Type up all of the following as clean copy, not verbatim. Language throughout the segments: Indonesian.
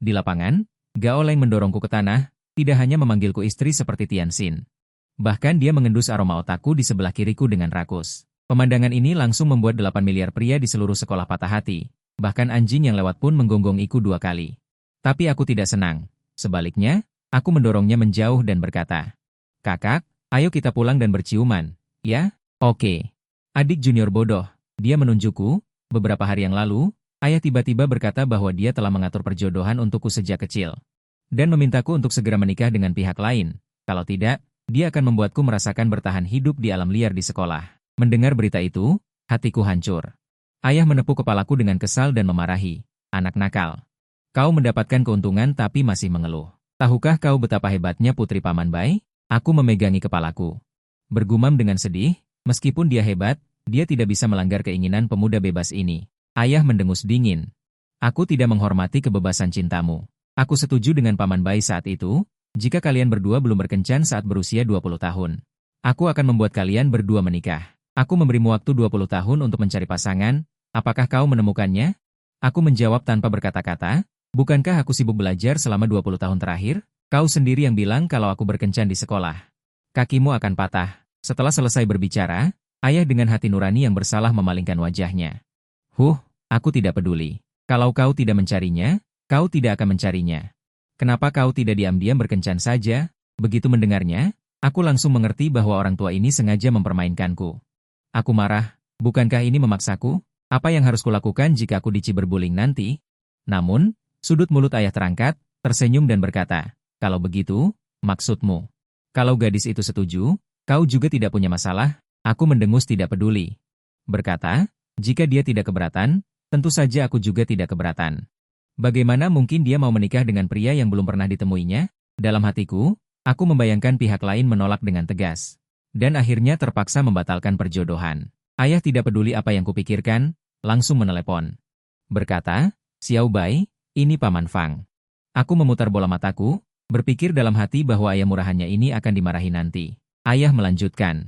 Di lapangan, Gao Leng mendorongku ke tanah, tidak hanya memanggilku istri seperti Tianxin. Bahkan dia mengendus aroma otakku di sebelah kiriku dengan rakus. Pemandangan ini langsung membuat 8 miliar pria di seluruh sekolah patah hati. Bahkan anjing yang lewat pun menggonggong-iku 2 kali. Tapi aku tidak senang. Sebaliknya, aku mendorongnya menjauh dan berkata, "Kakak, ayo kita pulang dan berciuman, ya?" "Oke." Adik junior bodoh, dia menunjukku. Beberapa hari yang lalu, ayah tiba-tiba berkata bahwa dia telah mengatur perjodohan untukku sejak kecil. Dan memintaku untuk segera menikah dengan pihak lain. Kalau tidak, dia akan membuatku merasakan bertahan hidup di alam liar di sekolah. Mendengar berita itu, hatiku hancur. Ayah menepuk kepalaku dengan kesal dan memarahi. "Anak nakal. Kau mendapatkan keuntungan tapi masih mengeluh. Tahukah kau betapa hebatnya putri Paman Bai?" Aku memegangi kepalaku. Bergumam dengan sedih, meskipun dia hebat, dia tidak bisa melanggar keinginan pemuda bebas ini. Ayah mendengus dingin. "Aku tidak menghormati kebebasan cintamu. Aku setuju dengan Paman Bai saat itu, jika kalian berdua belum berkencan saat berusia 20 tahun. Aku akan membuat kalian berdua menikah. Aku memberimu waktu 20 tahun untuk mencari pasangan, apakah kau menemukannya?" Aku menjawab tanpa berkata-kata, "Bukankah aku sibuk belajar selama 20 tahun terakhir? Kau sendiri yang bilang kalau aku berkencan di sekolah. Kakimu akan patah." Setelah selesai berbicara, ayah dengan hati nurani yang bersalah memalingkan wajahnya. Aku tidak peduli. Kalau kau tidak mencarinya, kau tidak akan mencarinya. Kenapa kau tidak diam-diam berkencan saja?" Begitu mendengarnya, aku langsung mengerti bahwa orang tua ini sengaja mempermainkanku. Aku marah, bukankah ini memaksaku? Apa yang harus kulakukan jika aku diciberbullying nanti? Namun, sudut mulut ayah terangkat, tersenyum dan berkata, "Kalau begitu, maksudmu. Kalau gadis itu setuju, kau juga tidak punya masalah." Aku mendengus tidak peduli. Berkata, jika dia tidak keberatan, tentu saja aku juga tidak keberatan. Bagaimana mungkin dia mau menikah dengan pria yang belum pernah ditemuinya? Dalam hatiku, aku membayangkan pihak lain menolak dengan tegas. Dan akhirnya terpaksa membatalkan perjodohan. Ayah tidak peduli apa yang kupikirkan, langsung menelepon. Berkata, "Xiao Bai, ini Paman Fang." Aku memutar bola mataku, berpikir dalam hati bahwa ayah murahannya ini akan dimarahi nanti. Ayah melanjutkan,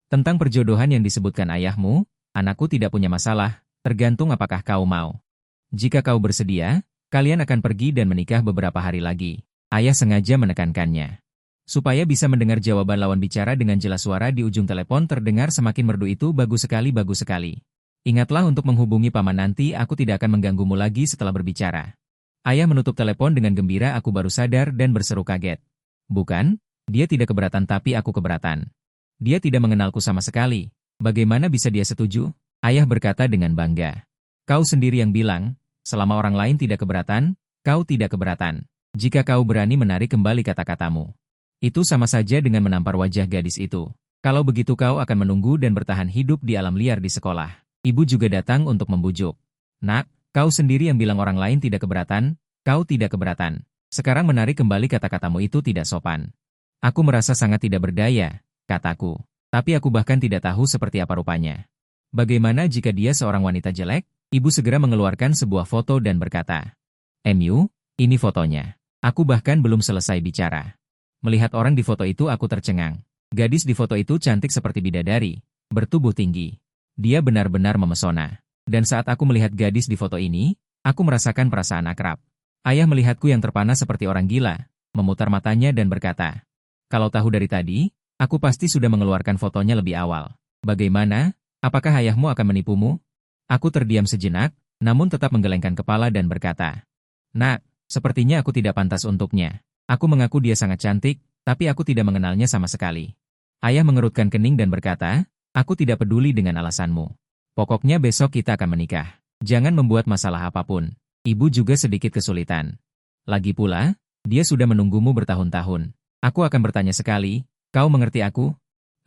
"Tentang perjodohan yang disebutkan ayahmu, anakku tidak punya masalah, tergantung apakah kau mau. Jika kau bersedia, kalian akan pergi dan menikah beberapa hari lagi." Ayah sengaja menekankannya. Supaya bisa mendengar jawaban lawan bicara dengan jelas. Suara di ujung telepon terdengar semakin merdu. "Itu bagus sekali, bagus sekali. Ingatlah untuk menghubungi Paman nanti, aku tidak akan mengganggumu lagi." Setelah berbicara, ayah menutup telepon dengan gembira. Aku baru sadar dan berseru kaget. Bukan, dia tidak keberatan tapi aku keberatan. Dia tidak mengenalku sama sekali. Bagaimana bisa dia setuju? Ayah berkata dengan bangga. "Kau sendiri yang bilang, selama orang lain tidak keberatan, kau tidak keberatan. Jika kau berani menarik kembali kata-katamu. Itu sama saja dengan menampar wajah gadis itu. Kalau begitu kau akan menunggu dan bertahan hidup di alam liar di sekolah." Ibu juga datang untuk membujuk. "Nak, kau sendiri yang bilang orang lain tidak keberatan, kau tidak keberatan. Sekarang menarik kembali kata-katamu itu tidak sopan." Aku merasa sangat tidak berdaya, kataku. Tapi aku bahkan tidak tahu seperti apa rupanya. Bagaimana jika dia seorang wanita jelek? Ibu segera mengeluarkan sebuah foto dan berkata, ini fotonya." Aku bahkan belum selesai bicara. Melihat orang di foto itu aku tercengang. Gadis di foto itu cantik seperti bidadari, bertubuh tinggi. Dia benar-benar memesona. Dan saat aku melihat gadis di foto ini, aku merasakan perasaan akrab. Ayah melihatku yang terpana seperti orang gila, memutar matanya dan berkata, "Kalau tahu dari tadi, aku pasti sudah mengeluarkan fotonya lebih awal. Bagaimana? Apakah ayahmu akan menipumu?" Aku terdiam sejenak, namun tetap menggelengkan kepala dan berkata, "Nak, sepertinya aku tidak pantas untuknya. Aku mengaku dia sangat cantik, tapi aku tidak mengenalnya sama sekali." Ayah mengerutkan kening dan berkata, "Aku tidak peduli dengan alasanmu. Pokoknya besok kita akan menikah. Jangan membuat masalah apapun." Ibu juga sedikit kesulitan. Lagi pula, dia sudah menunggumu bertahun-tahun. Aku akan bertanya sekali, "Kau mengerti aku?"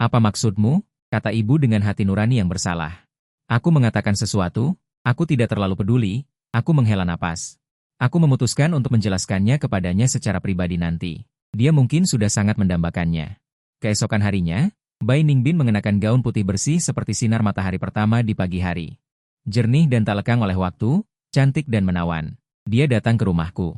"Apa maksudmu?" kata ibu dengan hati nurani yang bersalah. Aku mengatakan sesuatu, aku tidak terlalu peduli, aku menghela napas. Aku memutuskan untuk menjelaskannya kepadanya secara pribadi nanti. Dia mungkin sudah sangat mendambakannya. Keesokan harinya, Bai Ningbin mengenakan gaun putih bersih seperti sinar matahari pertama di pagi hari. Jernih dan tak lekang oleh waktu, cantik dan menawan. Dia datang ke rumahku.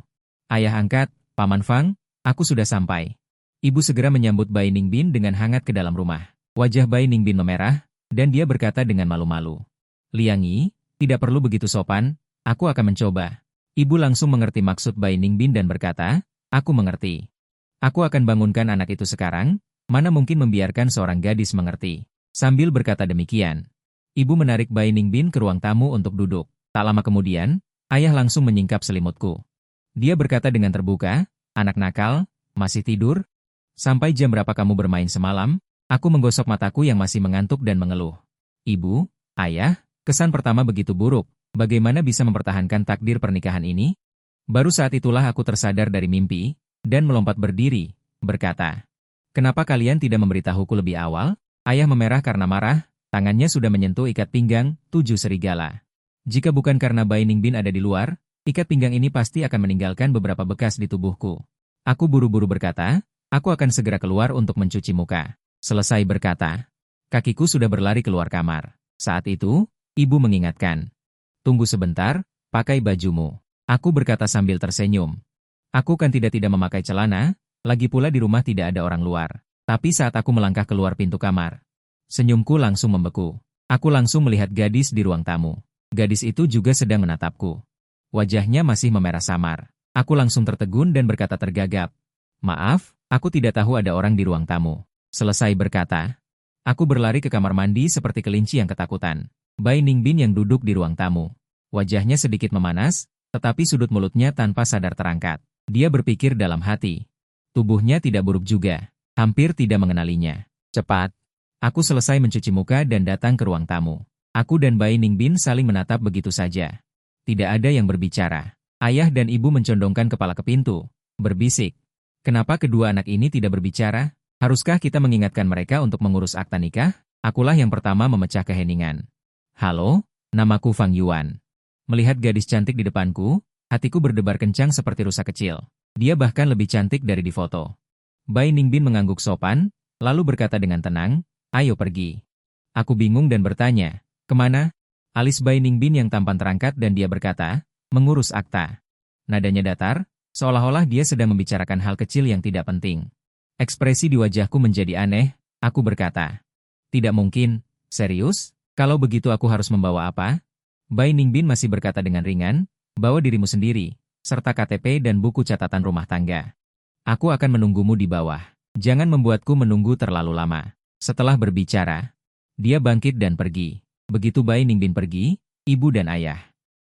"Ayah angkat, Paman Fang, aku sudah sampai." Ibu segera menyambut Bai Ningbin dengan hangat ke dalam rumah. Wajah Bai Ningbin memerah, dan dia berkata dengan malu-malu, "Liang Yi, tidak perlu begitu sopan, aku akan mencoba." Ibu langsung mengerti maksud Bai Ningbin dan berkata, aku mengerti. Aku akan bangunkan anak itu sekarang, mana mungkin membiarkan seorang gadis mengerti. Sambil berkata demikian, ibu menarik Bai Ningbin ke ruang tamu untuk duduk. Tak lama kemudian, ayah langsung menyingkap selimutku. Dia berkata dengan terbuka, anak nakal, masih tidur? Sampai jam berapa kamu bermain semalam? Aku menggosok mataku yang masih mengantuk dan mengeluh. Ibu, ayah, kesan pertama begitu buruk. Bagaimana bisa mempertahankan takdir pernikahan ini? Baru saat itulah aku tersadar dari mimpi, dan melompat berdiri, berkata, kenapa kalian tidak memberitahuku lebih awal? Ayah memerah karena marah, tangannya sudah menyentuh ikat pinggang, 7 serigala. Jika bukan karena Bai Ningbin ada di luar, ikat pinggang ini pasti akan meninggalkan beberapa bekas di tubuhku. Aku buru-buru berkata, aku akan segera keluar untuk mencuci muka. Selesai berkata, kakiku sudah berlari keluar kamar. Saat itu, ibu mengingatkan, tunggu sebentar, pakai bajumu. Aku berkata sambil tersenyum. Aku kan tidak memakai celana, lagi pula di rumah tidak ada orang luar. Tapi saat aku melangkah keluar pintu kamar, senyumku langsung membeku. Aku langsung melihat gadis di ruang tamu. Gadis itu juga sedang menatapku. Wajahnya masih memerah samar. Aku langsung tertegun dan berkata tergagap. Maaf, aku tidak tahu ada orang di ruang tamu. Selesai berkata, aku berlari ke kamar mandi seperti kelinci yang ketakutan. Bai Ningbin yang duduk di ruang tamu. Wajahnya sedikit memanas, tetapi sudut mulutnya tanpa sadar terangkat. Dia berpikir dalam hati. Tubuhnya tidak buruk juga. Hampir tidak mengenalinya. Cepat. Aku selesai mencuci muka dan datang ke ruang tamu. Aku dan Bai Ningbin saling menatap begitu saja. Tidak ada yang berbicara. Ayah dan ibu mencondongkan kepala ke pintu, berbisik. Kenapa kedua anak ini tidak berbicara? Haruskah kita mengingatkan mereka untuk mengurus akta nikah? Akulah yang pertama memecah keheningan. Halo, namaku Fang Yuan. Melihat gadis cantik di depanku, hatiku berdebar kencang seperti rusa kecil. Dia bahkan lebih cantik dari di foto. Bai Ningbin mengangguk sopan, lalu berkata dengan tenang, ayo pergi. Aku bingung dan bertanya, kemana? Alis Bai Ningbin yang tampan terangkat dan dia berkata, mengurus akta. Nadanya datar, seolah-olah dia sedang membicarakan hal kecil yang tidak penting. Ekspresi di wajahku menjadi aneh, aku berkata, tidak mungkin, serius? Kalau begitu aku harus membawa apa? Bai Ningbin masih berkata dengan ringan, bawa dirimu sendiri, serta KTP dan buku catatan rumah tangga. Aku akan menunggumu di bawah. Jangan membuatku menunggu terlalu lama. Setelah berbicara, dia bangkit dan pergi. Begitu Bai Ningbin pergi, ibu dan ayah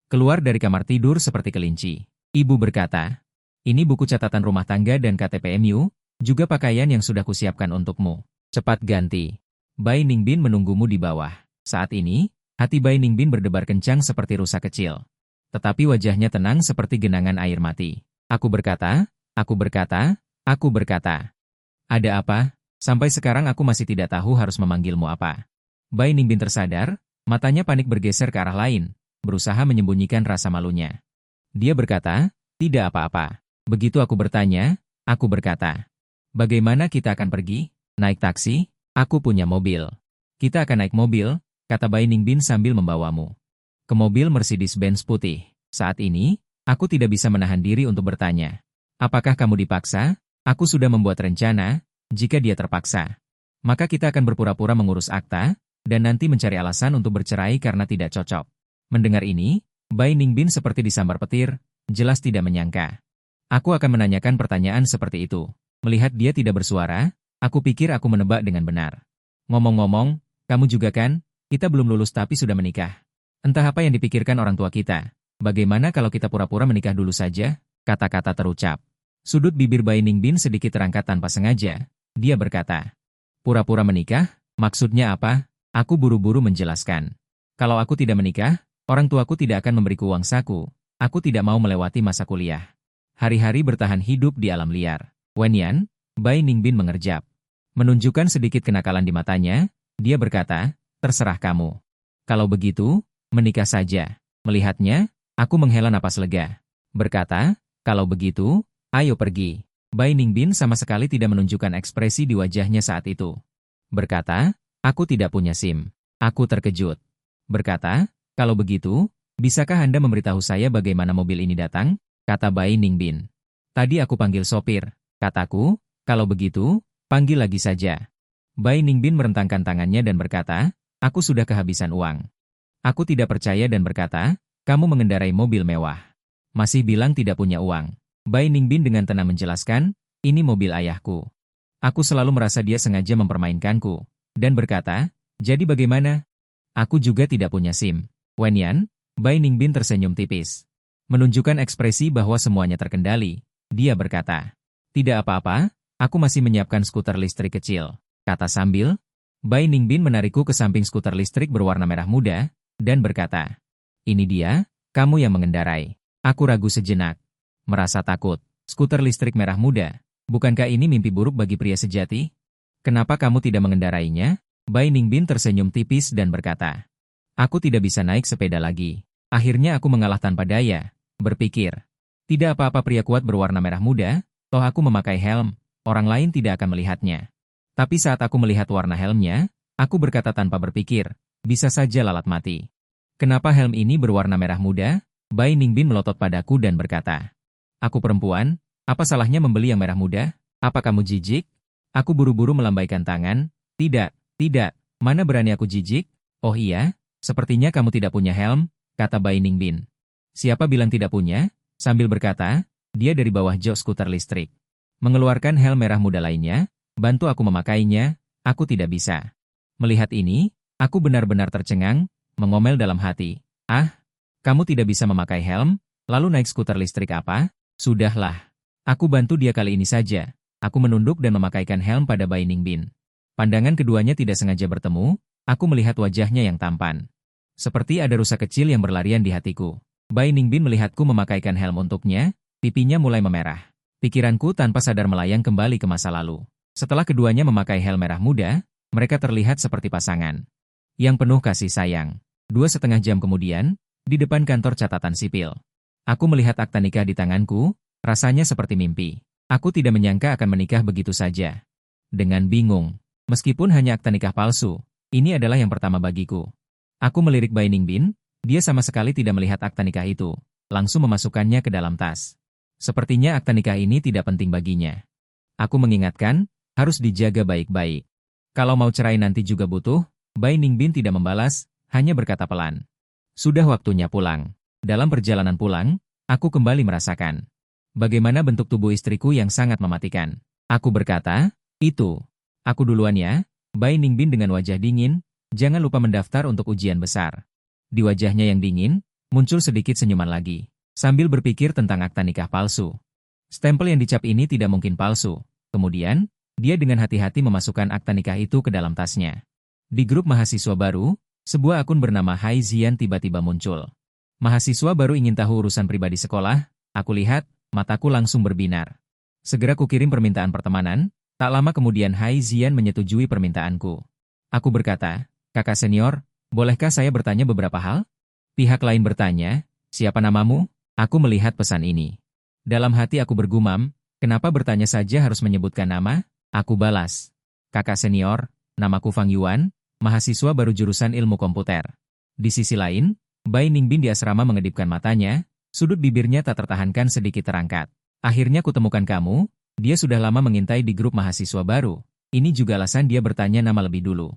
keluar dari kamar tidur seperti kelinci. Ibu berkata, ini buku catatan rumah tangga dan KTP-mu, juga pakaian yang sudah kusiapkan untukmu. Cepat ganti. Bai Ningbin menunggumu di bawah. Saat ini, hati Bai Ningbin berdebar kencang seperti rusa kecil. Tetapi wajahnya tenang seperti genangan air mati. Aku berkata, ada apa? Sampai sekarang aku masih tidak tahu harus memanggilmu apa. Bai Ningbin tersadar, matanya panik bergeser ke arah lain, berusaha menyembunyikan rasa malunya. Dia berkata, tidak apa-apa. Begitu aku bertanya, aku berkata, bagaimana kita akan pergi? Naik taksi? Aku punya mobil. Kita akan naik mobil, kata Bai Ningbin sambil membawamu ke mobil Mercedes-Benz putih. Saat ini, aku tidak bisa menahan diri untuk bertanya, apakah kamu dipaksa? Aku sudah membuat rencana, jika dia terpaksa, maka kita akan berpura-pura mengurus akta, dan nanti mencari alasan untuk bercerai karena tidak cocok. Mendengar ini, Bai Ningbin seperti disambar petir, jelas tidak menyangka. Aku akan menanyakan pertanyaan seperti itu. Melihat dia tidak bersuara, aku pikir aku menebak dengan benar. Ngomong-ngomong, kamu juga kan? Kita belum lulus tapi sudah menikah. Entah apa yang dipikirkan orang tua kita. Bagaimana kalau kita pura-pura menikah dulu saja? Kata-kata terucap. Sudut bibir Bai Ningbin sedikit terangkat tanpa sengaja. Dia berkata, pura-pura menikah? Maksudnya apa? Aku buru-buru menjelaskan. Kalau aku tidak menikah, orang tuaku tidak akan memberiku uang saku. Aku tidak mau melewati masa kuliah. Hari-hari bertahan hidup di alam liar. Wenyan, Bai Ningbin mengerjap. Menunjukkan sedikit kenakalan di matanya, dia berkata, terserah kamu. Kalau begitu, menikah saja. Melihatnya, aku menghela napas lega. Berkata, kalau begitu, ayo pergi. Bai Ningbin sama sekali tidak menunjukkan ekspresi di wajahnya saat itu. Berkata, aku tidak punya SIM. Aku terkejut. Berkata, kalau begitu, bisakah Anda memberitahu saya bagaimana mobil ini datang? Kata Bai Ningbin. Tadi aku panggil sopir. Kataku, kalau begitu, panggil lagi saja. Bai Ningbin merentangkan tangannya dan berkata, aku sudah kehabisan uang. Aku tidak percaya dan berkata, kamu mengendarai mobil mewah. Masih bilang tidak punya uang. Bai Ningbin dengan tenang menjelaskan, ini mobil ayahku. Aku selalu merasa dia sengaja mempermainkanku. Dan berkata, jadi bagaimana? Aku juga tidak punya SIM. Wenyan, Bai Ningbin tersenyum tipis. Menunjukkan ekspresi bahwa semuanya terkendali. Dia berkata, tidak apa-apa, aku masih menyiapkan skuter listrik kecil. Kata sambil, Bai Ningbin menarikku ke samping skuter listrik berwarna merah muda, dan berkata, ini dia, kamu yang mengendarai. Aku ragu sejenak. Merasa takut. Skuter listrik merah muda. Bukankah ini mimpi buruk bagi pria sejati? Kenapa kamu tidak mengendarainya? Bai Ningbin tersenyum tipis dan berkata, aku tidak bisa naik sepeda lagi. Akhirnya aku mengalah tanpa daya. Berpikir, tidak apa-apa pria kuat berwarna merah muda, toh aku memakai helm, orang lain tidak akan melihatnya. Tapi saat aku melihat warna helmnya, aku berkata tanpa berpikir, bisa saja lalat mati. Kenapa helm ini berwarna merah muda? Bai Ningbin melotot padaku dan berkata, aku perempuan, apa salahnya membeli yang merah muda? Apa kamu jijik? Aku buru-buru melambaikan tangan, tidak, mana berani aku jijik? Oh iya, sepertinya kamu tidak punya helm, kata Bai Ningbin. Siapa bilang tidak punya? Sambil berkata, dia dari bawah jok skuter listrik. Mengeluarkan helm merah muda lainnya, bantu aku memakainya, aku tidak bisa. Melihat ini, aku benar-benar tercengang, mengomel dalam hati. Ah, kamu tidak bisa memakai helm, lalu naik skuter listrik apa? Sudahlah. Aku bantu dia kali ini saja. Aku menunduk dan memakaikan helm pada Bai Ningbin. Pandangan keduanya tidak sengaja bertemu, aku melihat wajahnya yang tampan. Seperti ada rusa kecil yang berlarian di hatiku. Bai Ningbin melihatku memakaikan helm untuknya, pipinya mulai memerah. Pikiranku tanpa sadar melayang kembali ke masa lalu. Setelah keduanya memakai helm merah muda, mereka terlihat seperti pasangan yang penuh kasih sayang. 2,5 jam kemudian, di depan kantor catatan sipil. Aku melihat akta nikah di tanganku, rasanya seperti mimpi. Aku tidak menyangka akan menikah begitu saja. Dengan bingung, meskipun hanya akta nikah palsu, ini adalah yang pertama bagiku. Aku melirik Bai Ningbin, dia sama sekali tidak melihat akta nikah itu, langsung memasukkannya ke dalam tas. Sepertinya akta nikah ini tidak penting baginya. Aku mengingatkan, harus dijaga baik-baik. Kalau mau cerai nanti juga butuh, Bai Ningbin tidak membalas, hanya berkata pelan. Sudah waktunya pulang. Dalam perjalanan pulang, aku kembali merasakan bagaimana bentuk tubuh istriku yang sangat mematikan. Aku berkata, itu. Aku duluan ya. Bai Ningbin dengan wajah dingin, jangan lupa mendaftar untuk ujian besar. Di wajahnya yang dingin, muncul sedikit senyuman lagi. Sambil berpikir tentang akta nikah palsu. Stempel yang dicap ini tidak mungkin palsu. Kemudian, dia dengan hati-hati memasukkan akta nikah itu ke dalam tasnya. Di grup mahasiswa baru, sebuah akun bernama Hai Zian tiba-tiba muncul. Mahasiswa baru ingin tahu urusan pribadi sekolah, aku lihat, mataku langsung berbinar. Segera kukirim permintaan pertemanan, tak lama kemudian Hai Zian menyetujui permintaanku. Aku berkata, kakak senior, bolehkah saya bertanya beberapa hal? Pihak lain bertanya, siapa namamu? Aku melihat pesan ini. Dalam hati aku bergumam, kenapa bertanya saja harus menyebutkan nama? Aku balas, kakak senior, namaku Fang Yuan, mahasiswa baru jurusan ilmu komputer. Di sisi lain, Bai Ningbin di asrama mengedipkan matanya, sudut bibirnya tak tertahankan sedikit terangkat. Akhirnya kutemukan kamu, dia sudah lama mengintai di grup mahasiswa baru. Ini juga alasan dia bertanya nama lebih dulu.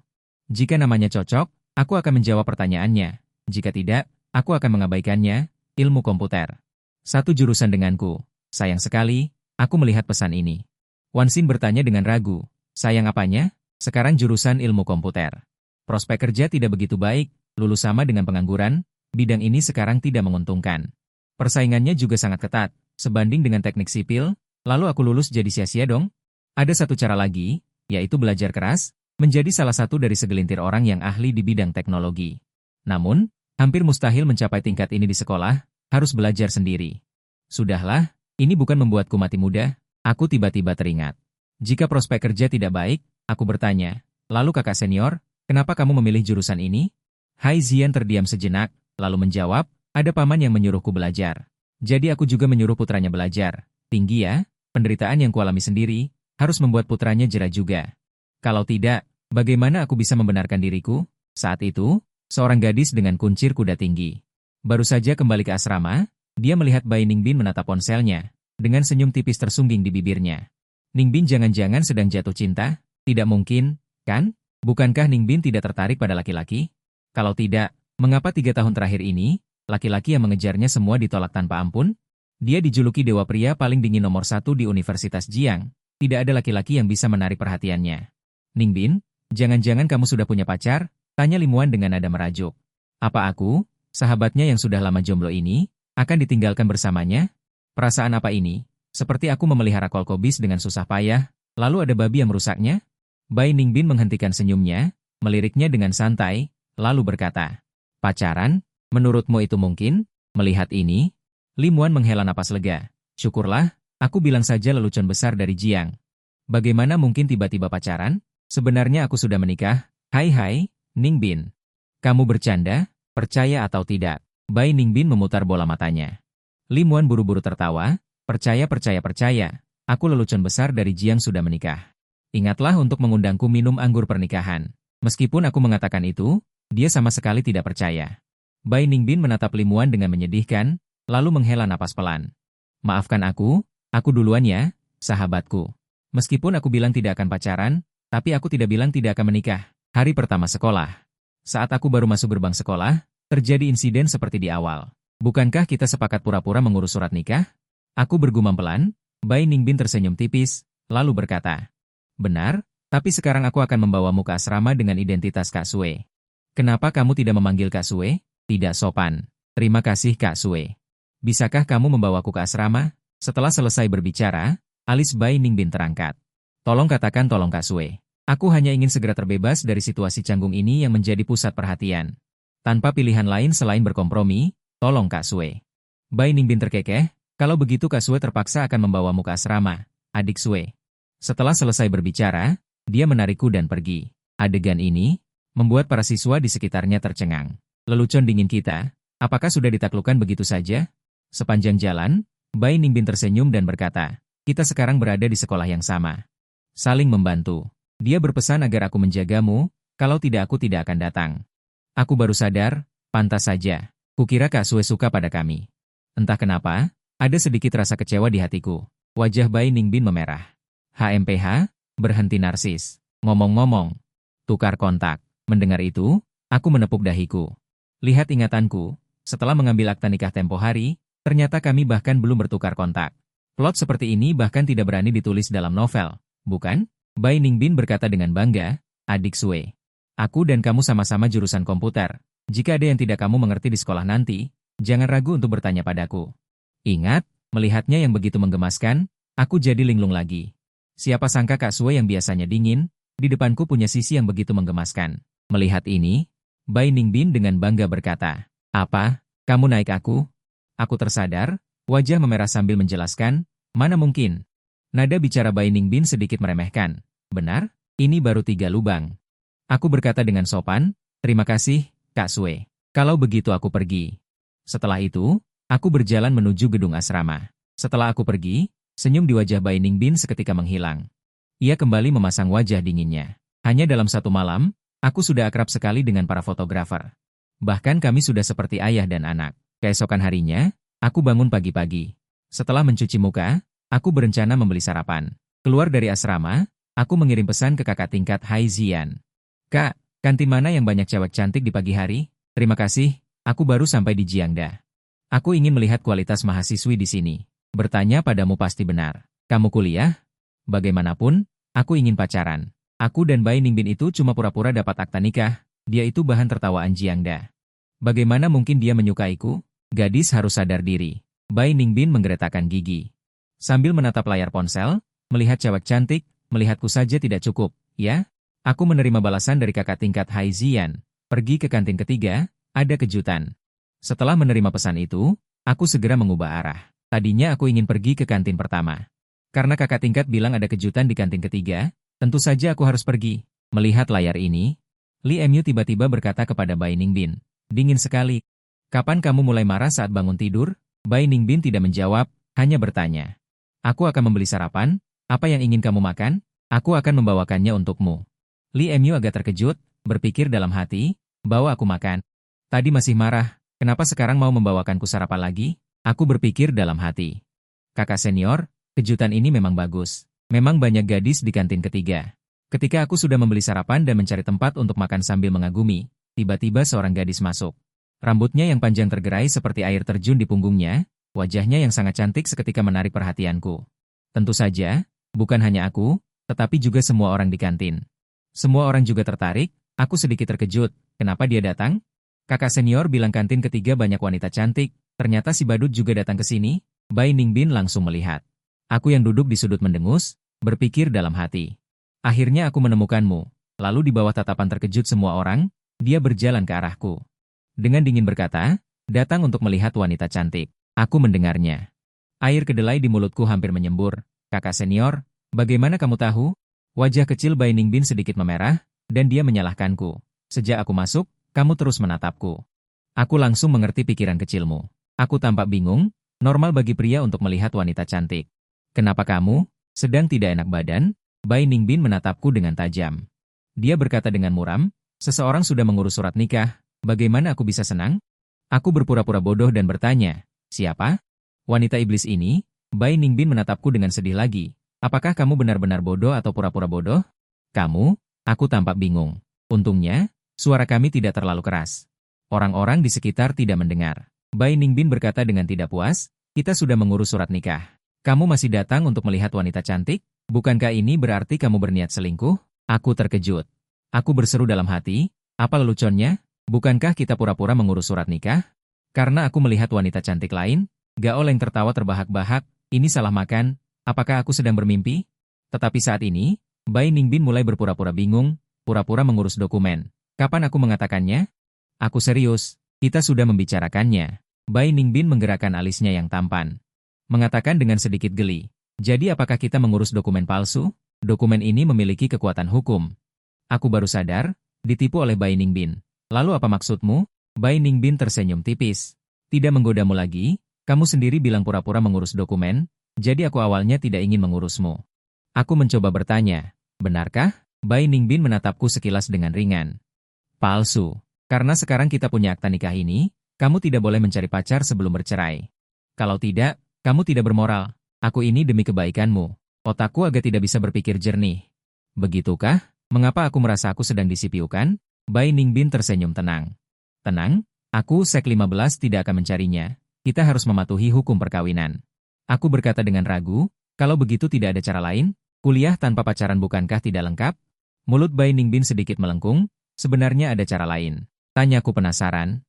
Jika namanya cocok, aku akan menjawab pertanyaannya. Jika tidak, aku akan mengabaikannya, ilmu komputer. Satu jurusan denganku. Sayang sekali, aku melihat pesan ini. Wansin bertanya dengan ragu, sayang apanya? Sekarang jurusan ilmu komputer. Prospek kerja tidak begitu baik, lulus sama dengan pengangguran, bidang ini sekarang tidak menguntungkan. Persaingannya juga sangat ketat, sebanding dengan teknik sipil, lalu aku lulus jadi sia-sia dong? Ada satu cara lagi, yaitu belajar keras, menjadi salah satu dari segelintir orang yang ahli di bidang teknologi. Namun, hampir mustahil mencapai tingkat ini di sekolah, harus belajar sendiri. Sudahlah, ini bukan membuatku mati muda, aku tiba-tiba teringat. Jika prospek kerja tidak baik, aku bertanya, lalu kakak senior, kenapa kamu memilih jurusan ini? Hai Zian terdiam sejenak, lalu menjawab, ada paman yang menyuruhku belajar. Jadi aku juga menyuruh putranya belajar. Tinggi ya, penderitaan yang kualami sendiri, harus membuat putranya jera juga. Kalau tidak, bagaimana aku bisa membenarkan diriku? Saat itu, seorang gadis dengan kuncir kuda tinggi. Baru saja kembali ke asrama, dia melihat Bai Ningbin menatap ponselnya, dengan senyum tipis tersungging di bibirnya. Ningbin jangan-jangan sedang jatuh cinta? Tidak mungkin, kan? Bukankah Ningbin tidak tertarik pada laki-laki? Kalau tidak, mengapa 3 tahun terakhir ini, laki-laki yang mengejarnya semua ditolak tanpa ampun? Dia dijuluki dewa pria paling dingin nomor 1 di Universitas Jiang. Tidak ada laki-laki yang bisa menarik perhatiannya. Ningbin, jangan-jangan kamu sudah punya pacar? Tanya Limuan dengan nada merajuk. Apa aku, sahabatnya yang sudah lama jomblo ini, akan ditinggalkan bersamanya? Perasaan apa ini? Seperti aku memelihara kolkobis dengan susah payah, lalu ada babi yang merusaknya? Bai Ningbin menghentikan senyumnya, meliriknya dengan santai, lalu berkata, pacaran? Menurutmu itu mungkin? Melihat ini, Limuan menghela napas lega. Syukurlah, aku bilang saja lelucon besar dari Jiang. Bagaimana mungkin tiba-tiba pacaran? Sebenarnya aku sudah menikah. Hai, Ningbin. Kamu bercanda? Percaya atau tidak? Bai Ningbin memutar bola matanya. Limuan buru-buru tertawa. Percaya. Aku lelucon besar dari Jiang sudah menikah. Ingatlah untuk mengundangku minum anggur pernikahan. Meskipun aku mengatakan itu, dia sama sekali tidak percaya. Bai Ningbin menatap Limuan dengan menyedihkan, lalu menghela napas pelan. Maafkan aku duluan ya, sahabatku. Meskipun aku bilang tidak akan pacaran, tapi aku tidak bilang tidak akan menikah. Hari pertama sekolah. Saat aku baru masuk gerbang sekolah, terjadi insiden seperti di awal. Bukankah kita sepakat pura-pura mengurus surat nikah? Aku bergumam pelan. Bai Ningbin tersenyum tipis, lalu berkata, benar, tapi sekarang aku akan membawamu ke asrama dengan identitas Kak Sue. Kenapa kamu tidak memanggil Kak Sue? Tidak sopan. Terima kasih Kak Sue. Bisakah kamu membawaku ke asrama? Setelah selesai berbicara, alis Bai Ningbin terangkat. Tolong katakan tolong Kak Sue. Aku hanya ingin segera terbebas dari situasi canggung ini yang menjadi pusat perhatian. Tanpa pilihan lain selain berkompromi, tolong Kak Sue. Bai Ningbin terkekeh, kalau begitu Kak Sue terpaksa akan membawamu ke asrama, adik Sue. Setelah selesai berbicara, dia menarikku dan pergi. Adegan ini membuat para siswa di sekitarnya tercengang. Lelucon dingin kita, apakah sudah ditaklukkan begitu saja? Sepanjang jalan, Bai Ningbin tersenyum dan berkata, kita sekarang berada di sekolah yang sama. Saling membantu. Dia berpesan agar aku menjagamu, kalau tidak aku tidak akan datang. Aku baru sadar, pantas saja. Kukira Kak Sue suka pada kami. Entah kenapa, ada sedikit rasa kecewa di hatiku. Wajah Bai Ningbin memerah. HMPH, berhenti narsis. Ngomong-ngomong, tukar kontak. Mendengar itu, aku menepuk dahiku. Lihat ingatanku, setelah mengambil akta nikah tempo hari, ternyata kami bahkan belum bertukar kontak. Plot seperti ini bahkan tidak berani ditulis dalam novel, bukan? Bai Ningbin berkata dengan bangga, adik Sue. Aku dan kamu sama-sama jurusan komputer. Jika ada yang tidak kamu mengerti di sekolah nanti, jangan ragu untuk bertanya padaku. Ingat, melihatnya yang begitu menggemaskan, aku jadi linglung lagi. Siapa sangka Kak Sue yang biasanya dingin, di depanku punya sisi yang begitu menggemaskan. Melihat ini, Bai Ningbin dengan bangga berkata, apa, kamu naik aku? Aku tersadar, wajah memerah sambil menjelaskan, mana mungkin. Nada bicara Bai Ningbin sedikit meremehkan. Benar, ini baru 3 lubang. Aku berkata dengan sopan, terima kasih, Kak Sue. Kalau begitu aku pergi. Setelah itu, aku berjalan menuju gedung asrama. Setelah aku pergi, senyum di wajah Bai Ningbin seketika menghilang. Ia kembali memasang wajah dinginnya. Hanya dalam 1 malam, aku sudah akrab sekali dengan para fotografer. Bahkan kami sudah seperti ayah dan anak. Keesokan harinya, aku bangun pagi-pagi. Setelah mencuci muka, aku berencana membeli sarapan. Keluar dari asrama, aku mengirim pesan ke kakak tingkat Hai Zian. Kak, kantin mana yang banyak cewek cantik di pagi hari? Terima kasih, aku baru sampai di Jiangda. Aku ingin melihat kualitas mahasiswi di sini. Bertanya padamu pasti benar. Kamu kuliah? Bagaimanapun, aku ingin pacaran. Aku dan Bai Ningbin itu cuma pura-pura dapat akta nikah, dia itu bahan tertawaan Jiangda. Bagaimana mungkin dia menyukaiku? Gadis harus sadar diri. Bai Ningbin menggeretakkan gigi. Sambil menatap layar ponsel, melihat cewek cantik, melihatku saja tidak cukup, ya? Aku menerima balasan dari kakak tingkat Hai Zian. Pergi ke kantin ketiga, ada kejutan. Setelah menerima pesan itu, aku segera mengubah arah. Tadinya aku ingin pergi ke kantin pertama. Karena kakak tingkat bilang ada kejutan di kantin ketiga, tentu saja aku harus pergi. Melihat layar ini, Li Emyu tiba-tiba berkata kepada Bai Ningbin, dingin sekali. Kapan kamu mulai marah saat bangun tidur? Bai Ningbin tidak menjawab, hanya bertanya. Aku akan membeli sarapan, apa yang ingin kamu makan? Aku akan membawakannya untukmu. Li Emyu agak terkejut, berpikir dalam hati, bawa aku makan. Tadi masih marah, kenapa sekarang mau membawakanku sarapan lagi? Aku berpikir dalam hati. Kakak senior, kejutan ini memang bagus. Memang banyak gadis di kantin ketiga. Ketika aku sudah membeli sarapan dan mencari tempat untuk makan sambil mengagumi, tiba-tiba seorang gadis masuk. Rambutnya yang panjang tergerai seperti air terjun di punggungnya, Wajahnya yang sangat cantik seketika menarik perhatianku. Tentu saja, bukan hanya aku, tetapi juga semua orang di kantin. Semua orang juga tertarik, aku sedikit terkejut. Kenapa dia datang? Kakak senior bilang kantin ketiga banyak wanita cantik, ternyata si badut juga datang ke sini. Bai Ningbin langsung melihat. Aku yang duduk di sudut mendengus, berpikir dalam hati. Akhirnya aku menemukanmu. Lalu di bawah tatapan terkejut semua orang, dia berjalan ke arahku. Dengan dingin berkata, datang untuk melihat wanita cantik. Aku mendengarnya. Air kedelai di mulutku hampir menyembur. Kakak senior, bagaimana kamu tahu? Wajah kecil Bai Ningbin sedikit memerah, dan dia menyalahkanku. Sejak aku masuk, kamu terus menatapku. Aku langsung mengerti pikiran kecilmu. Aku tampak bingung, normal bagi pria untuk melihat wanita cantik. Kenapa kamu sedang tidak enak badan? Bai Ningbin menatapku dengan tajam. Dia berkata dengan muram, seseorang sudah mengurus surat nikah, bagaimana aku bisa senang? Aku berpura-pura bodoh dan bertanya, siapa? Wanita iblis ini? Bai Ningbin menatapku dengan sedih lagi. Apakah kamu benar-benar bodoh atau pura-pura bodoh? Kamu? Aku tampak bingung. Untungnya, suara kami tidak terlalu keras. Orang-orang di sekitar tidak mendengar. Bai Ningbin berkata dengan tidak puas, kita sudah mengurus surat nikah. Kamu masih datang untuk melihat wanita cantik? Bukankah ini berarti kamu berniat selingkuh? Aku terkejut. Aku berseru dalam hati, apa leluconnya? Bukankah kita pura-pura mengurus surat nikah? Karena aku melihat wanita cantik lain, Gaoleng tertawa terbahak-bahak, ini salah makan, apakah aku sedang bermimpi? Tetapi saat ini, Bai Ningbin mulai berpura-pura bingung, pura-pura mengurus dokumen. Kapan aku mengatakannya? Aku serius, kita sudah membicarakannya. Bai Ningbin menggerakkan alisnya yang tampan. Mengatakan dengan sedikit geli, jadi apakah kita mengurus dokumen palsu? Dokumen ini memiliki kekuatan hukum. Aku baru sadar, ditipu oleh Bai Ningbin. Lalu apa maksudmu? Bai Ningbin tersenyum tipis. Tidak menggodamu lagi, kamu sendiri bilang pura-pura mengurus dokumen, jadi aku awalnya tidak ingin mengurusmu. Aku mencoba bertanya, benarkah? Bai Ningbin menatapku sekilas dengan ringan. Palsu. Karena sekarang kita punya akta nikah ini, kamu tidak boleh mencari pacar sebelum bercerai. Kalau tidak, kamu tidak bermoral. Aku ini demi kebaikanmu. Otakku agak tidak bisa berpikir jernih. Begitukah? Mengapa aku merasa aku sedang disipiukan? Bai Ningbin tersenyum tenang. Tenang, aku Sek 15 tidak akan mencarinya. Kita harus mematuhi hukum perkawinan. Aku berkata dengan ragu, kalau begitu tidak ada cara lain? Kuliah tanpa pacaran bukankah tidak lengkap? Mulut Bai Ningbin sedikit melengkung, sebenarnya ada cara lain. Tanyaku penasaran.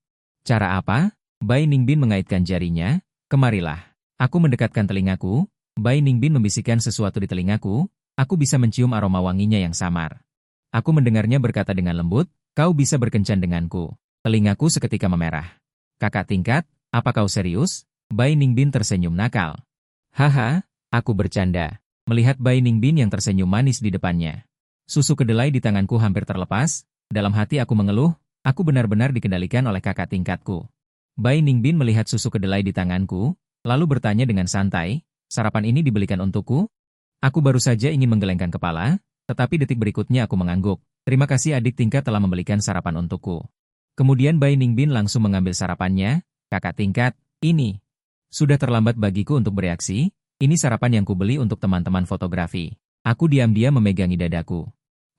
Cara apa? Bai Ningbin mengaitkan jarinya, kemarilah. Aku mendekatkan telingaku, Bai Ningbin membisikkan sesuatu di telingaku, aku bisa mencium aroma wanginya yang samar. Aku mendengarnya berkata dengan lembut, kau bisa berkencan denganku. Telingaku seketika memerah. Kakak tingkat, apa kau serius? Bai Ningbin tersenyum nakal. Haha, aku bercanda. Melihat Bai Ningbin yang tersenyum manis di depannya. Susu kedelai di tanganku hampir terlepas, dalam hati aku mengeluh, aku benar-benar dikendalikan oleh kakak tingkatku. Bai Ningbin melihat susu kedelai di tanganku, lalu bertanya dengan santai, sarapan ini dibelikan untukku? Aku baru saja ingin menggelengkan kepala, tetapi detik berikutnya aku mengangguk. Terima kasih adik tingkat telah membelikan sarapan untukku. Kemudian Bai Ningbin langsung mengambil sarapannya, kakak tingkat, ini. Sudah terlambat bagiku untuk bereaksi, ini sarapan yang kubeli untuk teman-teman fotografi. Aku diam-diam memegangi dadaku.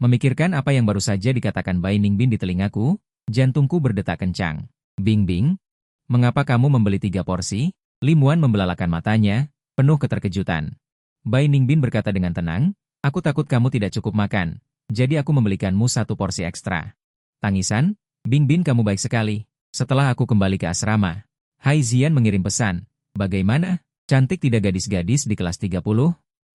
Memikirkan apa yang baru saja dikatakan Bai Ningbin di telingaku, jantungku berdetak kencang. Bing Bing, mengapa kamu membeli 3 porsi? Li Muan membelalakan matanya, penuh keterkejutan. Bai Ningbin berkata dengan tenang, aku takut kamu tidak cukup makan, jadi aku membelikanmu 1 porsi ekstra. Tangisan, Bing Bing kamu baik sekali. Setelah aku kembali ke asrama, Hai Zian mengirim pesan. Bagaimana? Cantik tidak gadis-gadis di kelas 30?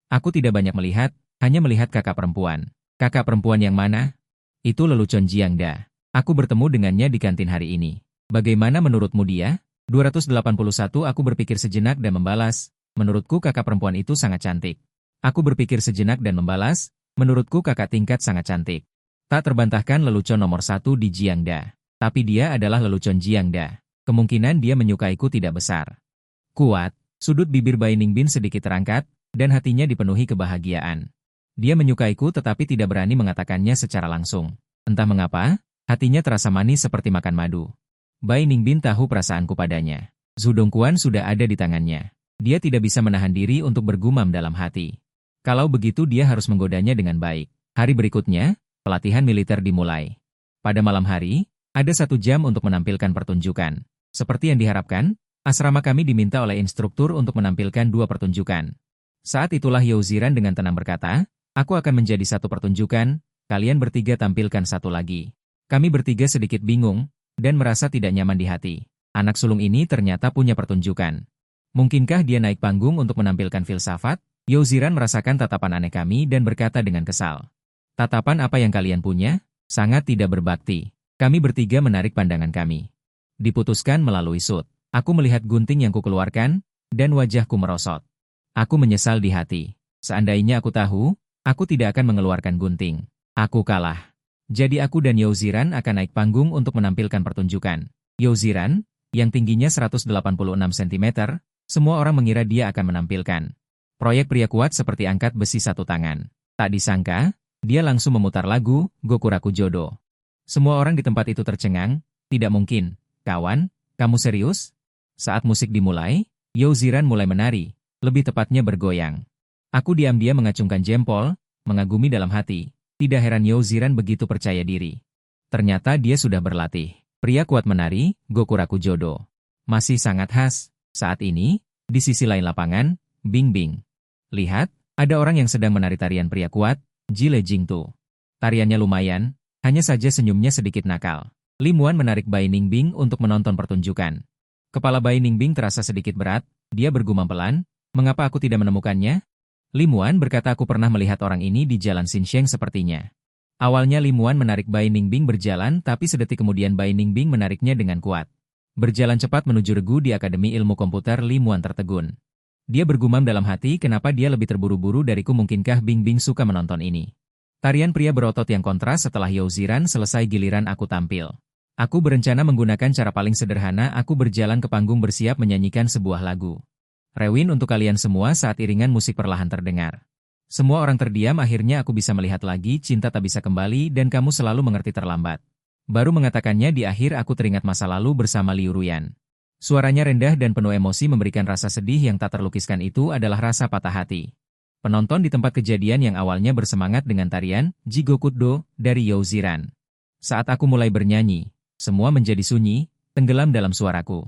Aku tidak banyak melihat, hanya melihat kakak perempuan. Kakak perempuan yang mana? Itu lelucon Jiangda. Aku bertemu dengannya di kantin hari ini. Bagaimana menurutmu dia? 281 aku berpikir sejenak dan membalas, menurutku kakak perempuan itu sangat cantik. Aku berpikir sejenak dan membalas, menurutku kakak tingkat sangat cantik. Tak terbantahkan lelucon nomor 1 di Jiangda. Tapi dia adalah lelucon Jiangda. Kemungkinan dia menyukaiku tidak besar. Kuat, sudut bibir Bai Ningbin sedikit terangkat, dan hatinya dipenuhi kebahagiaan. Dia menyukaiku tetapi tidak berani mengatakannya secara langsung. Entah mengapa, hatinya terasa manis seperti makan madu. Bai Ningbin tahu perasaanku padanya. Zhu Dongquan sudah ada di tangannya. Dia tidak bisa menahan diri untuk bergumam dalam hati. Kalau begitu dia harus menggodanya dengan baik. Hari berikutnya, pelatihan militer dimulai. Pada malam hari, ada 1 jam untuk menampilkan pertunjukan. Seperti yang diharapkan, Asrama kami diminta oleh instruktur untuk menampilkan 2 pertunjukan. Saat itulah Yao Ziran dengan tenang berkata, aku akan menjadi 1 pertunjukan, kalian bertiga tampilkan 1 lagi. Kami bertiga sedikit bingung, dan merasa tidak nyaman di hati. Anak sulung ini ternyata punya pertunjukan. Mungkinkah dia naik panggung untuk menampilkan filsafat? Yao Ziran merasakan tatapan aneh kami dan berkata dengan kesal. Tatapan apa yang kalian punya? Sangat tidak berbakti. Kami bertiga menarik pandangan kami. Diputuskan melalui sud. Aku melihat gunting yang kukeluarkan, dan wajahku merosot. Aku menyesal di hati. Seandainya aku tahu, aku tidak akan mengeluarkan gunting. Aku kalah. Jadi aku dan Yao Ziran akan naik panggung untuk menampilkan pertunjukan. Yao Ziran, yang tingginya 186 cm, semua orang mengira dia akan menampilkan proyek pria kuat seperti angkat besi 1 tangan. Tak disangka, dia langsung memutar lagu, Gokuraku Jodo. Semua orang di tempat itu tercengang, tidak mungkin. Kawan, kamu serius? Saat musik dimulai, Yao Ziran mulai menari, lebih tepatnya bergoyang. Aku diam-diam mengacungkan jempol, mengagumi dalam hati. Tidak heran Yao Ziran begitu percaya diri. Ternyata dia sudah berlatih. Pria kuat menari, Gokuraku Jodo. Masih sangat khas. Saat ini, di sisi lain lapangan, Bing Bing. Lihat, ada orang yang sedang menari tarian pria kuat, Jile Jingtu. Tariannya lumayan, hanya saja senyumnya sedikit nakal. Li Muan menarik Bai Ningbing untuk menonton pertunjukan. Kepala Bai Ningbing terasa sedikit berat, dia bergumam pelan, mengapa aku tidak menemukannya? Li Muan berkata aku pernah melihat orang ini di jalan Xinsheng sepertinya. Awalnya Li Muan menarik Bai Ningbing berjalan tapi sedetik kemudian Bai Ningbing menariknya dengan kuat. Berjalan cepat menuju regu di Akademi Ilmu Komputer Li Muan tertegun. Dia bergumam dalam hati kenapa dia lebih terburu-buru dariku mungkinkah Bing Bing suka menonton ini. Tarian pria berotot yang kontras setelah Yao Ziran selesai giliran aku tampil. Aku berencana menggunakan cara paling sederhana aku berjalan ke panggung bersiap menyanyikan sebuah lagu. Rewin untuk kalian semua saat iringan musik perlahan terdengar. Semua orang terdiam akhirnya aku bisa melihat lagi cinta tak bisa kembali dan kamu selalu mengerti terlambat. Baru mengatakannya di akhir aku teringat masa lalu bersama Liu Ruyan. Suaranya rendah dan penuh emosi memberikan rasa sedih yang tak terlukiskan itu adalah rasa patah hati. Penonton di tempat kejadian yang awalnya bersemangat dengan tarian Jigokutdo dari Yao Ziran. Saat aku mulai bernyanyi, semua menjadi sunyi, tenggelam dalam suaraku.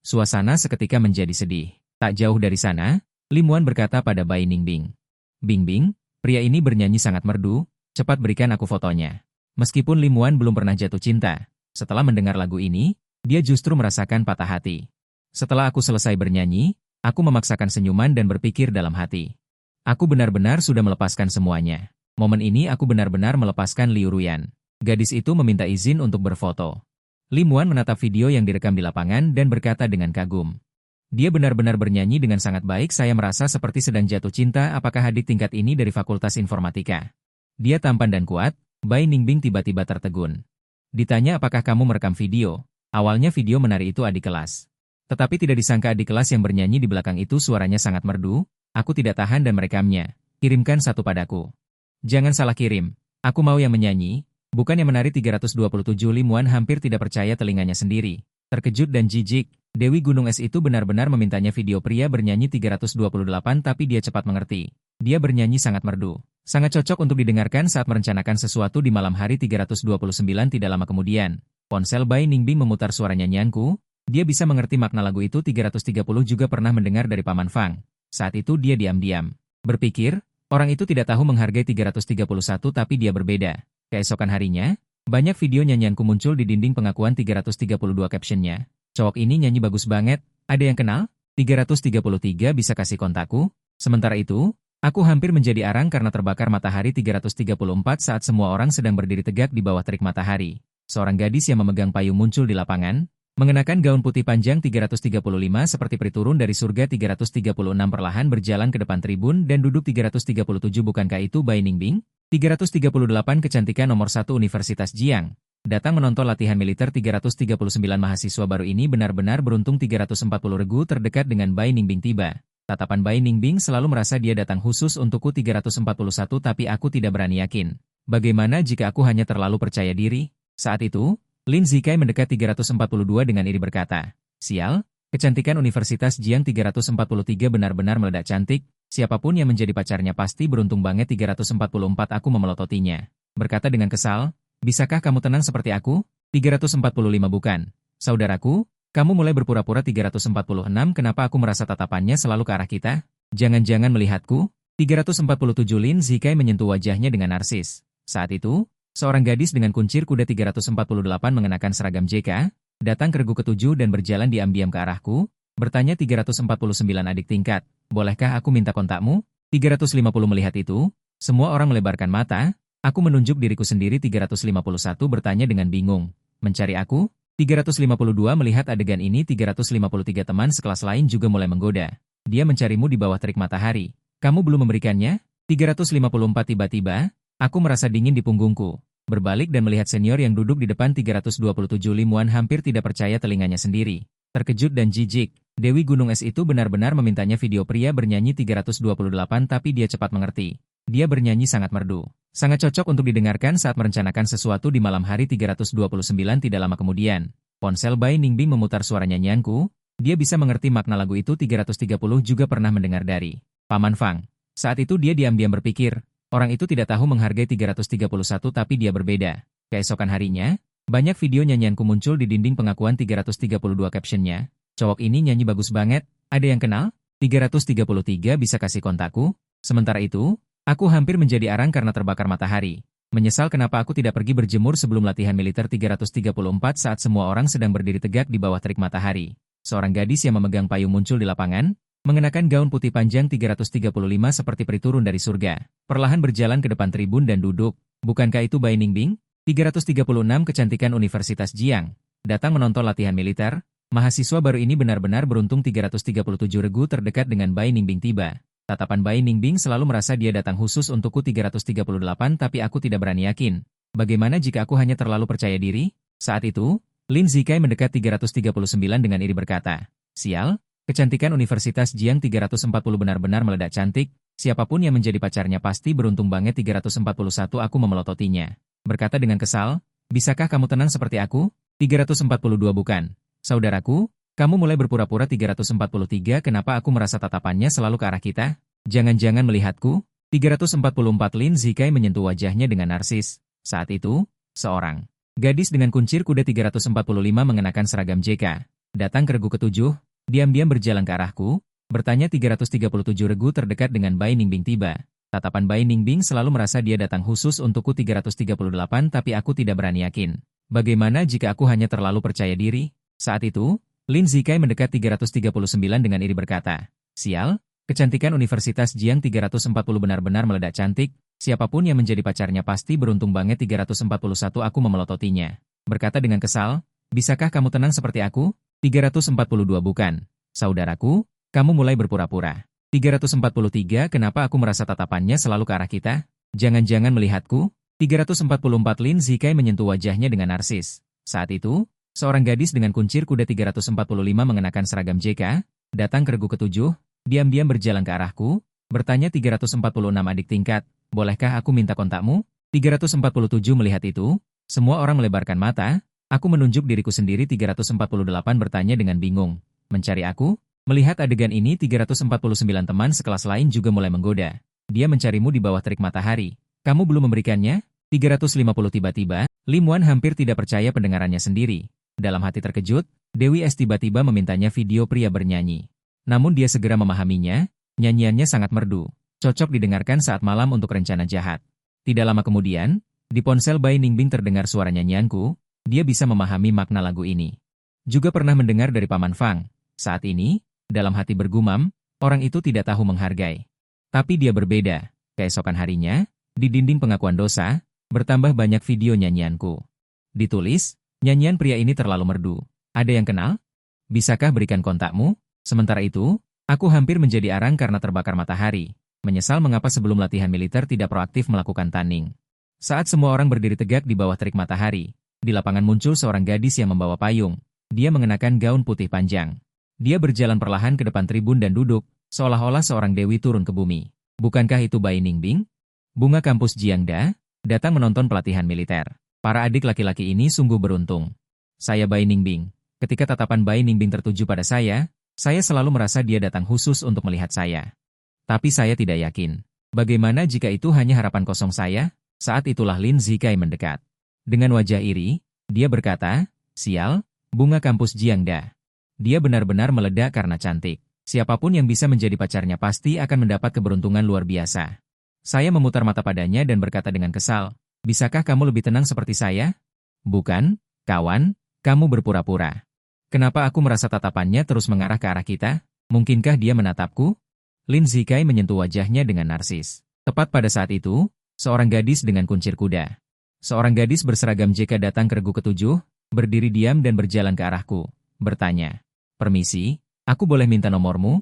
Suasana seketika menjadi sedih. Tak jauh dari sana, Li Muan berkata pada Bai Ningbing. Bing Bing, pria ini bernyanyi sangat merdu, cepat berikan aku fotonya. Meskipun Li Muan belum pernah jatuh cinta, setelah mendengar lagu ini, dia justru merasakan patah hati. Setelah aku selesai bernyanyi, aku memaksakan senyuman dan berpikir dalam hati. Aku benar-benar sudah melepaskan semuanya. Momen ini aku benar-benar melepaskan Liu Ruyan. Gadis itu meminta izin untuk berfoto. Li Muan menatap video yang direkam di lapangan dan berkata dengan kagum. Dia benar-benar bernyanyi dengan sangat baik, saya merasa seperti sedang jatuh cinta. Apakah adik tingkat ini dari Fakultas Informatika? Dia tampan dan kuat. Bai Ningbing tiba-tiba tertegun. Ditanya apakah kamu merekam video. Awalnya video menari itu adik kelas. Tetapi tidak disangka adik kelas yang bernyanyi di belakang itu suaranya sangat merdu. Aku tidak tahan dan merekamnya. Kirimkan satu padaku. Jangan salah kirim. Aku mau yang menyanyi, bukan yang menari 327. Li Muan hampir tidak percaya telinganya sendiri. Terkejut dan jijik, Dewi Gunung Es itu benar-benar memintanya video pria bernyanyi 328 tapi dia cepat mengerti. Dia bernyanyi sangat merdu. Sangat cocok untuk didengarkan saat merencanakan sesuatu di malam hari 329 tidak lama kemudian. Ponsel Bai Ningbing memutar suara nyanyianku, dia bisa mengerti makna lagu itu 330 juga pernah mendengar dari Paman Fang. Saat itu dia diam-diam. Berpikir, orang itu tidak tahu menghargai 331 tapi dia berbeda. Keesokan harinya, banyak video nyanyianku muncul di dinding pengakuan 332 captionnya. Cowok ini nyanyi bagus banget, ada yang kenal? 333 bisa kasih kontakku? Sementara itu, aku hampir menjadi arang karena terbakar matahari 334 saat semua orang sedang berdiri tegak di bawah terik matahari. Seorang gadis yang memegang payung muncul di lapangan, mengenakan gaun putih panjang 335 seperti peri turun dari surga 336 perlahan berjalan ke depan tribun dan duduk 337 bukankah itu Bai Ningbing? 338 kecantikan nomor 1 Universitas Jiang. Datang menonton latihan militer 339 mahasiswa baru ini benar-benar beruntung 340 regu terdekat dengan Bai Ningbing tiba. Tatapan Bai Ningbing selalu merasa dia datang khusus untukku 341 tapi aku tidak berani yakin. Bagaimana jika aku hanya terlalu percaya diri? Saat itu, Lin Zikai mendekat 342 dengan iri berkata, sial, kecantikan Universitas Jiang 343 benar-benar meledak cantik, siapapun yang menjadi pacarnya pasti beruntung banget 344 aku memelototinya. Berkata dengan kesal, bisakah kamu tenang seperti aku? 345 bukan. Saudaraku, Kamu mulai berpura-pura 346 kenapa aku merasa tatapannya selalu ke arah kita? Jangan-jangan melihatku? 347 Lin Zikai menyentuh wajahnya dengan narsis. Saat itu, seorang gadis dengan kuncir kuda 348 mengenakan seragam JK, datang ke regu ketujuh dan berjalan diam-diam ke arahku, bertanya 349 adik tingkat, bolehkah aku minta kontakmu? 350 melihat itu, semua orang melebarkan mata, aku menunjuk diriku sendiri 351 bertanya dengan bingung, mencari aku? 352 melihat adegan ini 353 teman sekelas lain juga mulai menggoda. Dia mencarimu di bawah terik matahari. Kamu belum memberikannya? 354 tiba-tiba, aku merasa dingin di punggungku. Berbalik dan melihat senior yang duduk di depan 327 Lim Wan hampir tidak percaya telinganya sendiri. Terkejut dan jijik, Dewi Gunung Es itu benar-benar memintanya video pria bernyanyi 328 tapi dia cepat mengerti. Dia bernyanyi sangat merdu. Sangat cocok untuk didengarkan saat merencanakan sesuatu di malam hari 329 tidak lama kemudian. Ponsel Bai Ningbing memutar suara nyanyianku, dia bisa mengerti makna lagu itu 330 juga pernah mendengar dari Paman Fang. Saat itu dia diam-diam berpikir, orang itu tidak tahu menghargai 331 tapi dia berbeda. Keesokan harinya, banyak video nyanyianku muncul di dinding pengakuan 332 captionnya. Cowok ini nyanyi bagus banget, ada yang kenal? 333 bisa kasih kontakku? Sementara itu, aku hampir menjadi arang karena terbakar matahari. Menyesal kenapa aku tidak pergi berjemur sebelum latihan militer 334 saat semua orang sedang berdiri tegak di bawah terik matahari. Seorang gadis yang memegang payung muncul di lapangan, mengenakan gaun putih panjang 335 seperti peri turun dari surga. Perlahan berjalan ke depan tribun dan duduk. Bukankah itu Bai Ningbing? 336 kecantikan Universitas Jiang. Datang menonton latihan militer. Mahasiswa baru ini benar-benar beruntung 337 regu terdekat dengan Bai Ningbing tiba. Tatapan Bai Ningbing selalu merasa dia datang khusus untukku 338 tapi aku tidak berani yakin. Bagaimana jika aku hanya terlalu percaya diri? Saat itu, Lin Zikai mendekat 339 dengan iri berkata, sial, kecantikan Universitas Jiang 340 benar-benar meledak cantik, siapapun yang menjadi pacarnya pasti beruntung banget 341 aku memelototinya. Berkata dengan kesal, bisakah kamu tenang seperti aku? 342 bukan. Saudaraku, kamu mulai berpura-pura 343 kenapa aku merasa tatapannya selalu ke arah kita? Jangan-jangan melihatku? 344 Lin Zikai menyentuh wajahnya dengan narsis. Saat itu, seorang gadis dengan kuncir kuda 345 mengenakan seragam JK, datang ke regu ketujuh, diam-diam berjalan ke arahku, bertanya 337 regu terdekat dengan Bai Ningbing tiba. Tatapan Bai Ningbing selalu merasa dia datang khusus untukku 338 tapi aku tidak berani yakin. Bagaimana jika aku hanya terlalu percaya diri? Saat itu, Lin Zikai mendekat 339 dengan iri berkata, sial, kecantikan Universitas Jiang 340 benar-benar meledak cantik, siapapun yang menjadi pacarnya pasti beruntung banget 341 aku memelototinya. Berkata dengan kesal, bisakah kamu tenang seperti aku? 342 bukan. Saudaraku, kamu mulai berpura-pura. 343 kenapa aku merasa tatapannya selalu ke arah kita? Jangan-jangan melihatku? 344 Lin Zikai menyentuh wajahnya dengan narsis. Saat itu, seorang gadis dengan kuncir kuda 345 mengenakan seragam JK, datang ke regu ketujuh, diam-diam berjalan ke arahku, bertanya 346 adik tingkat, bolehkah aku minta kontakmu? 347 melihat itu, semua orang melebarkan mata, aku menunjuk diriku sendiri 348 bertanya dengan bingung, mencari aku? Melihat adegan ini 349 teman sekelas lain juga mulai menggoda. Dia mencarimu di bawah terik matahari. Kamu belum memberikannya? 350 tiba-tiba, Lim Wan hampir tidak percaya pendengarannya sendiri. Dalam hati terkejut, Dewi Es tiba-tiba memintanya video pria bernyanyi. Namun dia segera memahaminya, nyanyiannya sangat merdu, cocok didengarkan saat malam untuk rencana jahat. Tidak lama kemudian, di ponsel Bai Ningbing terdengar suara nyanyianku, dia bisa memahami makna lagu ini. Juga pernah mendengar dari Paman Fang. Saat ini, dalam hati bergumam, orang itu tidak tahu menghargai. Tapi dia berbeda. Keesokan harinya, di dinding pengakuan dosa, bertambah banyak video nyanyianku. Ditulis, nyanyian pria ini terlalu merdu. Ada yang kenal? Bisakah berikan kontakmu? Sementara itu, aku hampir menjadi arang karena terbakar matahari. Menyesal mengapa sebelum latihan militer tidak proaktif melakukan tanning. Saat semua orang berdiri tegak di bawah terik matahari, di lapangan muncul seorang gadis yang membawa payung. Dia mengenakan gaun putih panjang. Dia berjalan perlahan ke depan tribun dan duduk, seolah-olah seorang dewi turun ke bumi. Bukankah itu Bai Ningbing? Bunga kampus Jiangda, datang menonton pelatihan militer. Para adik laki-laki ini sungguh beruntung. Saya Bai Ningbing. Ketika tatapan Bai Ningbing tertuju pada saya selalu merasa dia datang khusus untuk melihat saya. Tapi saya tidak yakin. Bagaimana jika itu hanya harapan kosong saya? Saat itulah Lin Zikai mendekat. Dengan wajah iri, dia berkata, sial, bunga kampus Jiangda. Dia benar-benar meledak karena cantik. Siapapun yang bisa menjadi pacarnya pasti akan mendapat keberuntungan luar biasa. Saya memutar mata padanya dan berkata dengan kesal, "Bisakah kamu lebih tenang seperti saya?" "Bukan, kawan, kamu berpura-pura." Kenapa aku merasa tatapannya terus mengarah ke arah kita? Mungkinkah dia menatapku? Lin Zikai menyentuh wajahnya dengan narsis. Tepat pada saat itu, seorang gadis dengan kuncir kuda. Seorang gadis berseragam JK datang ke regu ketujuh, berdiri diam dan berjalan ke arahku. Bertanya, "Permisi, aku boleh minta nomormu?"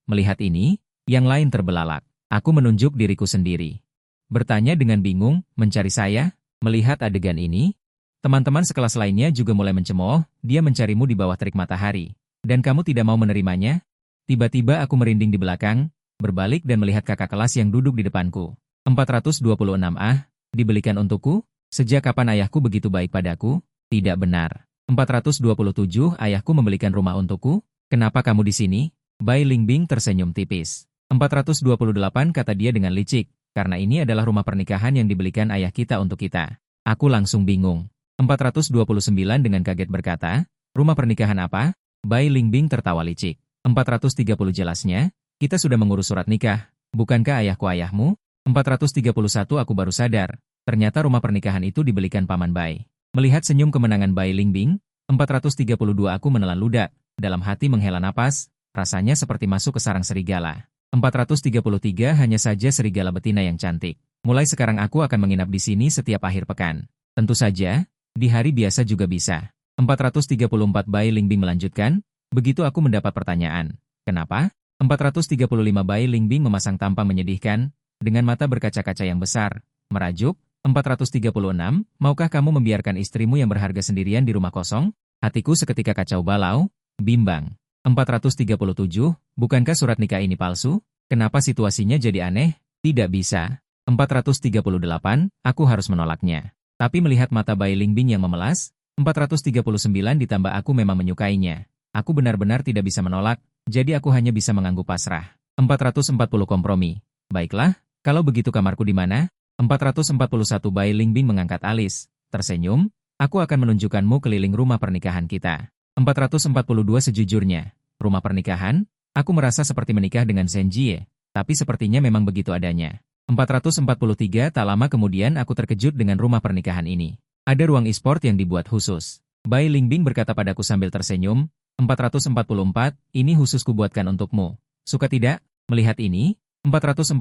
Melihat ini, yang lain terbelalak. Aku menunjuk diriku sendiri. Bertanya dengan bingung, "Mencari saya?" Melihat adegan ini, teman-teman sekelas lainnya juga mulai mencemooh, "Dia mencarimu di bawah terik matahari. Dan kamu tidak mau menerimanya?" Tiba-tiba aku merinding di belakang, berbalik dan melihat kakak kelas yang duduk di depanku. 426 dibelikan untukku? Sejak kapan ayahku begitu baik padaku? Tidak benar. 427 ayahku membelikan rumah untukku? Kenapa kamu di sini? Bai Lingbing tersenyum tipis. 428 kata dia dengan licik, karena ini adalah rumah pernikahan yang dibelikan ayah kita untuk kita. Aku langsung bingung. 429 dengan kaget berkata, "Rumah pernikahan apa?" Bai Lingbing tertawa licik. 430 jelasnya, "Kita sudah mengurus surat nikah. Bukankah ayahku ayahmu?" 431 aku baru sadar, ternyata rumah pernikahan itu dibelikan Paman Bai. Melihat senyum kemenangan Bai Lingbing, 432 aku menelan ludah, dalam hati menghela napas, rasanya seperti masuk ke sarang serigala. 433 hanya saja serigala betina yang cantik. Mulai sekarang aku akan menginap di sini setiap akhir pekan. Tentu saja, di hari biasa juga bisa. 434 Bai Lingbing melanjutkan, begitu aku mendapat pertanyaan. Kenapa? 435 Bai Lingbing memasang tampang menyedihkan, dengan mata berkaca-kaca yang besar, merajuk. 436, maukah kamu membiarkan istrimu yang berharga sendirian di rumah kosong? Hatiku seketika kacau balau, bimbang. 437, bukankah surat nikah ini palsu? Kenapa situasinya jadi aneh? Tidak bisa. 438, aku harus menolaknya. Tapi melihat mata Bai Lingbing yang memelas, 439 ditambah aku memang menyukainya. Aku benar-benar tidak bisa menolak, jadi aku hanya bisa mengangguk pasrah. 440 kompromi. Baiklah, kalau begitu kamarku di mana? 441 Bai Lingbing mengangkat alis, tersenyum, aku akan menunjukkanmu keliling rumah pernikahan kita. 442 sejujurnya, rumah pernikahan, aku merasa seperti menikah dengan Zhen Jie, tapi sepertinya memang begitu adanya. 443 tak lama kemudian aku terkejut dengan rumah pernikahan ini. Ada ruang e-sport yang dibuat khusus. Bai Lingbing berkata padaku sambil tersenyum, 444, ini khusus kubuatkan untukmu. Suka tidak? Melihat ini, 445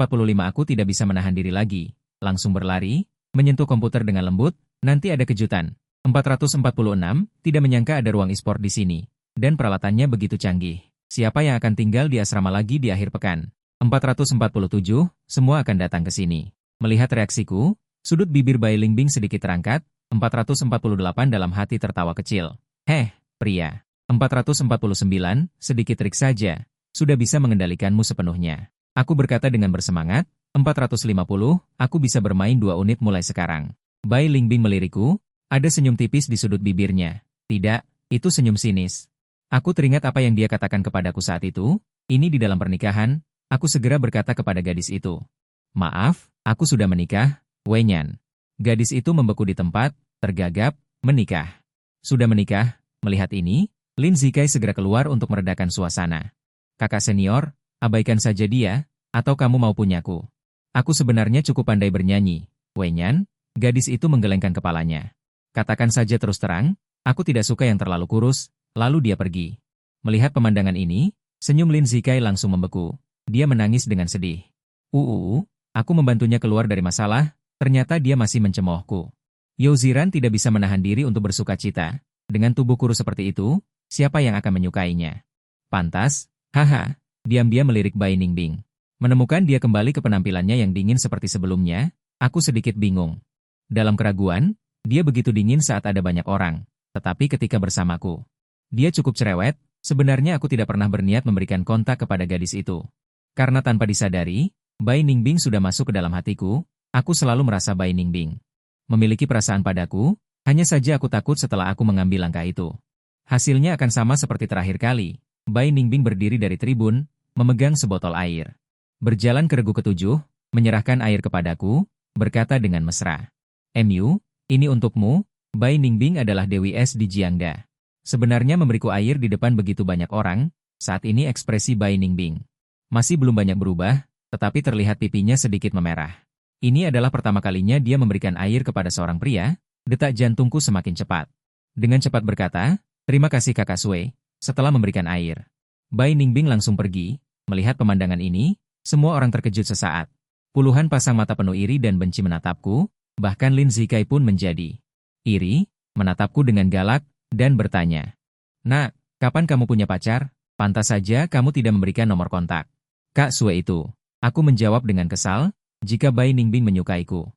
aku tidak bisa menahan diri lagi. Langsung berlari, menyentuh komputer dengan lembut, nanti ada kejutan. 446, tidak menyangka ada ruang e-sport di sini. Dan peralatannya begitu canggih. Siapa yang akan tinggal di asrama lagi di akhir pekan? 447, semua akan datang ke sini. Melihat reaksiku, sudut bibir Bai Lingbing sedikit terangkat, 448 dalam hati tertawa kecil. Heh, pria. 449, sedikit trik saja, sudah bisa mengendalikanmu sepenuhnya. Aku berkata dengan bersemangat, 450, aku bisa bermain 2 unit mulai sekarang. Bai Lingbing melirikku, ada senyum tipis di sudut bibirnya. Tidak, itu senyum sinis. Aku teringat apa yang dia katakan kepadaku saat itu, ini di dalam pernikahan, aku segera berkata kepada gadis itu. Maaf, aku sudah menikah, Wenyan. Gadis itu membeku di tempat, tergagap, menikah. Sudah menikah, melihat ini, Lin Zikai segera keluar untuk meredakan suasana. Kakak senior, abaikan saja dia, atau kamu mau punyaku. Aku sebenarnya cukup pandai bernyanyi, Wenyan, gadis itu menggelengkan kepalanya. Katakan saja terus terang, aku tidak suka yang terlalu kurus, lalu dia pergi. Melihat pemandangan ini, senyum Lin Zikai langsung membeku. Dia menangis dengan sedih. Aku membantunya keluar dari masalah, ternyata dia masih mencemoohku. Yao Ziran tidak bisa menahan diri untuk bersuka cita. Dengan tubuh kurus seperti itu, siapa yang akan menyukainya? Pantas, haha, diam-diam melirik Bai Lingbing. Menemukan dia kembali ke penampilannya yang dingin seperti sebelumnya, aku sedikit bingung. Dalam keraguan, dia begitu dingin saat ada banyak orang, tetapi ketika bersamaku, dia cukup cerewet, sebenarnya aku tidak pernah berniat memberikan kontak kepada gadis itu. Karena tanpa disadari, Bai Lingbing sudah masuk ke dalam hatiku, aku selalu merasa Bai Lingbing memiliki perasaan padaku, hanya saja aku takut setelah aku mengambil langkah itu. Hasilnya akan sama seperti terakhir kali, Bai Lingbing berdiri dari tribun, memegang sebotol air. Berjalan ke regu ketujuh, menyerahkan air kepadaku, berkata dengan mesra. MU, ini untukmu, Bai Lingbing adalah Dewi Es di Jiangda. Sebenarnya memberiku air di depan begitu banyak orang, saat ini ekspresi Bai Ningbing masih belum banyak berubah, tetapi terlihat pipinya sedikit memerah. Ini adalah pertama kalinya dia memberikan air kepada seorang pria, detak jantungku semakin cepat. Dengan cepat berkata, "Terima kasih Kakak Sui," setelah memberikan air. Bai Ningbing langsung pergi. Melihat pemandangan ini, semua orang terkejut sesaat. Puluhan pasang mata penuh iri dan benci menatapku, bahkan Lin Zikai pun menjadi iri, menatapku dengan galak, dan bertanya, "Nak, kapan kamu punya pacar? Pantas saja kamu tidak memberikan nomor kontak." "Kak Sui itu." Aku menjawab dengan kesal, jika Bai Ningbing menyukaiku.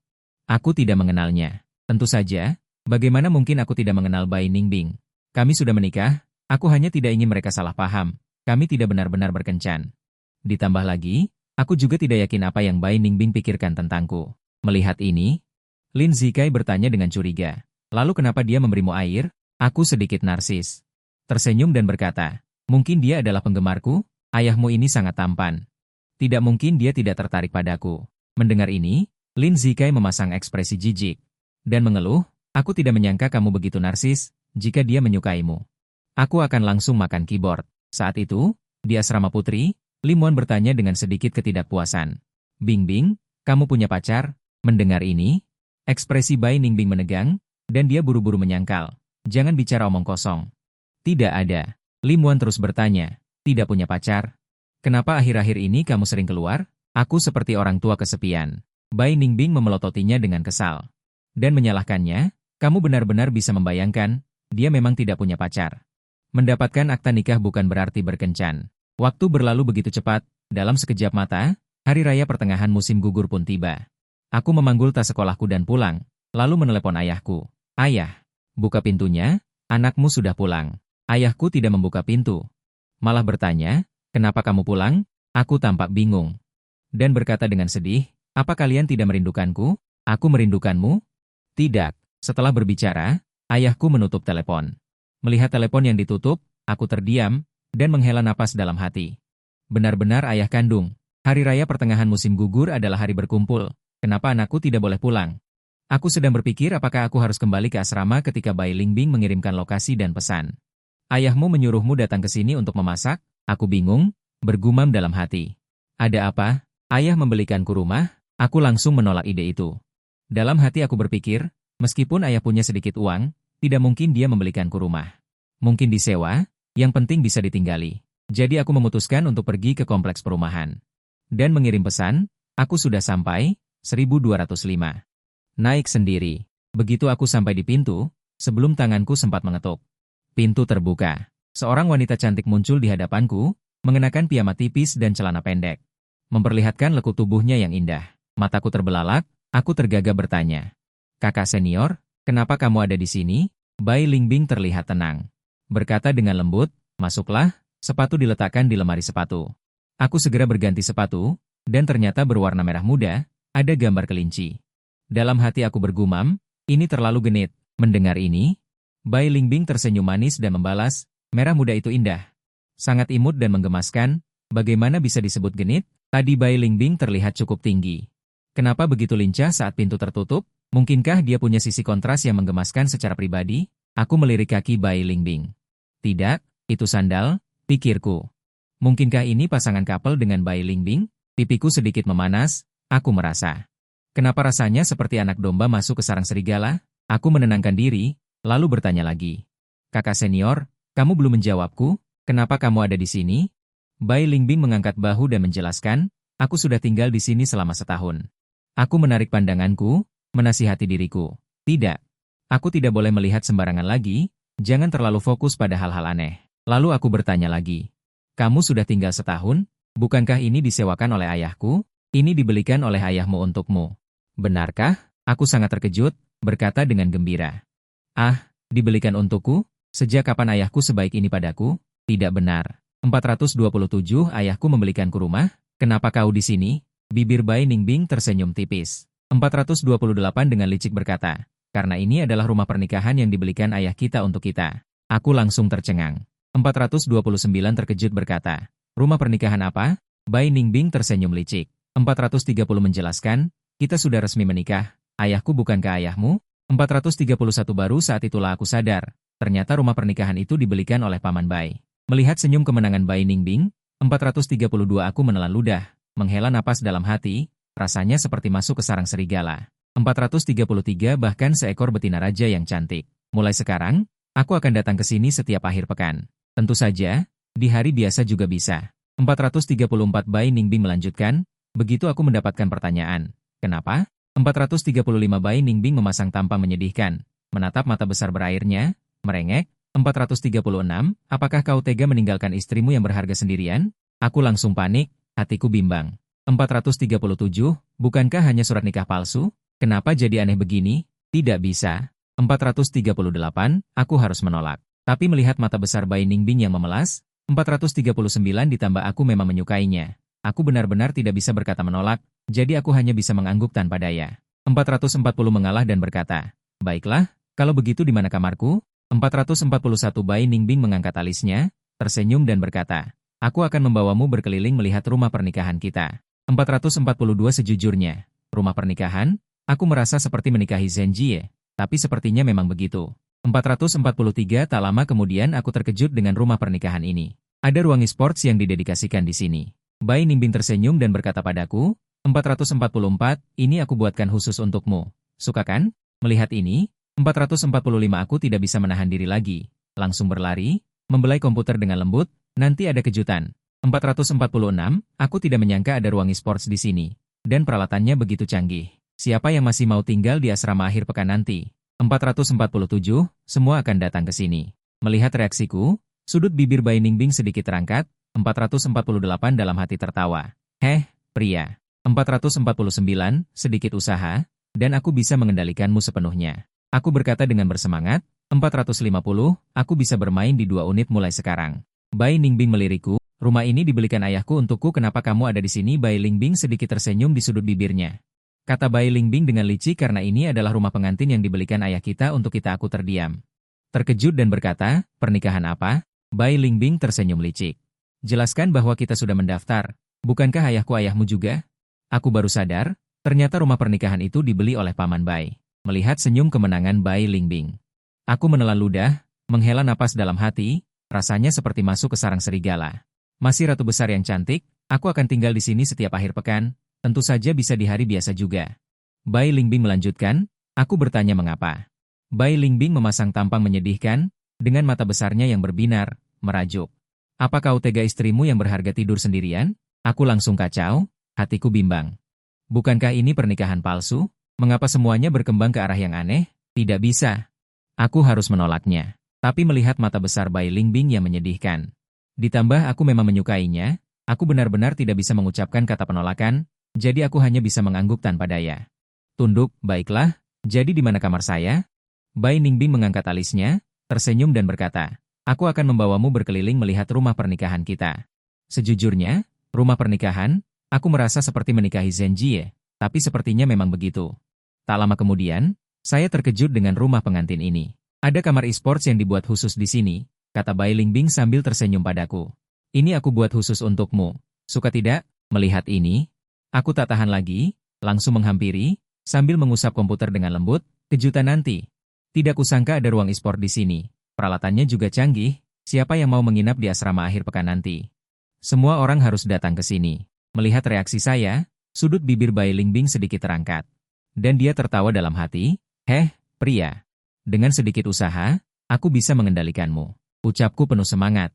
Aku tidak mengenalnya. Tentu saja, bagaimana mungkin aku tidak mengenal Bai Ningbing? Kami sudah menikah, aku hanya tidak ingin mereka salah paham. Kami tidak benar-benar berkencan. Ditambah lagi, aku juga tidak yakin apa yang Bai Ningbing pikirkan tentangku. Melihat ini, Lin Zikai bertanya dengan curiga. "Lalu kenapa dia memberimu air?" Aku sedikit narsis. Tersenyum dan berkata, "Mungkin dia adalah penggemarku, ayahmu ini sangat tampan. Tidak mungkin dia tidak tertarik padaku." Mendengar ini, Lin Zikai memasang ekspresi jijik dan mengeluh, "Aku tidak menyangka kamu begitu narsis, jika dia menyukaimu. Aku akan langsung makan keyboard." Saat itu, di asrama putri, Limuan bertanya dengan sedikit ketidakpuasan. "Bingbing, kamu punya pacar?" Mendengar ini, ekspresi Bai Ningbing menegang, dan dia buru-buru menyangkal. "Jangan bicara omong kosong." "Tidak ada." Limuan terus bertanya, "Tidak punya pacar? Kenapa akhir-akhir ini kamu sering keluar?" Aku seperti orang tua kesepian. Bai Ningbing memelototinya dengan kesal. Dan menyalahkannya, "Kamu benar-benar bisa membayangkan, dia memang tidak punya pacar." Mendapatkan akta nikah bukan berarti berkencan. Waktu berlalu begitu cepat, dalam sekejap mata, hari raya pertengahan musim gugur pun tiba. Aku memanggul tas sekolahku dan pulang, lalu menelepon ayahku. "Ayah, buka pintunya, anakmu sudah pulang." Ayahku tidak membuka pintu. Malah bertanya, "Kenapa kamu pulang?" Aku tampak bingung. Dan berkata dengan sedih, "Apa kalian tidak merindukanku? Aku merindukanmu?" "Tidak." Setelah berbicara, ayahku menutup telepon. Melihat telepon yang ditutup, aku terdiam, dan menghela napas dalam hati. Benar-benar ayah kandung. Hari raya pertengahan musim gugur adalah hari berkumpul. Kenapa anakku tidak boleh pulang? Aku sedang berpikir apakah aku harus kembali ke asrama ketika Bai Ningbing mengirimkan lokasi dan pesan. "Ayahmu menyuruhmu datang ke sini untuk memasak?" Aku bingung, bergumam dalam hati. "Ada apa? Ayah membelikanku rumah?" Aku langsung menolak ide itu. Dalam hati aku berpikir, meskipun ayah punya sedikit uang, tidak mungkin dia membelikanku rumah. Mungkin disewa, yang penting bisa ditinggali. Jadi aku memutuskan untuk pergi ke kompleks perumahan. Dan mengirim pesan, "Aku sudah sampai, 1205. Naik sendiri." Begitu aku sampai di pintu, sebelum tanganku sempat mengetuk. Pintu terbuka. Seorang wanita cantik muncul di hadapanku, mengenakan piyama tipis dan celana pendek. Memperlihatkan lekuk tubuhnya yang indah. Mataku terbelalak, aku tergagap bertanya, "Kakak senior, kenapa kamu ada di sini?" Bai Ningbing terlihat tenang. Berkata dengan lembut, "Masuklah." Sepatu diletakkan di lemari sepatu. Aku segera berganti sepatu, dan ternyata berwarna merah muda, ada gambar kelinci. Dalam hati aku bergumam, ini terlalu genit. Mendengar ini, Bai Ningbing tersenyum manis dan membalas, "Merah muda itu indah. Sangat imut dan menggemaskan, bagaimana bisa disebut genit?" Tadi Bai Ningbing terlihat cukup tinggi. Kenapa begitu lincah saat pintu tertutup? Mungkinkah dia punya sisi kontras yang menggemaskan secara pribadi? Aku melirik kaki Bai Ningbing. "Tidak, itu sandal," pikirku. Mungkinkah ini pasangan couple dengan Bai Ningbing? Pipiku sedikit memanas, aku merasa. Kenapa rasanya seperti anak domba masuk ke sarang serigala? Aku menenangkan diri, lalu bertanya lagi. "Kakak senior, kamu belum menjawabku, kenapa kamu ada di sini?" Bai Ningbing mengangkat bahu dan menjelaskan, "Aku sudah tinggal di sini selama setahun." Aku menarik pandanganku, menasihati diriku. "Tidak. Aku tidak boleh melihat sembarangan lagi, jangan terlalu fokus pada hal-hal aneh." Lalu aku bertanya lagi. "Kamu sudah tinggal setahun? Bukankah ini disewakan oleh ayahku? Ini dibelikan oleh ayahmu untukmu." "Benarkah?" Aku sangat terkejut, berkata dengan gembira. "Ah, dibelikan untukku? Sejak kapan ayahku sebaik ini padaku?" "Tidak benar. 427 ayahku membelikanku rumah, kenapa kau di sini?" Bibir Bai Ningbing tersenyum tipis. 428 dengan licik berkata, "Karena ini adalah rumah pernikahan yang dibelikan ayah kita untuk kita." Aku langsung tercengang. 429 terkejut berkata, "Rumah pernikahan apa?" Bai Ningbing tersenyum licik. 430 menjelaskan, "Kita sudah resmi menikah, ayahku bukankah ayahmu?" 431 baru saat itulah aku sadar, Ternyata rumah pernikahan itu dibelikan oleh Paman Bai. Melihat senyum kemenangan Bai Ningbing, 432 aku menelan ludah, menghela napas dalam hati, rasanya seperti masuk ke sarang serigala. 433 bahkan seekor betina raja yang cantik. Mulai sekarang, aku akan datang ke sini setiap akhir pekan. Tentu saja, di hari biasa juga bisa. 434 Bai Ningbing melanjutkan, begitu aku mendapatkan pertanyaan. Kenapa? 435 Bai Ningbing memasang tampang menyedihkan, menatap mata besar berairnya, merengek. 436, apakah kau tega meninggalkan istrimu yang berharga sendirian? Aku langsung panik, hatiku bimbang. 437, bukankah hanya surat nikah palsu? Kenapa jadi aneh begini? Tidak bisa. 438, aku harus menolak. Tapi melihat mata besar Bai Ningbing yang memelas, 439 ditambah aku memang menyukainya. Aku benar-benar tidak bisa berkata menolak, jadi aku hanya bisa mengangguk tanpa daya. 440 mengalah dan berkata, baiklah, kalau begitu di mana kamarku? 441 Bai Ningbing mengangkat alisnya, tersenyum dan berkata, aku akan membawamu berkeliling melihat rumah pernikahan kita. 442 sejujurnya, rumah pernikahan, aku merasa seperti menikahi Zhen Jie, tapi sepertinya memang begitu. 443 tak lama kemudian aku terkejut dengan rumah pernikahan ini. Ada ruang e-sports yang didedikasikan di sini. Bai Ningbing tersenyum dan berkata padaku, 444, ini aku buatkan khusus untukmu. Suka kan? Melihat ini, 445 aku tidak bisa menahan diri lagi. Langsung berlari, membelai komputer dengan lembut, nanti ada kejutan. 446, aku tidak menyangka ada ruang e-sports di sini. Dan peralatannya begitu canggih. Siapa yang masih mau tinggal di asrama akhir pekan nanti? 447, semua akan datang ke sini. Melihat reaksiku, sudut bibir Bai Ningbing sedikit terangkat, 448 dalam hati tertawa. Heh, pria. 449, sedikit usaha, dan aku bisa mengendalikanmu sepenuhnya. Aku berkata dengan bersemangat, 450, aku bisa bermain di 2 unit mulai sekarang. Bai Ningbing melirikku, rumah ini dibelikan ayahku untukku, kenapa kamu ada di sini? Bai Ningbing sedikit tersenyum di sudut bibirnya. Kata Bai Ningbing dengan licik karena ini adalah rumah pengantin yang dibelikan ayah kita untuk kita. Aku terdiam. Terkejut dan berkata, pernikahan apa? Bai Ningbing tersenyum licik. Jelaskan bahwa kita sudah mendaftar, bukankah ayahku ayahmu juga? Aku baru sadar, ternyata rumah pernikahan itu dibeli oleh Paman Bai. Melihat senyum kemenangan Bai Ningbing, aku menelan ludah, menghela napas dalam hati, rasanya seperti masuk ke sarang serigala. Masih ratu besar yang cantik, aku akan tinggal di sini setiap akhir pekan, tentu saja bisa di hari biasa juga. Bai Ningbing melanjutkan, aku bertanya mengapa. Bai Ningbing memasang tampang menyedihkan, dengan mata besarnya yang berbinar, merajuk. Apa kau tega istrimu yang berharga tidur sendirian? Aku langsung kacau, hatiku bimbang. Bukankah ini pernikahan palsu? Mengapa semuanya berkembang ke arah yang aneh? Tidak bisa. Aku harus menolaknya. Tapi melihat mata besar Bai Ningbing yang menyedihkan. Ditambah aku memang menyukainya, aku benar-benar tidak bisa mengucapkan kata penolakan, jadi aku hanya bisa mengangguk tanpa daya. Tunduk, baiklah, jadi di mana kamar saya? Bai Ningbing mengangkat alisnya, tersenyum dan berkata, aku akan membawamu berkeliling melihat rumah pernikahan kita. Sejujurnya, rumah pernikahan, aku merasa seperti menikahi Zhen Jie, tapi sepertinya memang begitu. Tak lama kemudian, saya terkejut dengan rumah pengantin ini. Ada kamar e-sports yang dibuat khusus di sini, kata Bai Ningbing sambil tersenyum padaku. Ini aku buat khusus untukmu. Suka tidak? Melihat ini, aku tak tahan lagi, langsung menghampiri, sambil mengusap komputer dengan lembut, kejutan nanti. Tidak kusangka ada ruang e-sport di sini. Peralatannya juga canggih, siapa yang mau menginap di asrama akhir pekan nanti? Semua orang harus datang ke sini. Melihat reaksi saya, sudut bibir Bai Ningbing sedikit terangkat. Dan dia tertawa dalam hati, heh, pria. Dengan sedikit usaha, aku bisa mengendalikanmu. Ucapku penuh semangat.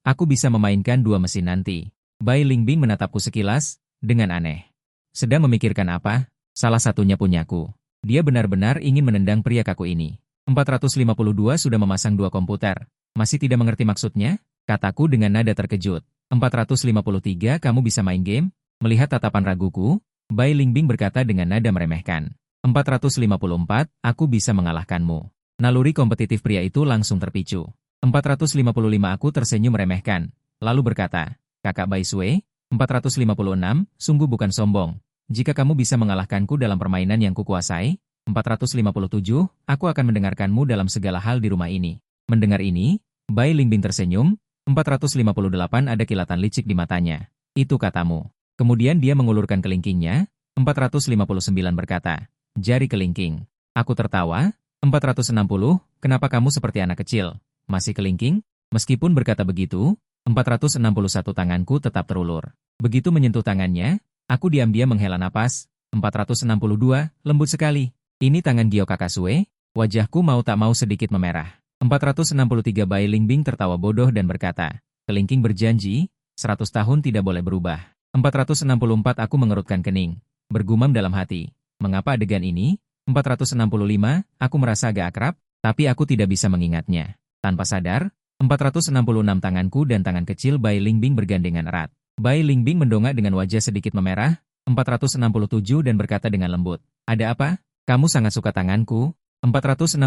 Aku bisa memainkan 2 mesin nanti. Bai Ningbing menatapku sekilas, dengan aneh. Sedang memikirkan apa? Salah satunya punyaku. Dia benar-benar ingin menendang pria kaku ini. 452 sudah memasang 2 komputer. Masih tidak mengerti maksudnya? Kataku dengan nada terkejut. 453 kamu bisa main game? Melihat tatapan raguku, Bai Ningbing berkata dengan nada meremehkan. 454, aku bisa mengalahkanmu. Naluri kompetitif pria itu langsung terpicu. 455 aku tersenyum meremehkan, lalu berkata, Kakak Bai Sui, 456, sungguh bukan sombong. Jika kamu bisa mengalahkanku dalam permainan yang kukuasai, 457, aku akan mendengarkanmu dalam segala hal di rumah ini. Mendengar ini, Bai Ningbing tersenyum, 458 ada kilatan licik di matanya. Itu katamu. Kemudian dia mengulurkan kelingkingnya, 459 berkata, jari kelingking. Aku tertawa, 460, kenapa kamu seperti anak kecil? Masih kelingking? Meskipun berkata begitu, 461 tanganku tetap terulur. Begitu menyentuh tangannya, aku diam-diam menghela napas. 462, lembut sekali. Ini tangan Gyo Kakasue, wajahku mau tak mau sedikit memerah. 463 Bai Lingbing tertawa bodoh dan berkata, kelingking berjanji, 100 tahun tidak boleh berubah. 464 aku mengerutkan kening, bergumam dalam hati. Mengapa adegan ini? 465, aku merasa agak akrab, tapi aku tidak bisa mengingatnya. Tanpa sadar, 466 tanganku dan tangan kecil Bai Lingbing bergandengan erat. Bai Lingbing mendongak dengan wajah sedikit memerah, 467 dan berkata dengan lembut, ada apa? Kamu sangat suka tanganku? 468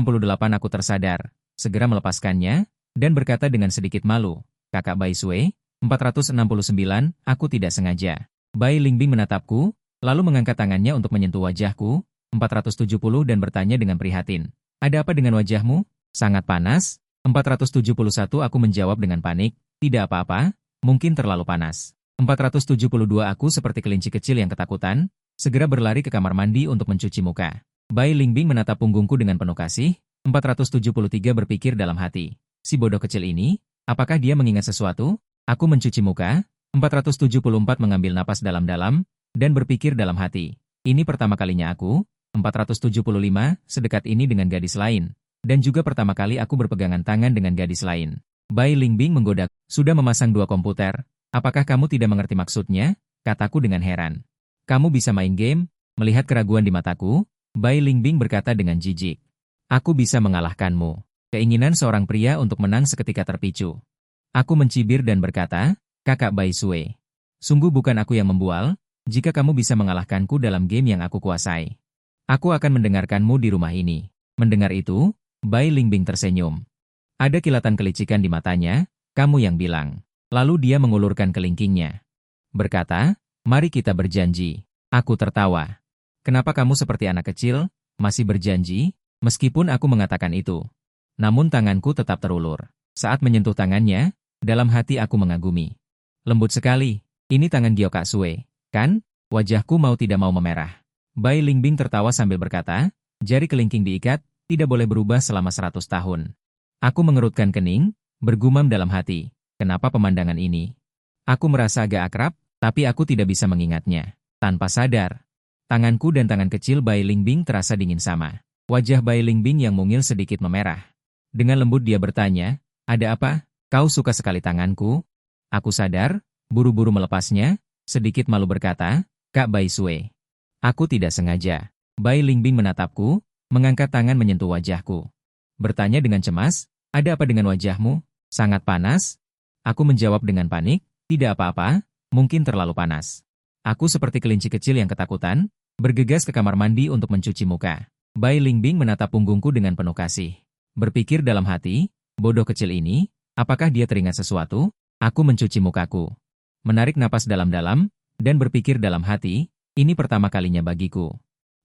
aku tersadar, segera melepaskannya, dan berkata dengan sedikit malu, kakak Bai Sue, 469, aku tidak sengaja. Bai Lingbing menatapku, lalu mengangkat tangannya untuk menyentuh wajahku, 470 dan bertanya dengan prihatin. Ada apa dengan wajahmu? Sangat panas? 471 aku menjawab dengan panik, tidak apa-apa, mungkin terlalu panas. 472 aku seperti kelinci kecil yang ketakutan, segera berlari ke kamar mandi untuk mencuci muka. Bai Lingbing menatap punggungku dengan penuh kasih, 473 berpikir dalam hati. Si bodoh kecil ini, apakah dia mengingat sesuatu? Aku mencuci muka, 474 mengambil napas dalam-dalam, dan berpikir dalam hati. Ini pertama kalinya aku, 475, sedekat ini dengan gadis lain. Dan juga pertama kali aku berpegangan tangan dengan gadis lain. Bai Lingbing menggoda, sudah memasang 2 komputer, apakah kamu tidak mengerti maksudnya? Kataku dengan heran. Kamu bisa main game? Melihat keraguan di mataku, Bai Lingbing berkata dengan jijik. Aku bisa mengalahkanmu. Keinginan seorang pria untuk menang seketika terpicu. Aku mencibir dan berkata, kakak Bai Sue. Sungguh bukan aku yang membual, jika kamu bisa mengalahkanku dalam game yang aku kuasai. Aku akan mendengarkanmu di rumah ini. Mendengar itu, Bai Lingbing tersenyum. Ada kilatan kelicikan di matanya, kamu yang bilang. Lalu dia mengulurkan kelingkingnya. Berkata, mari kita berjanji. Aku tertawa. Kenapa kamu seperti anak kecil, masih berjanji, meskipun aku mengatakan itu. Namun tanganku tetap terulur. Saat menyentuh tangannya, dalam hati aku mengagumi. Lembut sekali, ini tangan Gyo Kakasue, kan? Wajahku mau tidak mau memerah. Bai Lingbing tertawa sambil berkata, jari kelingking diikat, tidak boleh berubah selama 100 tahun. Aku mengerutkan kening, bergumam dalam hati, kenapa pemandangan ini? Aku merasa agak akrab, tapi aku tidak bisa mengingatnya. Tanpa sadar, tanganku dan tangan kecil Bai Lingbing terasa dingin sama. Wajah Bai Lingbing yang mungil sedikit memerah. Dengan lembut dia bertanya, ada apa? Kau suka sekali tanganku? Aku sadar, buru-buru melepasnya, sedikit malu berkata, Kak Bai Sue. Aku tidak sengaja. Bai Lingbing menatapku, mengangkat tangan menyentuh wajahku. Bertanya dengan cemas, ada apa dengan wajahmu? Sangat panas? Aku menjawab dengan panik, tidak apa-apa, mungkin terlalu panas. Aku seperti kelinci kecil yang ketakutan, bergegas ke kamar mandi untuk mencuci muka. Bai Lingbing menatap punggungku dengan penuh kasih. Berpikir dalam hati, bodoh kecil ini, apakah dia teringat sesuatu? Aku mencuci mukaku. Menarik napas dalam-dalam, dan berpikir dalam hati, ini pertama kalinya bagiku.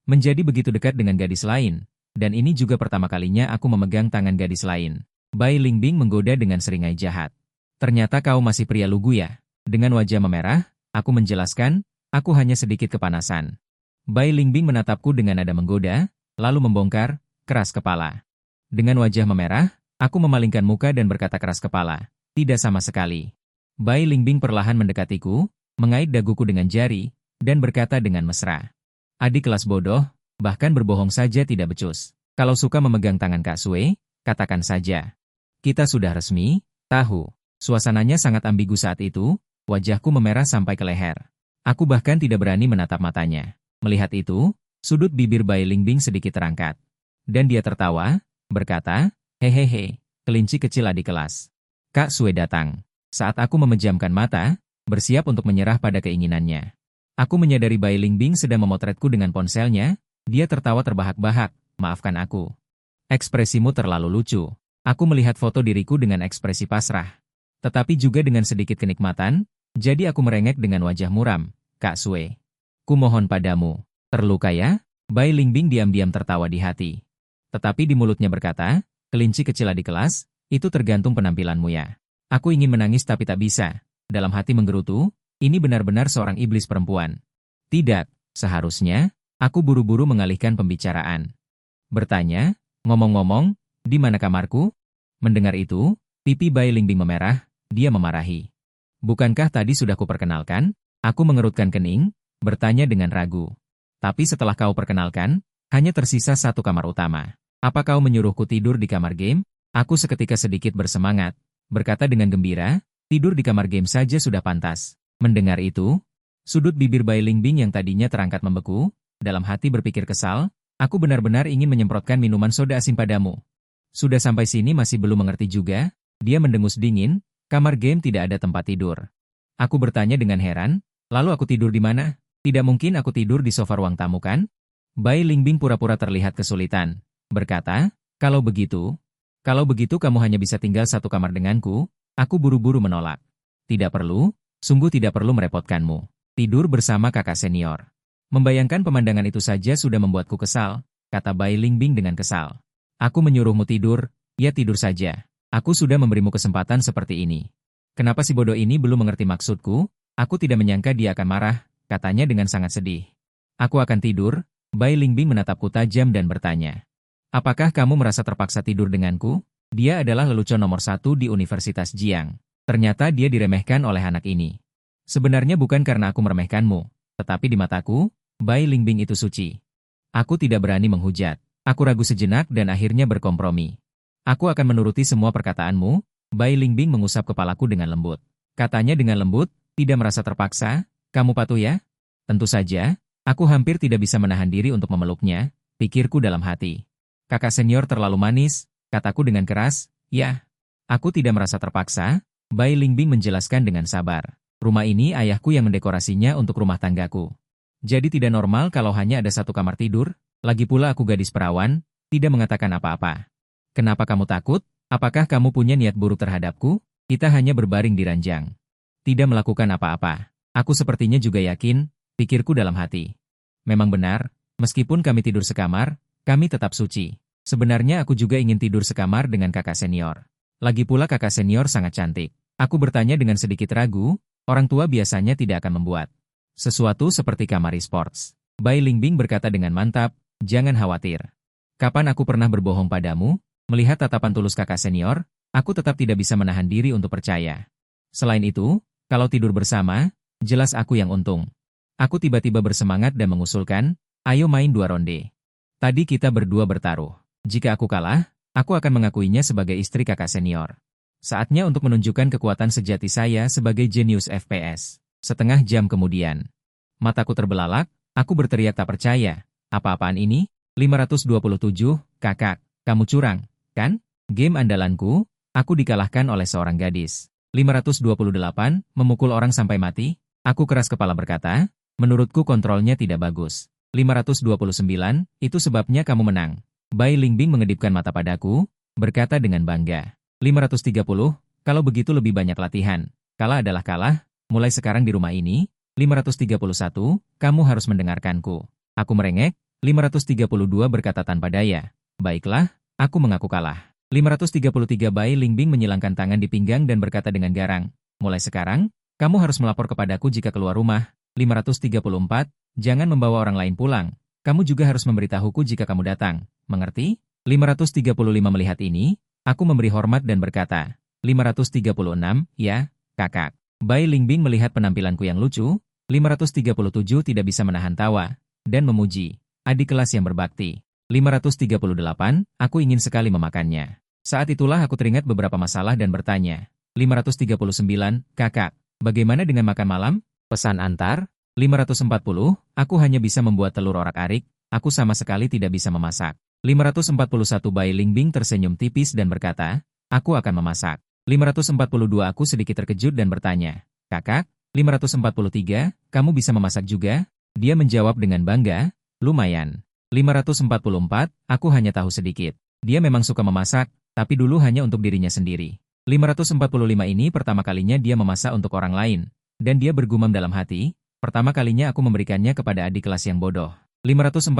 Menjadi begitu dekat dengan gadis lain, dan ini juga pertama kalinya aku memegang tangan gadis lain. Bai Lingbing menggoda dengan seringai jahat. Ternyata kau masih pria lugu ya. Dengan wajah memerah, aku menjelaskan, aku hanya sedikit kepanasan. Bai Lingbing menatapku dengan nada menggoda, lalu membongkar, keras kepala. Dengan wajah memerah, aku memalingkan muka dan berkata keras kepala, tidak sama sekali. Bai Lingbing perlahan mendekatiku, mengait daguku dengan jari, dan berkata dengan mesra. Adik kelas bodoh, bahkan berbohong saja tidak becus. Kalau suka memegang tangan Kak Sue, katakan saja. Kita sudah resmi, tahu. Suasananya sangat ambigu saat itu, wajahku memerah sampai ke leher. Aku bahkan tidak berani menatap matanya. Melihat itu, sudut bibir Bai Lingbing sedikit terangkat. Dan dia tertawa, berkata, hehehe, kelinci kecil adik kelas. Kak Sue datang. Saat aku memejamkan mata, bersiap untuk menyerah pada keinginannya. Aku menyadari Bai Lingbing sedang memotretku dengan ponselnya, dia tertawa terbahak-bahak, maafkan aku. Ekspresimu terlalu lucu. Aku melihat foto diriku dengan ekspresi pasrah. Tetapi juga dengan sedikit kenikmatan, jadi aku merengek dengan wajah muram, Kak Sue. Kumohon padamu, terluka ya? Bai Lingbing diam-diam tertawa di hati. Tetapi di mulutnya berkata, kelinci kecil adik kelas, itu tergantung penampilanmu ya. Aku ingin menangis tapi tak bisa. Dalam hati menggerutu, ini benar-benar seorang iblis perempuan. Tidak, seharusnya, aku buru-buru mengalihkan pembicaraan. Bertanya, Ngomong-ngomong, di mana kamarku? Mendengar itu, pipi Bai Lingbing memerah, dia memarahi. Bukankah tadi sudah kuperkenalkan? Aku mengerutkan kening, bertanya dengan ragu. Tapi setelah kau perkenalkan, hanya tersisa satu kamar utama. Apa kau menyuruhku tidur di kamar game? Aku seketika sedikit bersemangat, berkata dengan gembira, tidur di kamar game saja sudah pantas. Mendengar itu, sudut bibir Bai Lingbing yang tadinya terangkat membeku, dalam hati berpikir kesal, aku benar-benar ingin menyemprotkan minuman soda asin padamu. Sudah sampai sini masih belum mengerti juga, dia mendengus dingin, kamar game tidak ada tempat tidur. Aku bertanya dengan heran, lalu aku tidur di mana? Tidak mungkin aku tidur di sofa ruang tamu kan? Bai Lingbing pura-pura terlihat kesulitan, berkata, kalau begitu kamu hanya bisa tinggal satu kamar denganku. Aku buru-buru menolak. Tidak perlu, sungguh tidak perlu merepotkanmu. Tidur bersama kakak senior. Membayangkan pemandangan itu saja sudah membuatku kesal, kata Bai Lingbing dengan kesal. Aku menyuruhmu tidur, ya tidur saja. Aku sudah memberimu kesempatan seperti ini. Kenapa si bodoh ini belum mengerti maksudku? Aku tidak menyangka dia akan marah, katanya dengan sangat sedih. Aku akan tidur. Bai Lingbing menatapku tajam dan bertanya. Apakah kamu merasa terpaksa tidur denganku? Dia adalah lelucon nomor 1 di Universitas Jiang. Ternyata dia diremehkan oleh anak ini. Sebenarnya bukan karena aku meremehkanmu, tetapi di mataku, Bai Lingbing itu suci. Aku tidak berani menghujat. Aku ragu sejenak dan akhirnya berkompromi. Aku akan menuruti semua perkataanmu. Bai Lingbing mengusap kepalaku dengan lembut. Katanya dengan lembut, tidak merasa terpaksa, kamu patuh ya? Tentu saja, aku hampir tidak bisa menahan diri untuk memeluknya, pikirku dalam hati. Kakak senior terlalu manis, kataku dengan keras, ya. Aku tidak merasa terpaksa, Bai Lingbing menjelaskan dengan sabar. Rumah ini ayahku yang mendekorasinya untuk rumah tanggaku. Jadi tidak normal kalau hanya ada satu kamar tidur, lagi pula aku gadis perawan, tidak mengatakan apa-apa. Kenapa kamu takut? Apakah kamu punya niat buruk terhadapku? Kita hanya berbaring di ranjang. Tidak melakukan apa-apa. Aku sepertinya juga yakin, pikirku dalam hati. Memang benar, meskipun kami tidur sekamar, kami tetap suci. Sebenarnya aku juga ingin tidur sekamar dengan kakak senior. Lagi pula kakak senior sangat cantik. Aku bertanya dengan sedikit ragu, orang tua biasanya tidak akan membuat sesuatu seperti kamar e-sports. Bai Lingbing berkata dengan mantap, jangan khawatir. Kapan aku pernah berbohong padamu? Melihat tatapan tulus kakak senior, aku tetap tidak bisa menahan diri untuk percaya. Selain itu, kalau tidur bersama, jelas aku yang untung. Aku tiba-tiba bersemangat dan mengusulkan, ayo main 2 ronde. Tadi kita berdua bertaruh. Jika aku kalah, aku akan mengakuinya sebagai istri kakak senior. Saatnya untuk menunjukkan kekuatan sejati saya sebagai jenius FPS. Setengah jam kemudian, mataku terbelalak, aku berteriak tak percaya. Apa-apaan ini? 527, kakak, kamu curang, kan? Game andalanku, aku dikalahkan oleh seorang gadis. 528, memukul orang sampai mati. Aku keras kepala berkata, menurutku kontrolnya tidak bagus. 529, itu sebabnya kamu menang. Bai Lingbing mengedipkan mata padaku, berkata dengan bangga. 530, kalau begitu lebih banyak latihan. Kalah adalah kalah, mulai sekarang di rumah ini. 531, kamu harus mendengarkanku. Aku merengek. 532 berkata tanpa daya. Baiklah, aku mengaku kalah. 533 Bai Lingbing menyilangkan tangan di pinggang dan berkata dengan garang. Mulai sekarang, kamu harus melapor kepadaku jika keluar rumah. 534, jangan membawa orang lain pulang. Kamu juga harus memberitahuku jika kamu datang. Mengerti? 535 melihat ini, aku memberi hormat dan berkata. 536, ya, kakak. Bai Lingbing melihat penampilanku yang lucu. 537 tidak bisa menahan tawa, dan memuji. Adik kelas yang berbakti. 538, aku ingin sekali memakannya. Saat itulah aku teringat beberapa masalah dan bertanya. 539, kakak, bagaimana dengan makan malam? Pesan antar? 540, aku hanya bisa membuat telur orak-arik, aku sama sekali tidak bisa memasak. 541 Bai Lingbing tersenyum tipis dan berkata, aku akan memasak. 542 aku sedikit terkejut dan bertanya, kakak, 543, kamu bisa memasak juga? Dia menjawab dengan bangga, lumayan. 544, aku hanya tahu sedikit. Dia memang suka memasak, tapi dulu hanya untuk dirinya sendiri. 545 ini pertama kalinya dia memasak untuk orang lain. Dan dia bergumam dalam hati, pertama kalinya aku memberikannya kepada adik kelas yang bodoh. 546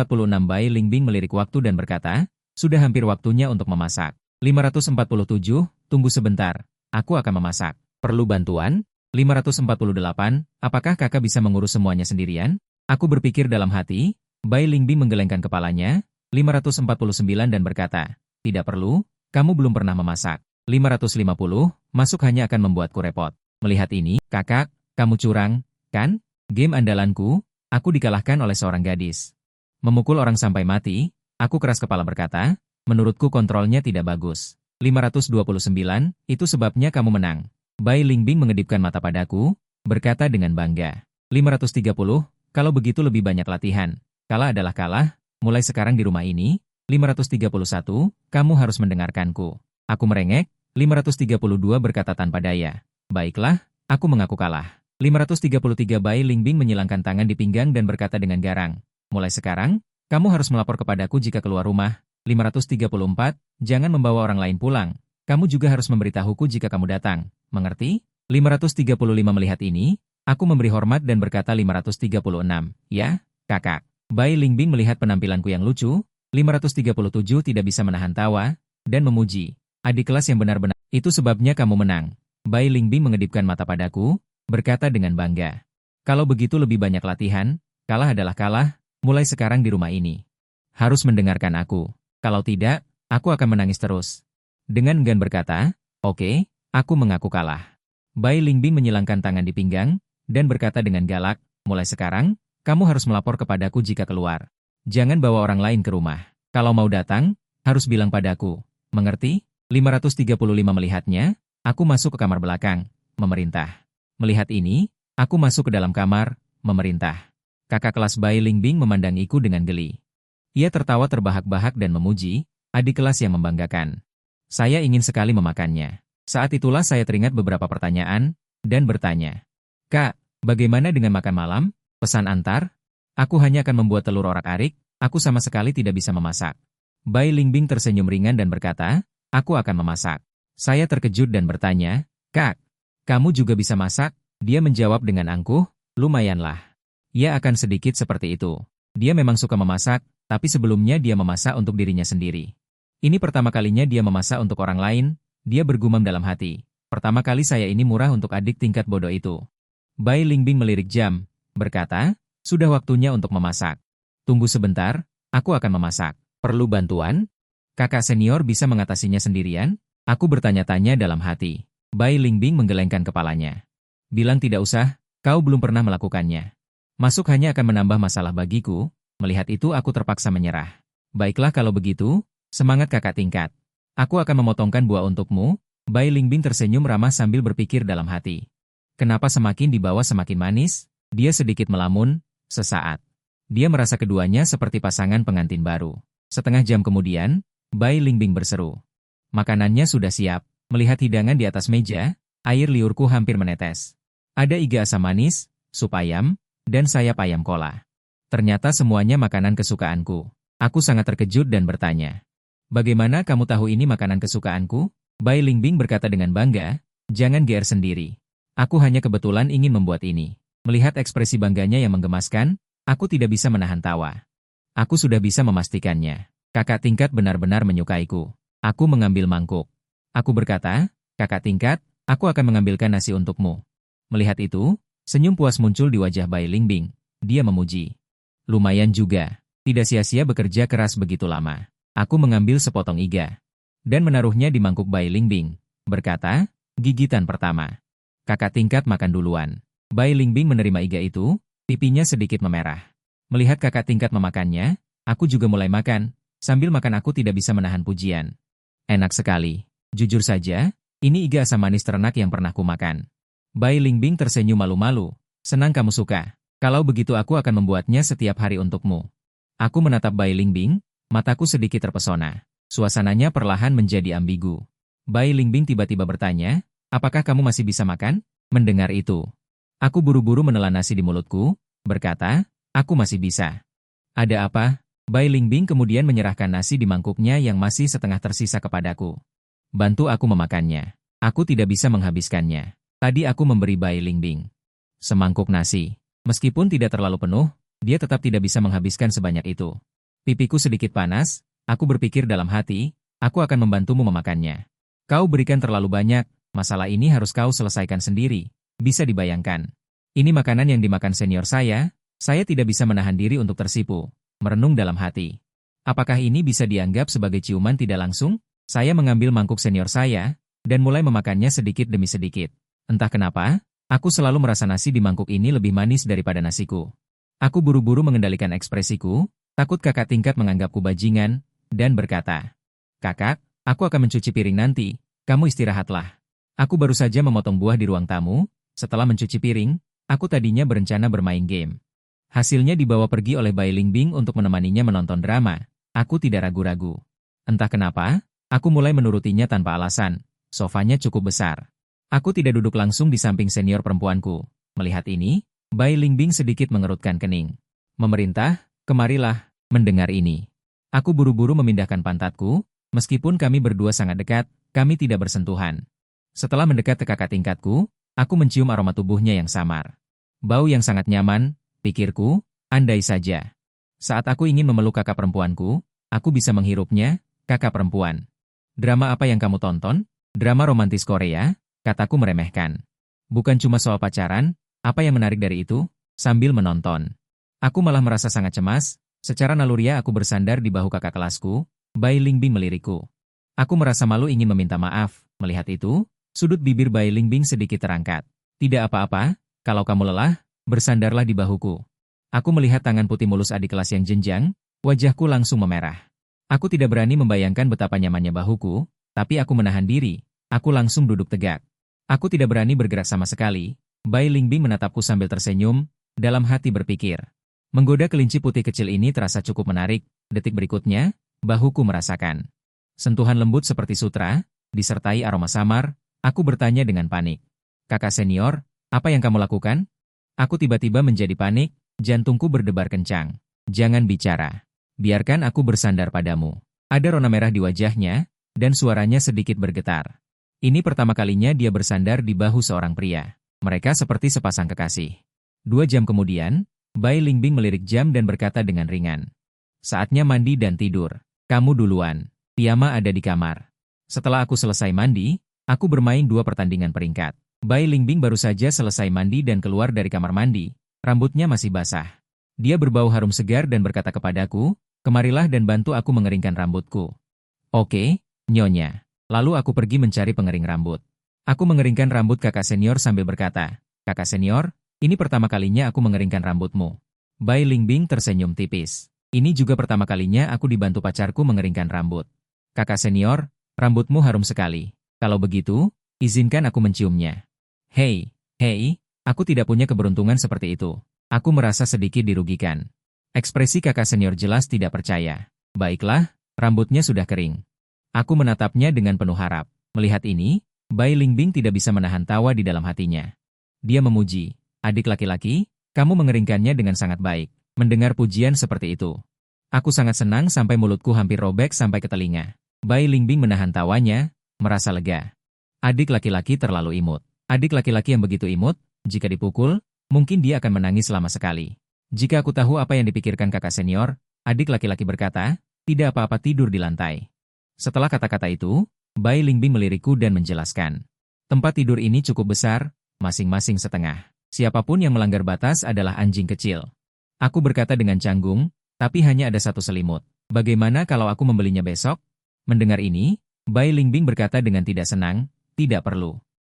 Bai Lingbing melirik waktu dan berkata, sudah hampir waktunya untuk memasak. 547, tunggu sebentar, aku akan memasak. Perlu bantuan? 548, apakah kakak bisa mengurus semuanya sendirian? Aku berpikir dalam hati, Bai Lingbing menggelengkan kepalanya, 549 dan berkata, tidak perlu, kamu belum pernah memasak. 550, masuk hanya akan membuatku repot. Melihat ini, kakak, kamu curang, kan? Game andalanku, aku dikalahkan oleh seorang gadis. Memukul orang sampai mati, aku keras kepala berkata, menurutku kontrolnya tidak bagus. 529, itu sebabnya kamu menang. Bai Lingbing mengedipkan mata padaku, berkata dengan bangga. 530, kalau begitu lebih banyak latihan. Kalah adalah kalah, mulai sekarang di rumah ini. 531, kamu harus mendengarkanku. Aku merengek. 532 berkata tanpa daya. Baiklah, aku mengaku kalah. 533 Bai Lingbing menyilangkan tangan di pinggang dan berkata dengan garang. Mulai sekarang, kamu harus melapor kepadaku jika keluar rumah. 534, jangan membawa orang lain pulang. Kamu juga harus memberitahuku jika kamu datang. Mengerti? 535 melihat ini, aku memberi hormat dan berkata 536. Ya, kakak. Bai Lingbing melihat penampilanku yang lucu. 537 tidak bisa menahan tawa, dan memuji. Adik kelas yang benar-benar, itu sebabnya kamu menang. Bai Lingbing mengedipkan mata padaku, berkata dengan bangga. Kalau begitu lebih banyak latihan, kalah adalah kalah, mulai sekarang di rumah ini. Harus mendengarkan aku. Kalau tidak, aku akan menangis terus. Dengan enggan berkata, oke, aku mengaku kalah. Bai Lingbing menyilangkan tangan di pinggang, dan berkata dengan galak, mulai sekarang, kamu harus melapor kepadaku jika keluar. Jangan bawa orang lain ke rumah. Kalau mau datang, harus bilang padaku. Mengerti? 535 melihatnya, aku masuk ke kamar belakang, memerintah. Melihat ini, aku masuk ke dalam kamar, memerintah. Kakak kelas Bai Lingbing memandangiku dengan geli. Ia tertawa terbahak-bahak dan memuji, adik kelas yang membanggakan. Saya ingin sekali memakannya. Saat itulah saya teringat beberapa pertanyaan, dan bertanya. Kak, bagaimana dengan makan malam? Pesan antar? Aku hanya akan membuat telur orak-arik, aku sama sekali tidak bisa memasak. Bai Lingbing tersenyum ringan dan berkata, aku akan memasak. Saya terkejut dan bertanya, Kak, kamu juga bisa masak? Dia menjawab dengan angkuh, lumayanlah. Ia akan sedikit seperti itu. Dia memang suka memasak, tapi sebelumnya dia memasak untuk dirinya sendiri. Ini pertama kalinya dia memasak untuk orang lain, dia bergumam dalam hati. Pertama kali saya ini murah untuk adik tingkat bodoh itu. Bai Lingbing melirik jam, berkata, sudah waktunya untuk memasak. Tunggu sebentar, aku akan memasak. Perlu bantuan? Kakak senior bisa mengatasinya sendirian? Aku bertanya-tanya dalam hati. Bai Lingbing menggelengkan kepalanya. Bilang tidak usah, kau belum pernah melakukannya. Masuk hanya akan menambah masalah bagiku, melihat itu aku terpaksa menyerah. Baiklah kalau begitu, semangat kakak tingkat. Aku akan memotongkan buah untukmu. Bai Lingbing tersenyum ramah sambil berpikir dalam hati. Kenapa semakin dibawa semakin manis? Dia sedikit melamun, sesaat. Dia merasa keduanya seperti pasangan pengantin baru. Setengah jam kemudian, Bai Lingbing berseru. Makanannya sudah siap. Melihat hidangan di atas meja, air liurku hampir menetes. Ada iga asam manis, sup ayam, dan sayap ayam kola. Ternyata semuanya makanan kesukaanku. Aku sangat terkejut dan bertanya. Bagaimana kamu tahu ini makanan kesukaanku? Bai Lingbing berkata dengan bangga, jangan GR sendiri. Aku hanya kebetulan ingin membuat ini. Melihat ekspresi bangganya yang menggemaskan, aku tidak bisa menahan tawa. Aku sudah bisa memastikannya. Kakak tingkat benar-benar menyukaiku. Aku mengambil mangkuk. Aku berkata, kakak tingkat, aku akan mengambilkan nasi untukmu. Melihat itu, senyum puas muncul di wajah Bai Lingbing. Dia memuji. Lumayan juga. Tidak sia-sia bekerja keras begitu lama. Aku mengambil sepotong iga. Dan menaruhnya di mangkuk Bai Lingbing. Berkata, gigitan pertama. Kakak tingkat makan duluan. Bai Lingbing menerima iga itu, pipinya sedikit memerah. Melihat kakak tingkat memakannya, aku juga mulai makan. Sambil makan aku tidak bisa menahan pujian. Enak sekali. Jujur saja, ini iga asam manis ternak yang pernah kumakan. Bai Lingbing tersenyum malu-malu. Senang kamu suka. Kalau begitu aku akan membuatnya setiap hari untukmu. Aku menatap Bai Lingbing, mataku sedikit terpesona. Suasananya perlahan menjadi ambigu. Bai Lingbing tiba-tiba bertanya, apakah kamu masih bisa makan? Mendengar itu, aku buru-buru menelan nasi di mulutku, berkata, aku masih bisa. Ada apa? Bai Lingbing kemudian menyerahkan nasi di mangkuknya yang masih setengah tersisa kepadaku. Bantu aku memakannya. Aku tidak bisa menghabiskannya. Tadi aku memberi Bai Lingbing semangkuk nasi. Meskipun tidak terlalu penuh, dia tetap tidak bisa menghabiskan sebanyak itu. Pipiku sedikit panas, aku berpikir dalam hati, aku akan membantumu memakannya. Kau berikan terlalu banyak, masalah ini harus kau selesaikan sendiri. Bisa dibayangkan. Ini makanan yang dimakan senior saya tidak bisa menahan diri untuk tersipu. Merenung dalam hati. Apakah ini bisa dianggap sebagai ciuman tidak langsung? Saya mengambil mangkuk senior saya, dan mulai memakannya sedikit demi sedikit. Entah kenapa, aku selalu merasa nasi di mangkuk ini lebih manis daripada nasiku. Aku buru-buru mengendalikan ekspresiku, takut kakak tingkat menganggapku bajingan, dan berkata, "Kakak, aku akan mencuci piring nanti, kamu istirahatlah." Aku baru saja memotong buah di ruang tamu, setelah mencuci piring, aku tadinya berencana bermain game. Hasilnya dibawa pergi oleh Bai Lingbing untuk menemaninya menonton drama. Aku tidak ragu-ragu. Entah kenapa, aku mulai menurutinya tanpa alasan. Sofanya cukup besar. Aku tidak duduk langsung di samping senior perempuanku. Melihat ini, Bai Lingbing sedikit mengerutkan kening. "Memerintah, kemarilah, mendengar ini." Aku buru-buru memindahkan pantatku, meskipun kami berdua sangat dekat, kami tidak bersentuhan. Setelah mendekat ke kakak tingkatku, aku mencium aroma tubuhnya yang samar. Bau yang sangat nyaman, pikirku, andai saja. Saat aku ingin memeluk kakak perempuanku, aku bisa menghirupnya, kakak perempuan. "Drama apa yang kamu tonton?" "Drama romantis Korea," kataku meremehkan. "Bukan cuma soal pacaran, apa yang menarik dari itu?" Sambil menonton. Aku malah merasa sangat cemas, secara naluriah aku bersandar di bahu kakak kelasku, Bai Lingbing melirikku. Aku merasa malu ingin meminta maaf, melihat itu, sudut bibir Bai Lingbing sedikit terangkat. "Tidak apa-apa, kalau kamu lelah, bersandarlah di bahuku." Aku melihat tangan putih mulus adik kelas yang jenjang, wajahku langsung memerah. Aku tidak berani membayangkan betapa nyamannya bahuku, tapi aku menahan diri, aku langsung duduk tegak. Aku tidak berani bergerak sama sekali. Bai Lingbing menatapku sambil tersenyum, dalam hati berpikir. Menggoda kelinci putih kecil ini terasa cukup menarik, detik berikutnya, bahuku merasakan sentuhan lembut seperti sutra, disertai aroma samar, aku bertanya dengan panik. "Kakak senior, apa yang kamu lakukan?" Aku tiba-tiba menjadi panik, jantungku berdebar kencang. "Jangan bicara. Biarkan aku bersandar padamu." Ada rona merah di wajahnya, dan suaranya sedikit bergetar. Ini pertama kalinya dia bersandar di bahu seorang pria. Mereka seperti sepasang kekasih. 2 jam kemudian, Bai Lingbing melirik jam dan berkata dengan ringan. "Saatnya mandi dan tidur. Kamu duluan. Piyama ada di kamar." Setelah aku selesai mandi, aku bermain 2 pertandingan peringkat. Bai Lingbing baru saja selesai mandi dan keluar dari kamar mandi. Rambutnya masih basah. Dia berbau harum segar dan berkata kepadaku, "Kemarilah dan bantu aku mengeringkan rambutku." "Oke, Nyonya." Lalu aku pergi mencari pengering rambut. Aku mengeringkan rambut kakak senior sambil berkata, "Kakak senior, ini pertama kalinya aku mengeringkan rambutmu." Bai Lingbing tersenyum tipis. "Ini juga pertama kalinya aku dibantu pacarku mengeringkan rambut." "Kakak senior, rambutmu harum sekali. Kalau begitu, izinkan aku menciumnya." Hei, aku tidak punya keberuntungan seperti itu. Aku merasa sedikit dirugikan. Ekspresi kakak senior jelas tidak percaya. "Baiklah, rambutnya sudah kering." Aku menatapnya dengan penuh harap. Melihat ini, Bai Lingbing tidak bisa menahan tawa di dalam hatinya. Dia memuji, "Adik laki-laki, kamu mengeringkannya dengan sangat baik." Mendengar pujian seperti itu, aku sangat senang sampai mulutku hampir robek sampai ke telinga. Bai Lingbing menahan tawanya, merasa lega. Adik laki-laki terlalu imut. Adik laki-laki yang begitu imut, jika dipukul, mungkin dia akan menangis lama sekali. Jika aku tahu apa yang dipikirkan kakak senior, adik laki-laki berkata, "Tidak apa-apa tidur di lantai." Setelah kata-kata itu, Bai Lingbing melirikku dan menjelaskan. "Tempat tidur ini cukup besar, masing-masing setengah. Siapapun yang melanggar batas adalah anjing kecil." Aku berkata dengan canggung, "Tapi hanya ada 1 selimut. Bagaimana kalau aku membelinya besok?" Mendengar ini, Bai Lingbing berkata dengan tidak senang, "Tidak perlu.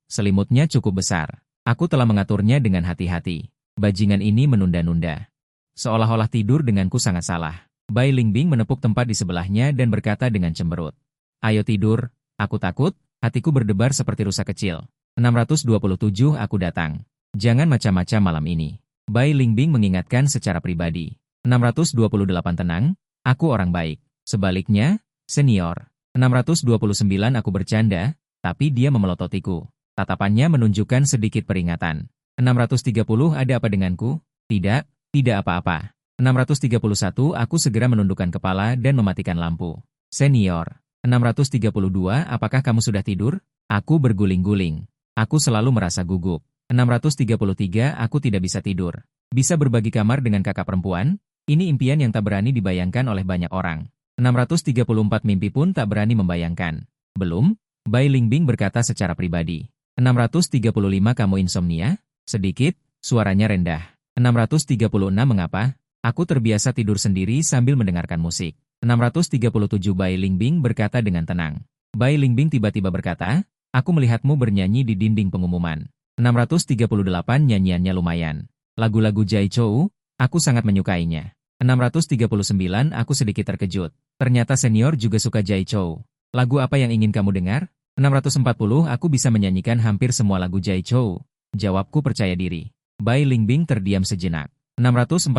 Selimutnya cukup besar. Aku telah mengaturnya dengan hati-hati." Bajingan ini menunda-nunda. Seolah-olah tidur denganku sangat salah. Bai Lingbing menepuk tempat di sebelahnya dan berkata dengan cemberut, "Ayo tidur, aku takut." Hatiku berdebar seperti rusa kecil. 627 aku datang. Jangan macam-macam malam ini. Bai Lingbing mengingatkan secara pribadi. 628 tenang, aku orang baik. Sebaliknya, senior. 629 aku bercanda, tapi dia memelototiku. Tatapannya menunjukkan sedikit peringatan. 630 ada apa denganku? Tidak apa-apa. 631 aku segera menundukkan kepala dan mematikan lampu. Senior. 632 apakah kamu sudah tidur? Aku berguling-guling. Aku selalu merasa gugup. 633 aku tidak bisa tidur. Bisa berbagi kamar dengan kakak perempuan? Ini impian yang tak berani dibayangkan oleh banyak orang. 634 mimpi pun tak berani membayangkan. Belum? Bai Lingbing berkata secara pribadi. 635 kamu insomnia? Sedikit, suaranya rendah. 636 mengapa? Aku terbiasa tidur sendiri sambil mendengarkan musik. 637 Bai Lingbing berkata dengan tenang. Bai Lingbing tiba-tiba berkata, aku melihatmu bernyanyi di dinding pengumuman. 638 nyanyiannya lumayan. Lagu-lagu Jai Chou, aku sangat menyukainya. 639 aku sedikit terkejut. Ternyata senior juga suka Jai Chou. Lagu apa yang ingin kamu dengar? 640 aku bisa menyanyikan hampir semua lagu Jai Chou. Jawabku percaya diri. Bai Lingbing terdiam sejenak. 641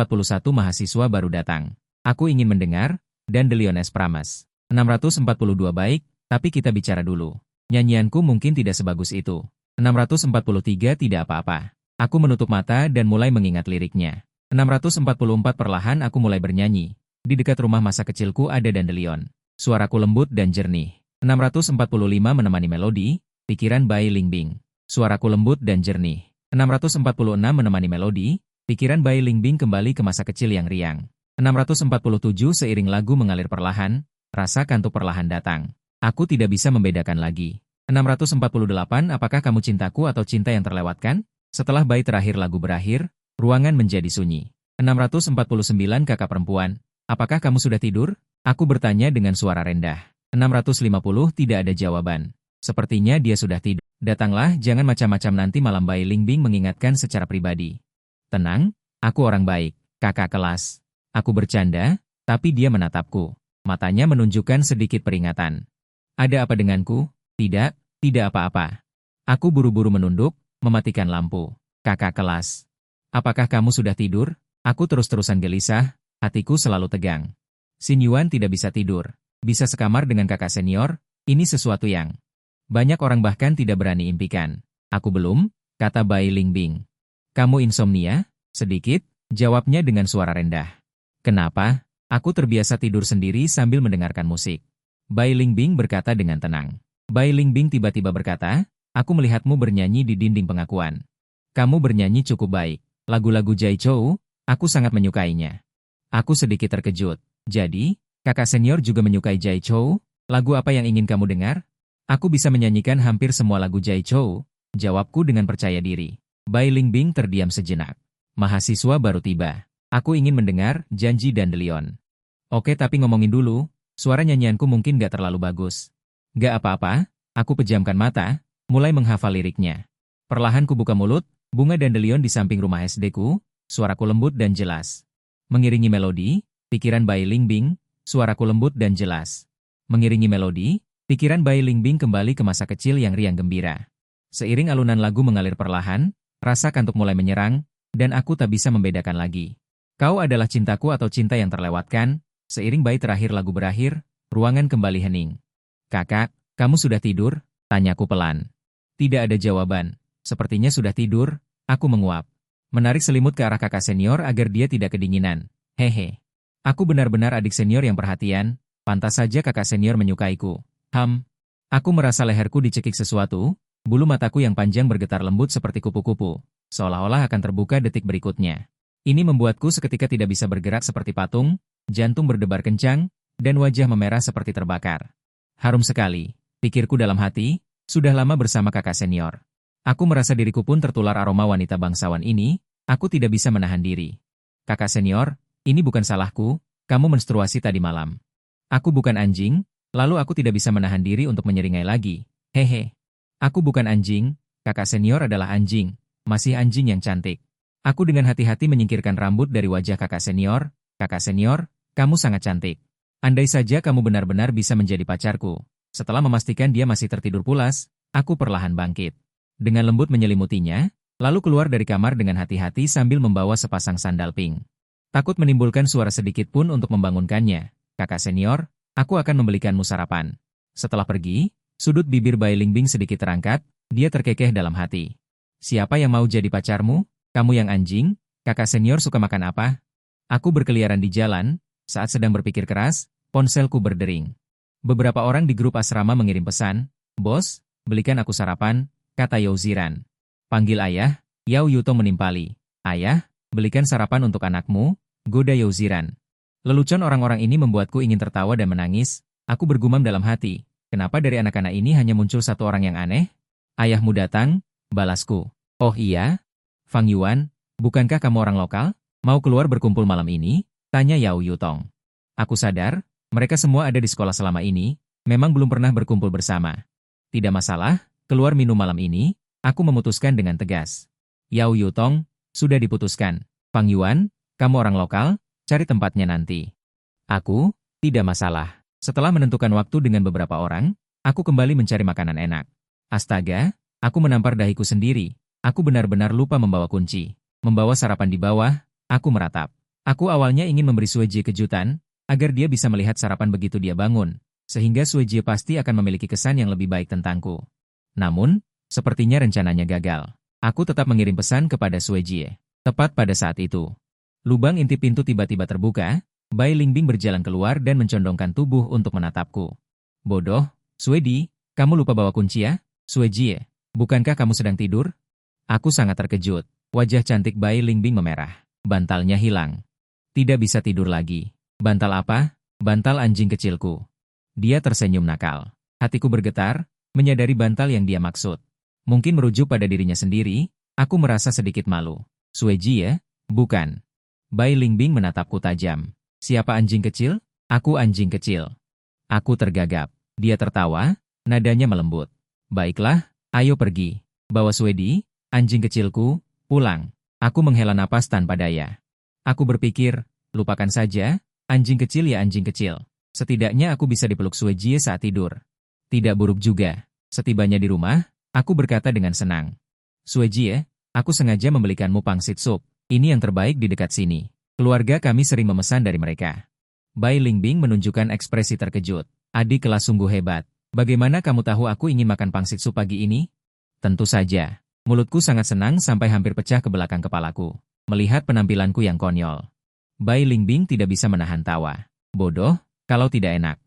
mahasiswa baru datang. Aku ingin mendengar, dan Deliones Pramas. 642 baik, tapi kita bicara dulu. Nyanyianku mungkin tidak sebagus itu. 643 tidak apa-apa. Aku menutup mata dan mulai mengingat liriknya. 644 perlahan aku mulai bernyanyi. Di dekat rumah masa kecilku ada dandelion. Suaraku lembut dan jernih. 645 menemani melodi, pikiran Bai Lingbing. Suaraku lembut dan jernih. 646 menemani melodi, pikiran Bai Lingbing kembali ke masa kecil yang riang. 647 seiring lagu mengalir perlahan, rasa kantuk perlahan datang. Aku tidak bisa membedakan lagi. 648 apakah kamu cintaku atau cinta yang terlewatkan? Setelah bait terakhir lagu berakhir, ruangan menjadi sunyi. 649 kakak perempuan, apakah kamu sudah tidur? Aku bertanya dengan suara rendah. 650 tidak ada jawaban. Sepertinya dia sudah tidur. Datanglah, jangan macam-macam nanti malam. Bai Lingbing mengingatkan secara pribadi. Tenang, aku orang baik, kakak kelas. Aku bercanda, tapi dia menatapku. Matanya menunjukkan sedikit peringatan. Ada apa denganku? Tidak, tidak apa-apa. Aku buru-buru menunduk, mematikan lampu. Kakak kelas. Apakah kamu sudah tidur? Aku terus-terusan gelisah, hatiku selalu tegang. Xin Yuan tidak bisa tidur. Bisa sekamar dengan kakak senior, ini sesuatu yang banyak orang bahkan tidak berani impikan. Aku belum, kata Bai Lingbing. Kamu insomnia? Sedikit, jawabnya dengan suara rendah. Kenapa? Aku terbiasa tidur sendiri sambil mendengarkan musik. Bai Lingbing berkata dengan tenang. Bai Lingbing tiba-tiba berkata, aku melihatmu bernyanyi di dinding pengakuan. Kamu bernyanyi cukup baik. Lagu-lagu Jai Chou, aku sangat menyukainya. Aku sedikit terkejut. Jadi, kakak senior juga menyukai Jai Chou? Lagu apa yang ingin kamu dengar? Aku bisa menyanyikan hampir semua lagu Jai Chou, jawabku dengan percaya diri. Bai Lingbing terdiam sejenak. Mahasiswa baru tiba. Aku ingin mendengar Janji Dandelion. Oke, tapi ngomongin dulu, suara nyanyianku mungkin gak terlalu bagus. Gak apa-apa, aku pejamkan mata, mulai menghafal liriknya. Perlahan ku buka mulut, bunga dandelion di samping rumah SD-ku, suaraku lembut dan jelas. Mengiringi melodi, pikiran Bai Lingbing, suaraku lembut dan jelas. Mengiringi melodi, pikiran Bai Lingbing kembali ke masa kecil yang riang gembira. Seiring alunan lagu mengalir perlahan, rasa kantuk mulai menyerang, dan aku tak bisa membedakan lagi. Kau adalah cintaku atau cinta yang terlewatkan. Seiring bait terakhir lagu berakhir, ruangan kembali hening. Kakak, kamu sudah tidur? Tanyaku pelan. Tidak ada jawaban. Sepertinya sudah tidur, aku menguap. Menarik selimut ke arah kakak senior agar dia tidak kedinginan. Hehe. Aku benar-benar adik senior yang perhatian, pantas saja kakak senior menyukaiku. Aku merasa leherku dicekik sesuatu, bulu mataku yang panjang bergetar lembut seperti kupu-kupu, seolah-olah akan terbuka detik berikutnya. Ini membuatku seketika tidak bisa bergerak seperti patung, jantung berdebar kencang, dan wajah memerah seperti terbakar. Harum sekali, pikirku dalam hati, sudah lama bersama kakak senior. Aku merasa diriku pun tertular aroma wanita bangsawan ini, aku tidak bisa menahan diri. Kakak senior, ini bukan salahku, kamu menstruasi tadi malam. Aku bukan anjing, lalu aku tidak bisa menahan diri untuk menyeringai lagi. Hehe. Aku bukan anjing, kakak senior adalah anjing, masih anjing yang cantik. Aku dengan hati-hati menyingkirkan rambut dari wajah kakak senior. Kakak senior, kamu sangat cantik. Andai saja kamu benar-benar bisa menjadi pacarku. Setelah memastikan dia masih tertidur pulas, aku perlahan bangkit. Dengan lembut menyelimutinya, lalu keluar dari kamar dengan hati-hati sambil membawa sepasang sandal pink. Takut menimbulkan suara sedikit pun untuk membangunkannya. Kakak senior, aku akan membelikanmu sarapan. Setelah pergi, sudut bibir Bai Lingbing sedikit terangkat, dia terkekeh dalam hati. Siapa yang mau jadi pacarmu? Kamu yang anjing? Kakak senior suka makan apa? Aku berkeliaran di jalan, saat sedang berpikir keras, ponselku berdering. Beberapa orang di grup asrama mengirim pesan, Bos, belikan aku sarapan, kata Yao Ziran. Panggil ayah, Yao Yutong menimpali. Ayah, belikan sarapan untuk anakmu, goda Yao Ziran. Lelucon orang-orang ini membuatku ingin tertawa dan menangis. Aku bergumam dalam hati, kenapa dari anak-anak ini hanya muncul satu orang yang aneh? Ayahmu datang, balasku. Oh iya? Fang Yuan, bukankah kamu orang lokal? Mau keluar berkumpul malam ini? Tanya Yao Yutong. Aku sadar, Mereka semua ada di sekolah selama ini, memang belum pernah berkumpul bersama. Tidak masalah, keluar minum malam ini, aku memutuskan dengan tegas. Yao Yutong, sudah diputuskan. Fang Yuan, kamu orang lokal, cari tempatnya nanti. Aku, tidak masalah. Setelah menentukan waktu dengan beberapa orang, aku kembali mencari makanan enak. Astaga, aku menampar dahiku sendiri. Aku benar-benar lupa membawa kunci. Membawa sarapan di bawah, aku meratap. Aku awalnya ingin memberi Sueji kejutan, agar dia bisa melihat sarapan begitu dia bangun, sehingga Sueji pasti akan memiliki kesan yang lebih baik tentangku. Namun, sepertinya rencananya gagal. Aku tetap mengirim pesan kepada Sueji. Tepat pada saat itu, lubang intip pintu tiba-tiba terbuka, Bai Lingbing berjalan keluar dan mencondongkan tubuh untuk menatapku. Bodoh, Suedi, kamu lupa bawa kunci ya? Sueji, bukankah kamu sedang tidur? Aku sangat terkejut. Wajah cantik Bai Lingbing memerah. Bantalnya hilang. Tidak bisa tidur lagi. Bantal apa? Bantal anjing kecilku. Dia tersenyum nakal. Hatiku bergetar, menyadari bantal yang dia maksud. Mungkin merujuk pada dirinya sendiri, aku merasa sedikit malu. Sueji ya? Bukan. Bai Lingbing menatapku tajam. Siapa anjing kecil? Aku anjing kecil. Aku tergagap. Dia tertawa, nadanya melembut. Baiklah, ayo pergi. Bawa Suedi, anjing kecilku, pulang. Aku menghela napas tanpa daya. Aku berpikir, lupakan saja, anjing kecil ya anjing kecil. Setidaknya aku bisa dipeluk Sueji saat tidur. Tidak buruk juga. Setibanya di rumah, aku berkata dengan senang. Sueji, aku sengaja membelikanmu pangsit sup. Ini yang terbaik di dekat sini. Keluarga kami sering memesan dari mereka. Bai Lingbing menunjukkan ekspresi terkejut. Adik kelas sungguh hebat. Bagaimana kamu tahu aku ingin makan pangsit sup pagi ini? Tentu saja. Mulutku sangat senang sampai hampir pecah ke belakang kepalaku. Melihat penampilanku yang konyol. Bai Lingbing tidak bisa menahan tawa. Bodoh, kalau tidak enak.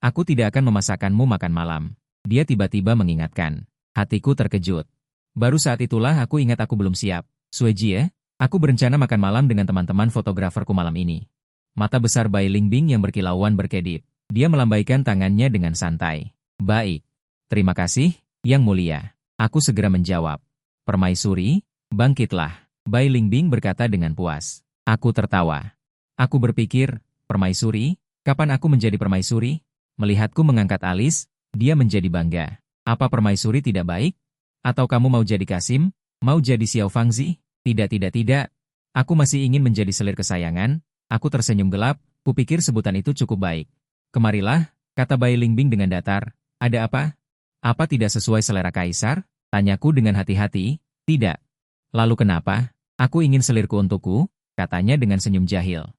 Aku tidak akan memasakkanmu makan malam. Dia tiba-tiba mengingatkan. Hatiku terkejut. Baru saat itulah aku ingat aku belum siap. Sueji, aku berencana makan malam dengan teman-teman fotograferku malam ini. Mata besar Bai Lingbing yang berkilauan berkedip. Dia melambaikan tangannya dengan santai. Baik. Terima kasih, Yang Mulia. Aku segera menjawab. Permaisuri, bangkitlah. Bai Lingbing berkata dengan puas. Aku tertawa. Aku berpikir, permaisuri, kapan aku menjadi permaisuri? Melihatku mengangkat alis, dia menjadi bangga. Apa permaisuri tidak baik? Atau kamu mau jadi Kasim? Mau jadi Xiao Fangzi? Tidak. Aku masih ingin menjadi selir kesayangan. Aku tersenyum gelap, kupikir sebutan itu cukup baik. Kemarilah, kata Bai Lingbing dengan datar. Ada apa? Apa tidak sesuai selera kaisar? Tanyaku dengan hati-hati. Tidak. Lalu kenapa? Aku ingin selirku untukku, katanya dengan senyum jahil.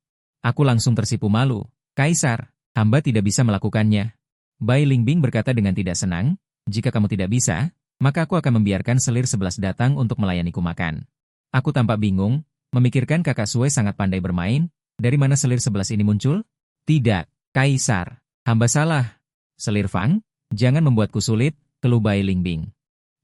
Aku langsung tersipu malu. Kaisar, hamba tidak bisa melakukannya. Bai Lingbing berkata dengan tidak senang, jika kamu tidak bisa, maka aku akan membiarkan selir 11 datang untuk melayaniku makan. Aku tampak bingung, memikirkan kakak Sue sangat pandai bermain, dari mana selir 11 ini muncul? Tidak, Kaisar, hamba salah. Selir Fang, jangan membuatku sulit, keluh Bai Lingbing.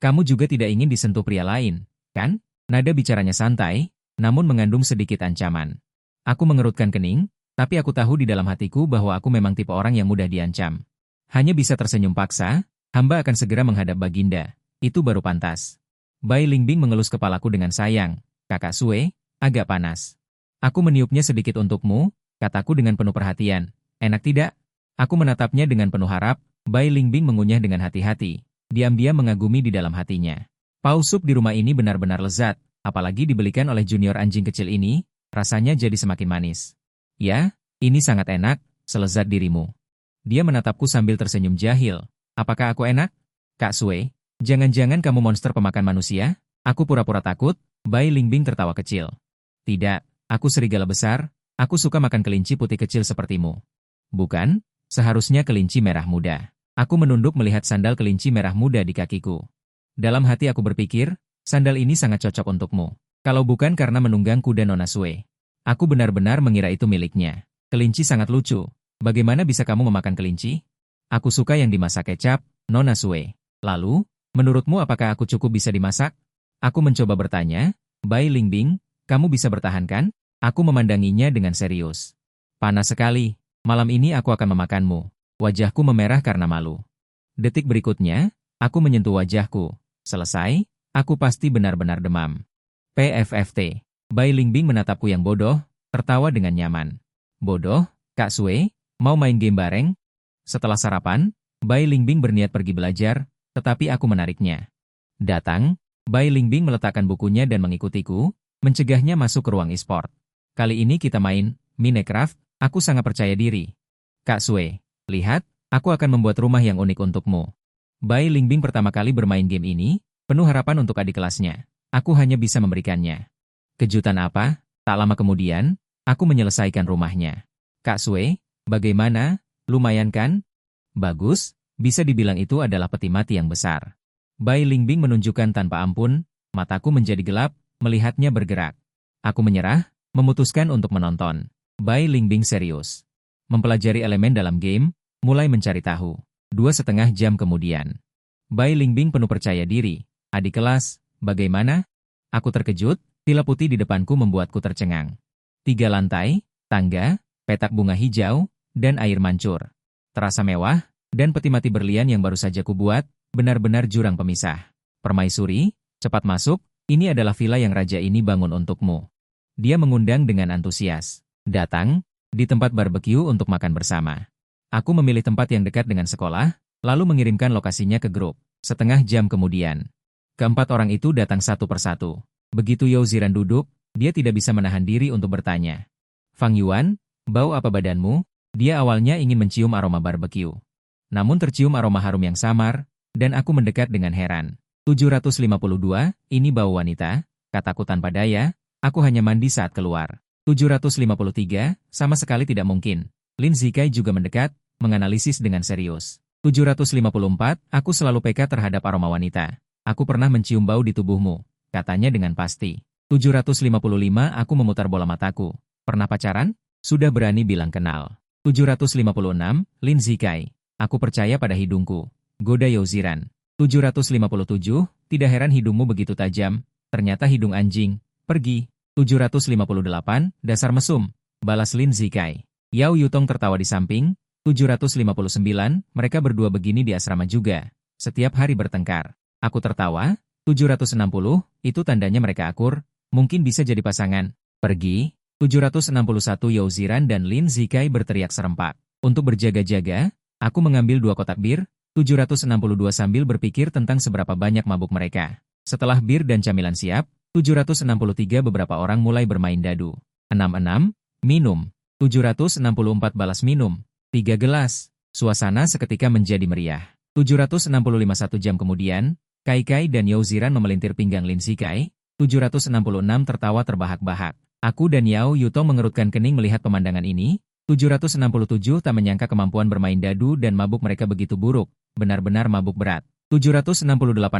Kamu juga tidak ingin disentuh pria lain, kan? Nada bicaranya santai, namun mengandung sedikit ancaman. Aku mengerutkan kening, tapi aku tahu di dalam hatiku bahwa aku memang tipe orang yang mudah diancam. Hanya bisa tersenyum paksa, hamba akan segera menghadap Baginda. Itu baru pantas. Bai Lingbing mengelus kepalaku dengan sayang. Kakak Sue, agak panas. Aku meniupnya sedikit untukmu, kataku dengan penuh perhatian. Enak tidak? Aku menatapnya dengan penuh harap. Bai Lingbing mengunyah dengan hati-hati. Diam-diam mengagumi di dalam hatinya. Paus sup di rumah ini benar-benar lezat, apalagi dibelikan oleh junior anjing kecil ini, rasanya jadi semakin manis. Ya, ini sangat enak, selezat dirimu. Dia menatapku sambil tersenyum jahil. Apakah aku enak? Kak Sue, jangan-jangan kamu monster pemakan manusia? Aku pura-pura takut. Bai Lingbing tertawa kecil. Tidak, aku serigala besar, aku suka makan kelinci putih kecil sepertimu. Bukan, seharusnya kelinci merah muda. Aku menunduk melihat sandal kelinci merah muda di kakiku. Dalam hati aku berpikir, sandal ini sangat cocok untukmu. Kalau bukan karena menunggang kuda Nona Sue. Aku benar-benar mengira itu miliknya. Kelinci sangat lucu. Bagaimana bisa kamu memakan kelinci? Aku suka yang dimasak kecap, Nona Sue. Lalu, menurutmu apakah aku cukup bisa dimasak? Aku mencoba bertanya. Bai Lingbing, kamu bisa bertahan kan? Aku memandanginya dengan serius. Panas sekali. Malam ini aku akan memakanmu. Wajahku memerah karena malu. Detik berikutnya, aku menyentuh wajahku. Selesai, aku pasti benar-benar demam. PFFT. Bai Lingbing menatapku yang bodoh, tertawa dengan nyaman. Bodoh, Kak Sue, Mau main game bareng? Setelah sarapan, Bai Lingbing berniat pergi belajar, tetapi aku menariknya. Datang, Bai Lingbing meletakkan bukunya dan mengikutiku, mencegahnya masuk ke ruang e-sport. Kali ini kita main Minecraft, aku sangat percaya diri. Kak Sue, lihat, aku akan membuat rumah yang unik untukmu. Bai Lingbing pertama kali bermain game ini, penuh harapan untuk adik kelasnya. Aku hanya bisa memberikannya. Kejutan apa? Tak lama kemudian, aku menyelesaikan rumahnya. Kak Sue, bagaimana? Lumayan kan? Bagus, bisa dibilang itu adalah peti mati yang besar. Bai Lingbing menunjukkan tanpa ampun, mataku menjadi gelap, melihatnya bergerak. Aku menyerah, memutuskan untuk menonton. Bai Lingbing serius. Mempelajari elemen dalam game, mulai mencari tahu. 2,5 jam kemudian. Bai Lingbing penuh percaya diri. Adik kelas, bagaimana? Aku terkejut, tila putih di depanku membuatku tercengang. 3 lantai, tangga, petak bunga hijau, dan air mancur. Terasa mewah, dan peti mati berlian yang baru saja kubuat, benar-benar jurang pemisah. Permaisuri, cepat masuk, ini adalah villa yang raja ini bangun untukmu. Dia mengundang dengan antusias. Datang, di tempat barbeque untuk makan bersama. Aku memilih tempat yang dekat dengan sekolah, lalu mengirimkan lokasinya ke grup. 1/2 jam kemudian. Keempat orang itu datang satu persatu. Begitu Yao Ziran duduk, dia tidak bisa menahan diri untuk bertanya. Fang Yuan, bau apa badanmu? Dia awalnya ingin mencium aroma barbeque. Namun tercium aroma harum yang samar, dan aku mendekat dengan heran. 752, ini bau wanita, kataku tanpa daya, aku hanya mandi saat keluar. 753, sama sekali tidak mungkin. Lin Zikai juga mendekat, menganalisis dengan serius. 754, aku selalu peka terhadap aroma wanita. Aku pernah mencium bau di tubuhmu, katanya dengan pasti. 755, aku memutar bola mataku. Pernah pacaran? Sudah berani bilang kenal. 756, Lin Zikai. Aku percaya pada hidungku. Goda Yao Ziran. 757, tidak heran hidungmu begitu tajam. Ternyata hidung anjing. Pergi. 758, dasar mesum. Balas Lin Zikai. Yao Yutong tertawa di samping. 759, mereka berdua begini di asrama juga. Setiap hari bertengkar. Aku tertawa. 760, itu tandanya mereka akur. Mungkin bisa jadi pasangan. Pergi. 761 Yao Ziran dan Lin Zikai berteriak serempak. Untuk berjaga-jaga, aku mengambil 2 kotak bir. 762 sambil berpikir tentang seberapa banyak mabuk mereka. Setelah bir dan camilan siap, 763 beberapa orang mulai bermain dadu. 66, minum. 764 balas minum. 3 gelas. Suasana seketika menjadi meriah. 765 1 jam kemudian, Kai Kai dan Yao Ziran memelintir pinggang Lin Zikai. 766 tertawa terbahak-bahak. Aku dan Yao Yutong mengerutkan kening melihat pemandangan ini. 767 tak menyangka kemampuan bermain dadu dan mabuk mereka begitu buruk. Benar-benar mabuk berat. 768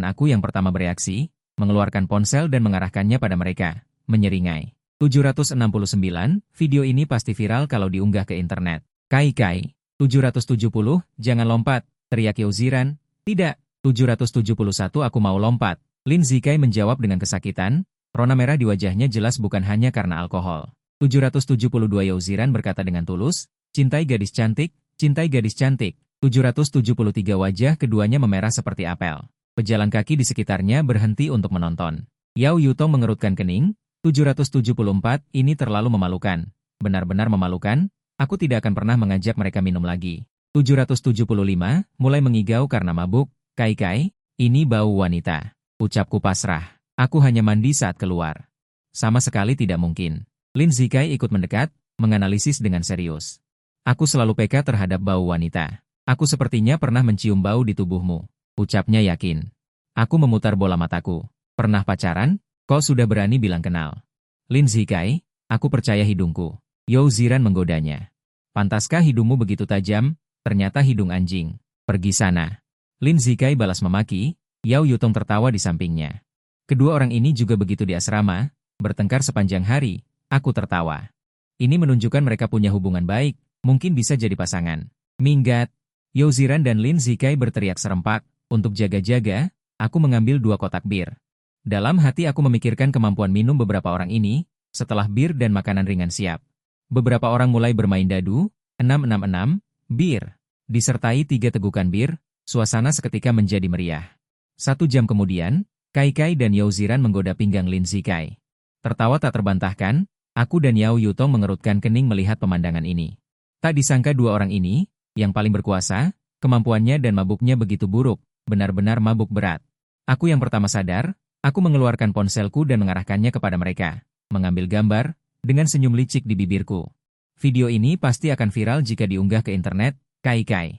aku yang pertama bereaksi, mengeluarkan ponsel dan mengarahkannya pada mereka. Menyeringai. 769, video ini pasti viral kalau diunggah ke internet. Kai Kai. 770, jangan lompat, teriak Yao Ziran. Tidak. 771 aku mau lompat. Lin Zikai menjawab dengan kesakitan. Rona merah di wajahnya jelas bukan hanya karena alkohol. 772 Yao Ziran berkata dengan tulus, cintai gadis cantik, cintai gadis cantik. 773 wajah keduanya memerah seperti apel. Pejalan kaki di sekitarnya berhenti untuk menonton. Yao Yutong mengerutkan kening. 774, ini terlalu memalukan. Benar-benar memalukan, aku tidak akan pernah mengajak mereka minum lagi. 775, mulai mengigau karena mabuk. Kai Kai, ini bau wanita. Ucapku pasrah. Aku hanya mandi saat keluar. Sama sekali tidak mungkin. Lin Zikai ikut mendekat, menganalisis dengan serius. Aku selalu peka terhadap bau wanita. Aku sepertinya pernah mencium bau di tubuhmu. Ucapnya yakin. Aku memutar bola mataku. Pernah pacaran? Kau sudah berani bilang kenal. Lin Zikai, aku percaya hidungku. Yao Ziran menggodanya. Pantaskah hidungmu begitu tajam? Ternyata hidung anjing. Pergi sana. Lin Zikai balas memaki. Yao Yutong tertawa di sampingnya. Kedua orang ini juga begitu di asrama, bertengkar sepanjang hari. Aku tertawa. Ini menunjukkan mereka punya hubungan baik, mungkin bisa jadi pasangan. Minggat. Yao Ziran dan Lin Zikai berteriak serempak. Untuk jaga-jaga, aku mengambil 2 kotak bir. Dalam hati aku memikirkan kemampuan minum beberapa orang ini, setelah bir dan makanan ringan siap. Beberapa orang mulai bermain dadu, 666, bir. Disertai 3 tegukan bir, suasana seketika menjadi meriah. 1 jam kemudian, Kai Kai dan Yao Ziran menggoda pinggang Lin Zikai. Tertawa tak terbantahkan, aku dan Yao Yutong mengerutkan kening melihat pemandangan ini. Tak disangka dua orang ini, yang paling berkuasa, kemampuannya dan mabuknya begitu buruk, benar-benar mabuk berat. Aku yang pertama sadar, aku mengeluarkan ponselku dan mengarahkannya kepada mereka, mengambil gambar, dengan senyum licik di bibirku. Video ini pasti akan viral jika diunggah ke internet, Kai.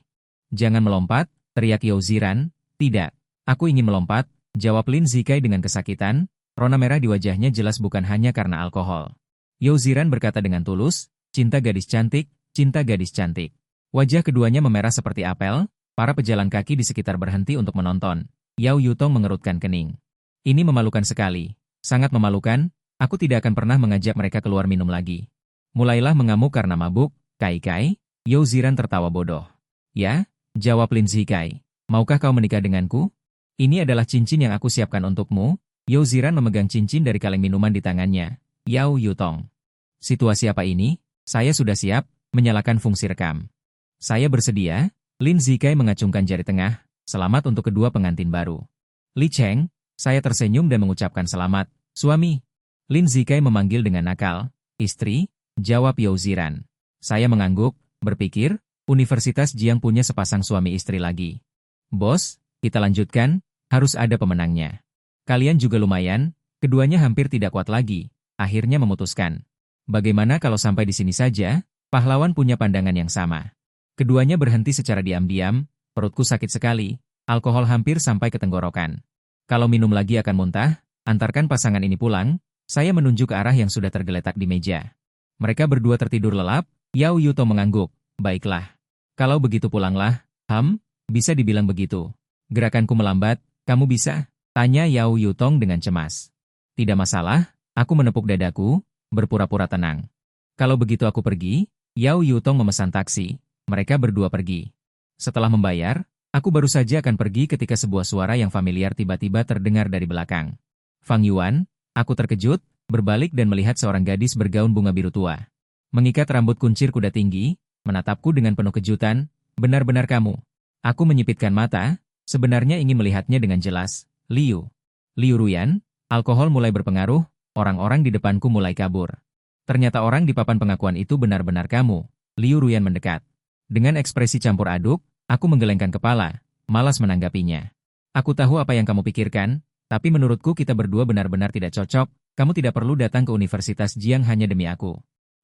Jangan melompat, teriak Yao Ziran. Tidak, aku ingin melompat, jawab Lin Zikai dengan kesakitan, rona merah di wajahnya jelas bukan hanya karena alkohol. Yao Ziran berkata dengan tulus, cinta gadis cantik, cinta gadis cantik. Wajah keduanya memerah seperti apel, para pejalan kaki di sekitar berhenti untuk menonton. Yao Yutong mengerutkan kening. Ini memalukan sekali, sangat memalukan, aku tidak akan pernah mengajak mereka keluar minum lagi. Mulailah mengamuk karena mabuk, Kai. Yao Ziran tertawa bodoh. Ya, jawab Lin Zikai. Maukah kau menikah denganku? Ini adalah cincin yang aku siapkan untukmu. Yao Ziran memegang cincin dari kaleng minuman di tangannya. Yao Yutong. Situasi apa ini? Saya sudah siap, menyalakan fungsi rekam. Saya bersedia. Lin Zikai mengacungkan jari tengah. Selamat untuk kedua pengantin baru. Li Cheng, saya tersenyum dan mengucapkan selamat, suami. Lin Zikai memanggil dengan nakal. Istri, jawab Yao Ziran. Saya mengangguk, berpikir, Universitas Jiang punya sepasang suami istri lagi. Bos, kita lanjutkan, harus ada pemenangnya. Kalian juga lumayan, keduanya hampir tidak kuat lagi, akhirnya memutuskan. Bagaimana kalau sampai di sini saja, pahlawan punya pandangan yang sama. Keduanya berhenti secara diam-diam, perutku sakit sekali, alkohol hampir sampai ke tenggorokan. Kalau minum lagi akan muntah, antarkan pasangan ini pulang, saya menunjuk ke arah yang sudah tergeletak di meja. Mereka berdua tertidur lelap, Yao Yutong mengangguk, baiklah. Kalau begitu pulanglah, bisa dibilang begitu. Gerakanku melambat, kamu bisa? Tanya Yao Yutong dengan cemas. Tidak masalah, aku menepuk dadaku, berpura-pura tenang. Kalau begitu aku pergi, Yao Yutong memesan taksi, mereka berdua pergi. Setelah membayar, aku baru saja akan pergi ketika sebuah suara yang familiar tiba-tiba terdengar dari belakang. Fang Yuan, aku terkejut, berbalik dan melihat seorang gadis bergaun bunga biru tua. Mengikat rambut kuncir kuda tinggi, menatapku dengan penuh kejutan, benar-benar kamu. Aku menyipitkan mata, sebenarnya ingin melihatnya dengan jelas. Liu Ruyan, alkohol mulai berpengaruh, orang-orang di depanku mulai kabur. Ternyata orang di papan pengakuan itu benar-benar kamu. Liu Ruyan mendekat. Dengan ekspresi campur aduk, aku menggelengkan kepala, malas menanggapinya. Aku tahu apa yang kamu pikirkan, tapi menurutku kita berdua benar-benar tidak cocok, kamu tidak perlu datang ke Universitas Jiang hanya demi aku.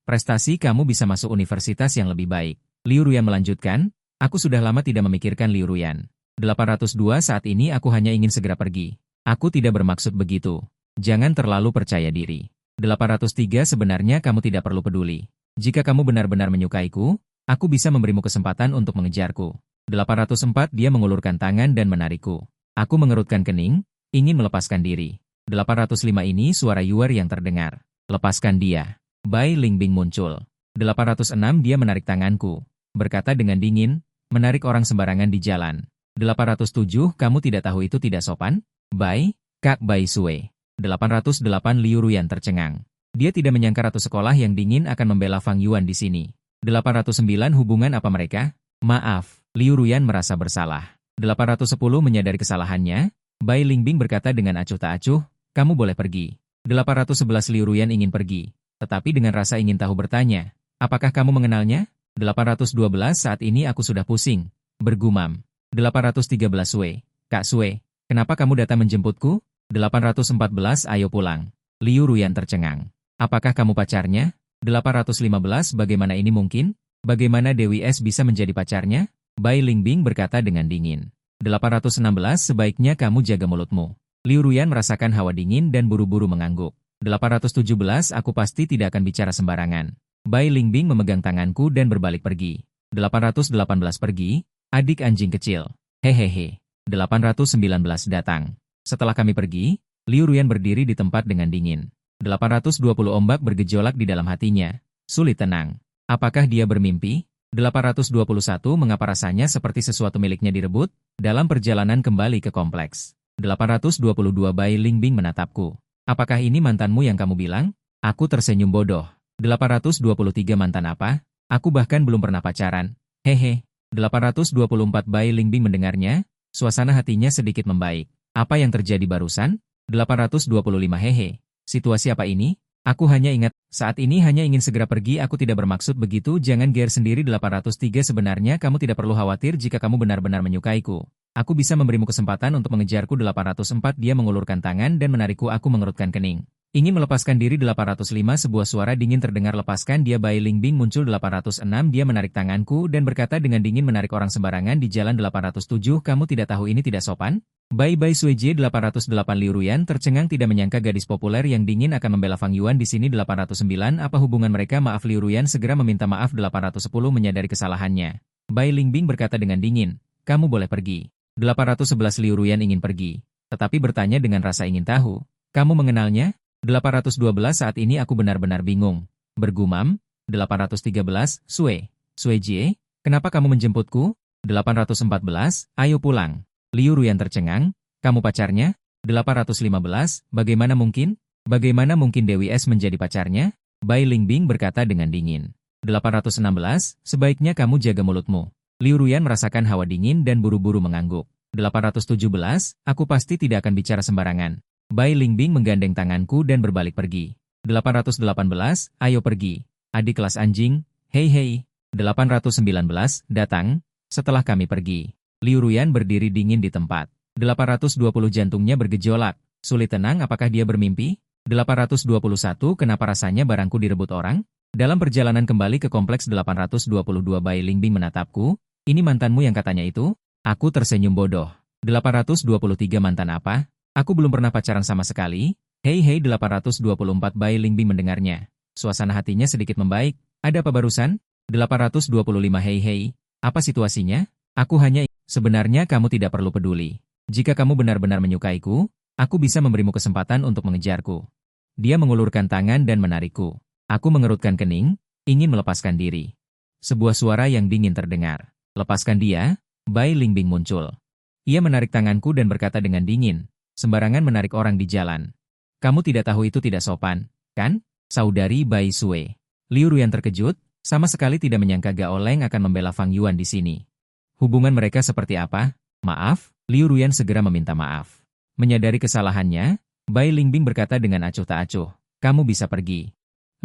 Prestasi kamu bisa masuk universitas yang lebih baik. Liu Ruyan melanjutkan, aku sudah lama tidak memikirkan Liu Ruyan. 802 saat ini aku hanya ingin segera pergi. Aku tidak bermaksud begitu. Jangan terlalu percaya diri. 803 sebenarnya kamu tidak perlu peduli. Jika kamu benar-benar menyukaiku, aku bisa memberimu kesempatan untuk mengejarku. 804 dia mengulurkan tangan dan menarikku. Aku mengerutkan kening, ingin melepaskan diri. 805 ini suara Yuer yang terdengar. Lepaskan dia. Bai Lingbing muncul. 806 dia menarik tanganku. Berkata dengan dingin, menarik orang sembarangan di jalan. 807 kamu tidak tahu itu tidak sopan? Bai, Kak Bai Sue. 808 Liu Ruyan tercengang. Dia tidak menyangka ratu sekolah yang dingin akan membela Fang Yuan di sini. 809 hubungan apa mereka? Maaf, Liu Ruyan merasa bersalah. 810 menyadari kesalahannya. Bai Lingbing berkata dengan acuh tak acuh, kamu boleh pergi. 811 Liu Ruyan ingin pergi, tetapi dengan rasa ingin tahu bertanya, apakah kamu mengenalnya? 812 saat ini aku sudah pusing, bergumam. 813 Sue, Kak Sue, kenapa kamu datang menjemputku? 814 ayo pulang. Liu Ruyan tercengang. Apakah kamu pacarnya? 815 bagaimana ini mungkin? Bagaimana Dewi S bisa menjadi pacarnya? Bai Lingbing berkata dengan dingin. 816 sebaiknya kamu jaga mulutmu. Liu Ruyan merasakan hawa dingin dan buru-buru mengangguk. 817 aku pasti tidak akan bicara sembarangan. Bai Lingbing memegang tanganku dan berbalik pergi. 818 pergi, adik anjing kecil. Hehehe. 819 datang. Setelah kami pergi, Liu Ruyan berdiri di tempat dengan dingin. 820 ombak bergejolak di dalam hatinya. Sulit tenang. Apakah dia bermimpi? 821 mengapa rasanya seperti sesuatu miliknya direbut? Dalam perjalanan kembali ke kompleks. 822 Bai Lingbing menatapku. Apakah ini mantanmu yang kamu bilang? Aku tersenyum bodoh. 823 mantan apa? Aku bahkan belum pernah pacaran. Hehe. 824 Bai Lingbing mendengarnya, suasana hatinya sedikit membaik. Apa yang terjadi barusan? 825 hehe. Situasi apa ini? Aku hanya ingat, saat ini hanya ingin segera pergi. Aku tidak bermaksud begitu. Jangan gear sendiri. 803. Sebenarnya kamu tidak perlu khawatir jika kamu benar-benar menyukaiku. Aku bisa memberimu kesempatan untuk mengejarku. 804. Dia mengulurkan tangan dan menarikku. Aku mengerutkan kening. Ingin melepaskan diri. 805. Sebuah suara dingin terdengar. Lepaskan dia. Bai Lingbing muncul. 806. Dia menarik tanganku dan berkata dengan dingin, menarik orang sembarangan di jalan. 807. Kamu tidak tahu ini tidak sopan? Bai Sueji. 808. Liu Ruyan tercengang, tidak menyangka gadis populer yang dingin akan membela Fang Yuan di sini. 809. Apa hubungan mereka? Maaf. Liu Ruyan segera meminta maaf. 810. Menyadari kesalahannya, Bai Lingbing berkata dengan dingin, kamu boleh pergi. 811. Liu Ruyan ingin pergi, tetapi bertanya dengan rasa ingin tahu, kamu mengenalnya? 812. Saat ini aku benar-benar bingung. Bergumam. 813. Sueji, kenapa kamu menjemputku? 814. Ayo pulang. Liu Ruyan tercengang, kamu pacarnya? 815, bagaimana mungkin? Bagaimana mungkin Dewi S menjadi pacarnya? Bai Lingbing berkata dengan dingin. 816, sebaiknya kamu jaga mulutmu. Liu Ruyan merasakan hawa dingin dan buru-buru mengangguk. 817, aku pasti tidak akan bicara sembarangan. Bai Lingbing menggandeng tanganku dan berbalik pergi. 818, ayo pergi. Adik kelas anjing, hei. 819, datang, setelah kami pergi. Liu Ruyan berdiri dingin di tempat. 820 jantungnya bergejolak. Sulit tenang, apakah dia bermimpi? 821 kenapa rasanya barangku direbut orang? Dalam perjalanan kembali ke kompleks 822 Bai Lingbing menatapku. Ini mantanmu yang katanya itu? Aku tersenyum bodoh. 823 mantan apa? Aku belum pernah pacaran sama sekali. Hei 824 Bai Lingbing mendengarnya. Suasana hatinya sedikit membaik. Ada apa barusan? 825 Hei, apa situasinya? Aku hanya sebenarnya kamu tidak perlu peduli. Jika kamu benar-benar menyukaiku, aku bisa memberimu kesempatan untuk mengejarku. Dia mengulurkan tangan dan menarikku. Aku mengerutkan kening, ingin melepaskan diri. Sebuah suara yang dingin terdengar. Lepaskan dia. Bai Lingbing muncul. Ia menarik tanganku dan berkata dengan dingin, sembarangan menarik orang di jalan. Kamu tidak tahu itu tidak sopan, kan? Saudari Bai Sue. Liu Ruyan terkejut, sama sekali tidak menyangka Gao Leng akan membela Fang Yuan di sini. Hubungan mereka seperti apa? Maaf, Liu Ruyan segera meminta maaf. Menyadari kesalahannya, Bai Lingbing berkata dengan acuh tak acuh, kamu bisa pergi.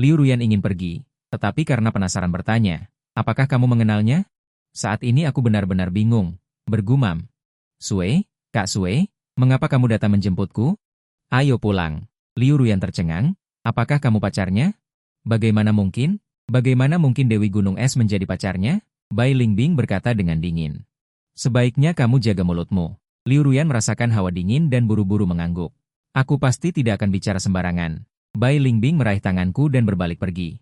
Liu Ruyan ingin pergi, tetapi karena penasaran bertanya, apakah kamu mengenalnya? Saat ini aku benar-benar bingung, bergumam. Sue, Kak Sue, mengapa kamu datang menjemputku? Ayo pulang. Liu Ruyan tercengang, apakah kamu pacarnya? Bagaimana mungkin? Bagaimana mungkin Dewi Gunung Es menjadi pacarnya? Bai Lingbing berkata dengan dingin. Sebaiknya kamu jaga mulutmu. Liu Ruyan merasakan hawa dingin dan buru-buru mengangguk. Aku pasti tidak akan bicara sembarangan. Bai Lingbing meraih tanganku dan berbalik pergi.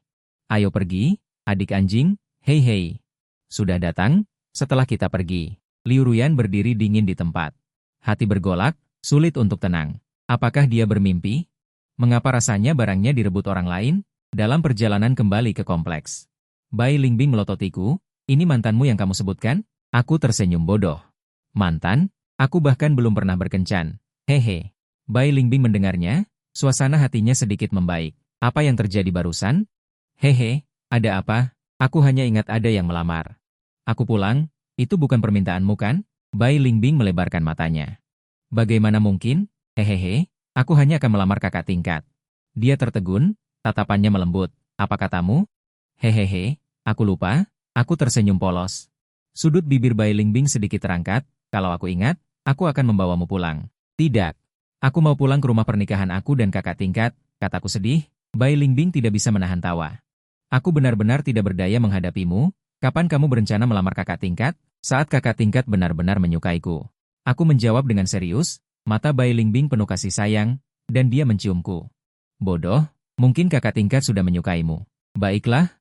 Ayo pergi, adik anjing, hei. Sudah datang, setelah kita pergi. Liu Ruyan berdiri dingin di tempat. Hati bergolak, sulit untuk tenang. Apakah dia bermimpi? Mengapa rasanya barangnya direbut orang lain? Dalam perjalanan kembali ke kompleks, Bai Lingbing melototiku. Ini mantanmu yang kamu sebutkan? Aku tersenyum bodoh. Mantan? Aku bahkan belum pernah berkencan. Hehe. Bai Lingbing mendengarnya, suasana hatinya sedikit membaik. Apa yang terjadi barusan? Hehe, ada apa? Aku hanya ingat ada yang melamar. Aku pulang, itu bukan permintaanmu kan? Bai Lingbing melebarkan matanya. Bagaimana mungkin? Hehehe, aku hanya akan melamar kakak tingkat. Dia tertegun, tatapannya melembut. Apa katamu? Hehehe, aku lupa. Aku tersenyum polos. Sudut bibir Bai Lingbing sedikit terangkat. Kalau aku ingat, aku akan membawamu pulang. Tidak. Aku mau pulang ke rumah pernikahan aku dan kakak tingkat, kataku sedih. Bai Lingbing tidak bisa menahan tawa. Aku benar-benar tidak berdaya menghadapimu. Kapan kamu berencana melamar kakak tingkat? Saat kakak tingkat benar-benar menyukaiku. Aku menjawab dengan serius, mata Bai Lingbing penuh kasih sayang, dan dia menciumku. Bodoh, mungkin kakak tingkat sudah menyukaimu. Baiklah.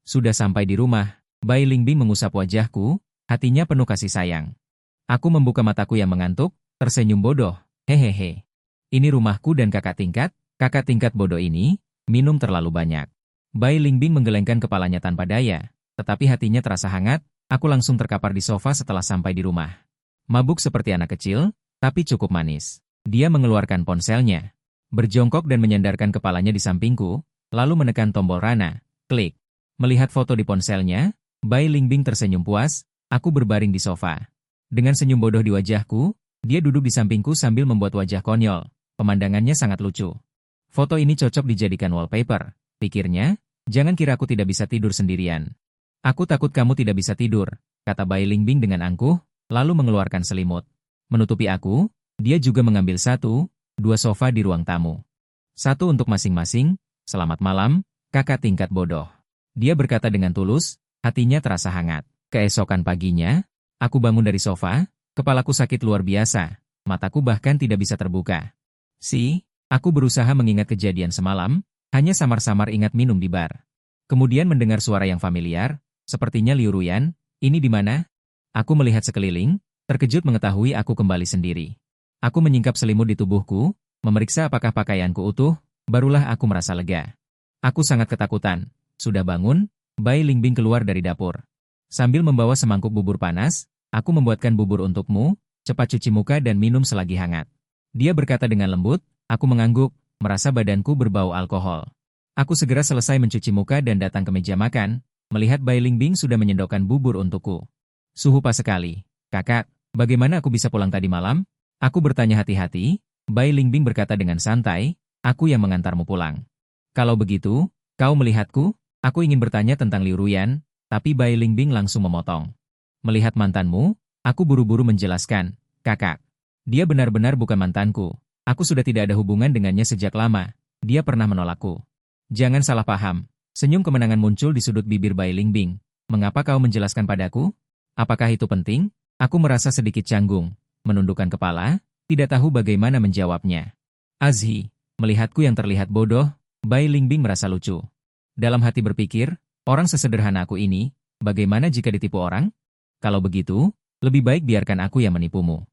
Sudah sampai di rumah, Bai Lingbing mengusap wajahku, hatinya penuh kasih sayang. Aku membuka mataku yang mengantuk, tersenyum bodoh, hehehe. Ini rumahku dan kakak tingkat bodoh ini, minum terlalu banyak. Bai Lingbing menggelengkan kepalanya tanpa daya, tetapi hatinya terasa hangat, aku langsung terkapar di sofa setelah sampai di rumah. Mabuk seperti anak kecil, tapi cukup manis. Dia mengeluarkan ponselnya, berjongkok dan menyandarkan kepalanya di sampingku, lalu menekan tombol Rana, klik. Melihat foto di ponselnya, Bai Lingbing tersenyum puas, aku berbaring di sofa. Dengan senyum bodoh di wajahku, dia duduk di sampingku sambil membuat wajah konyol. Pemandangannya sangat lucu. Foto ini cocok dijadikan wallpaper, pikirnya. Jangan kira aku tidak bisa tidur sendirian. Aku takut kamu tidak bisa tidur, kata Bai Lingbing dengan angkuh, lalu mengeluarkan selimut. Menutupi aku, dia juga mengambil dua sofa di ruang tamu. Satu untuk masing-masing. Selamat malam, kakak tingkat bodoh. Dia berkata dengan tulus, hatinya terasa hangat. Keesokan paginya, aku bangun dari sofa, kepalaku sakit luar biasa, mataku bahkan tidak bisa terbuka. Aku berusaha mengingat kejadian semalam, hanya samar-samar ingat minum di bar. Kemudian mendengar suara yang familiar, sepertinya Liu Ruyan. Ini di mana? Aku melihat sekeliling, terkejut mengetahui aku kembali sendiri. Aku menyingkap selimut di tubuhku, memeriksa apakah pakaianku utuh, barulah aku merasa lega. Aku sangat ketakutan. Sudah bangun, Bai Lingbing keluar dari dapur. Sambil membawa semangkuk bubur panas, aku membuatkan bubur untukmu, cepat cuci muka dan minum selagi hangat. Dia berkata dengan lembut, aku mengangguk, merasa badanku berbau alkohol. Aku segera selesai mencuci muka dan datang ke meja makan, melihat Bai Lingbing sudah menyendokkan bubur untukku. Suhu pas sekali. Kakak, bagaimana aku bisa pulang tadi malam? Aku bertanya hati-hati. Bai Lingbing berkata dengan santai, aku yang mengantarmu pulang. Kalau begitu, kau melihatku? Aku ingin bertanya tentang Liu Ruyan, tapi Bai Lingbing langsung memotong. Melihat mantanmu, aku buru-buru menjelaskan, kakak. Dia benar-benar bukan mantanku. Aku sudah tidak ada hubungan dengannya sejak lama. Dia pernah menolakku. Jangan salah paham. Senyum kemenangan muncul di sudut bibir Bai Lingbing. Mengapa kau menjelaskan padaku? Apakah itu penting? Aku merasa sedikit canggung. Menundukkan kepala, tidak tahu bagaimana menjawabnya. Azhi, melihatku yang terlihat bodoh, Bai Lingbing merasa lucu. Dalam hati berpikir, orang sesederhana aku ini, bagaimana jika ditipu orang? Kalau begitu, lebih baik biarkan aku yang menipumu.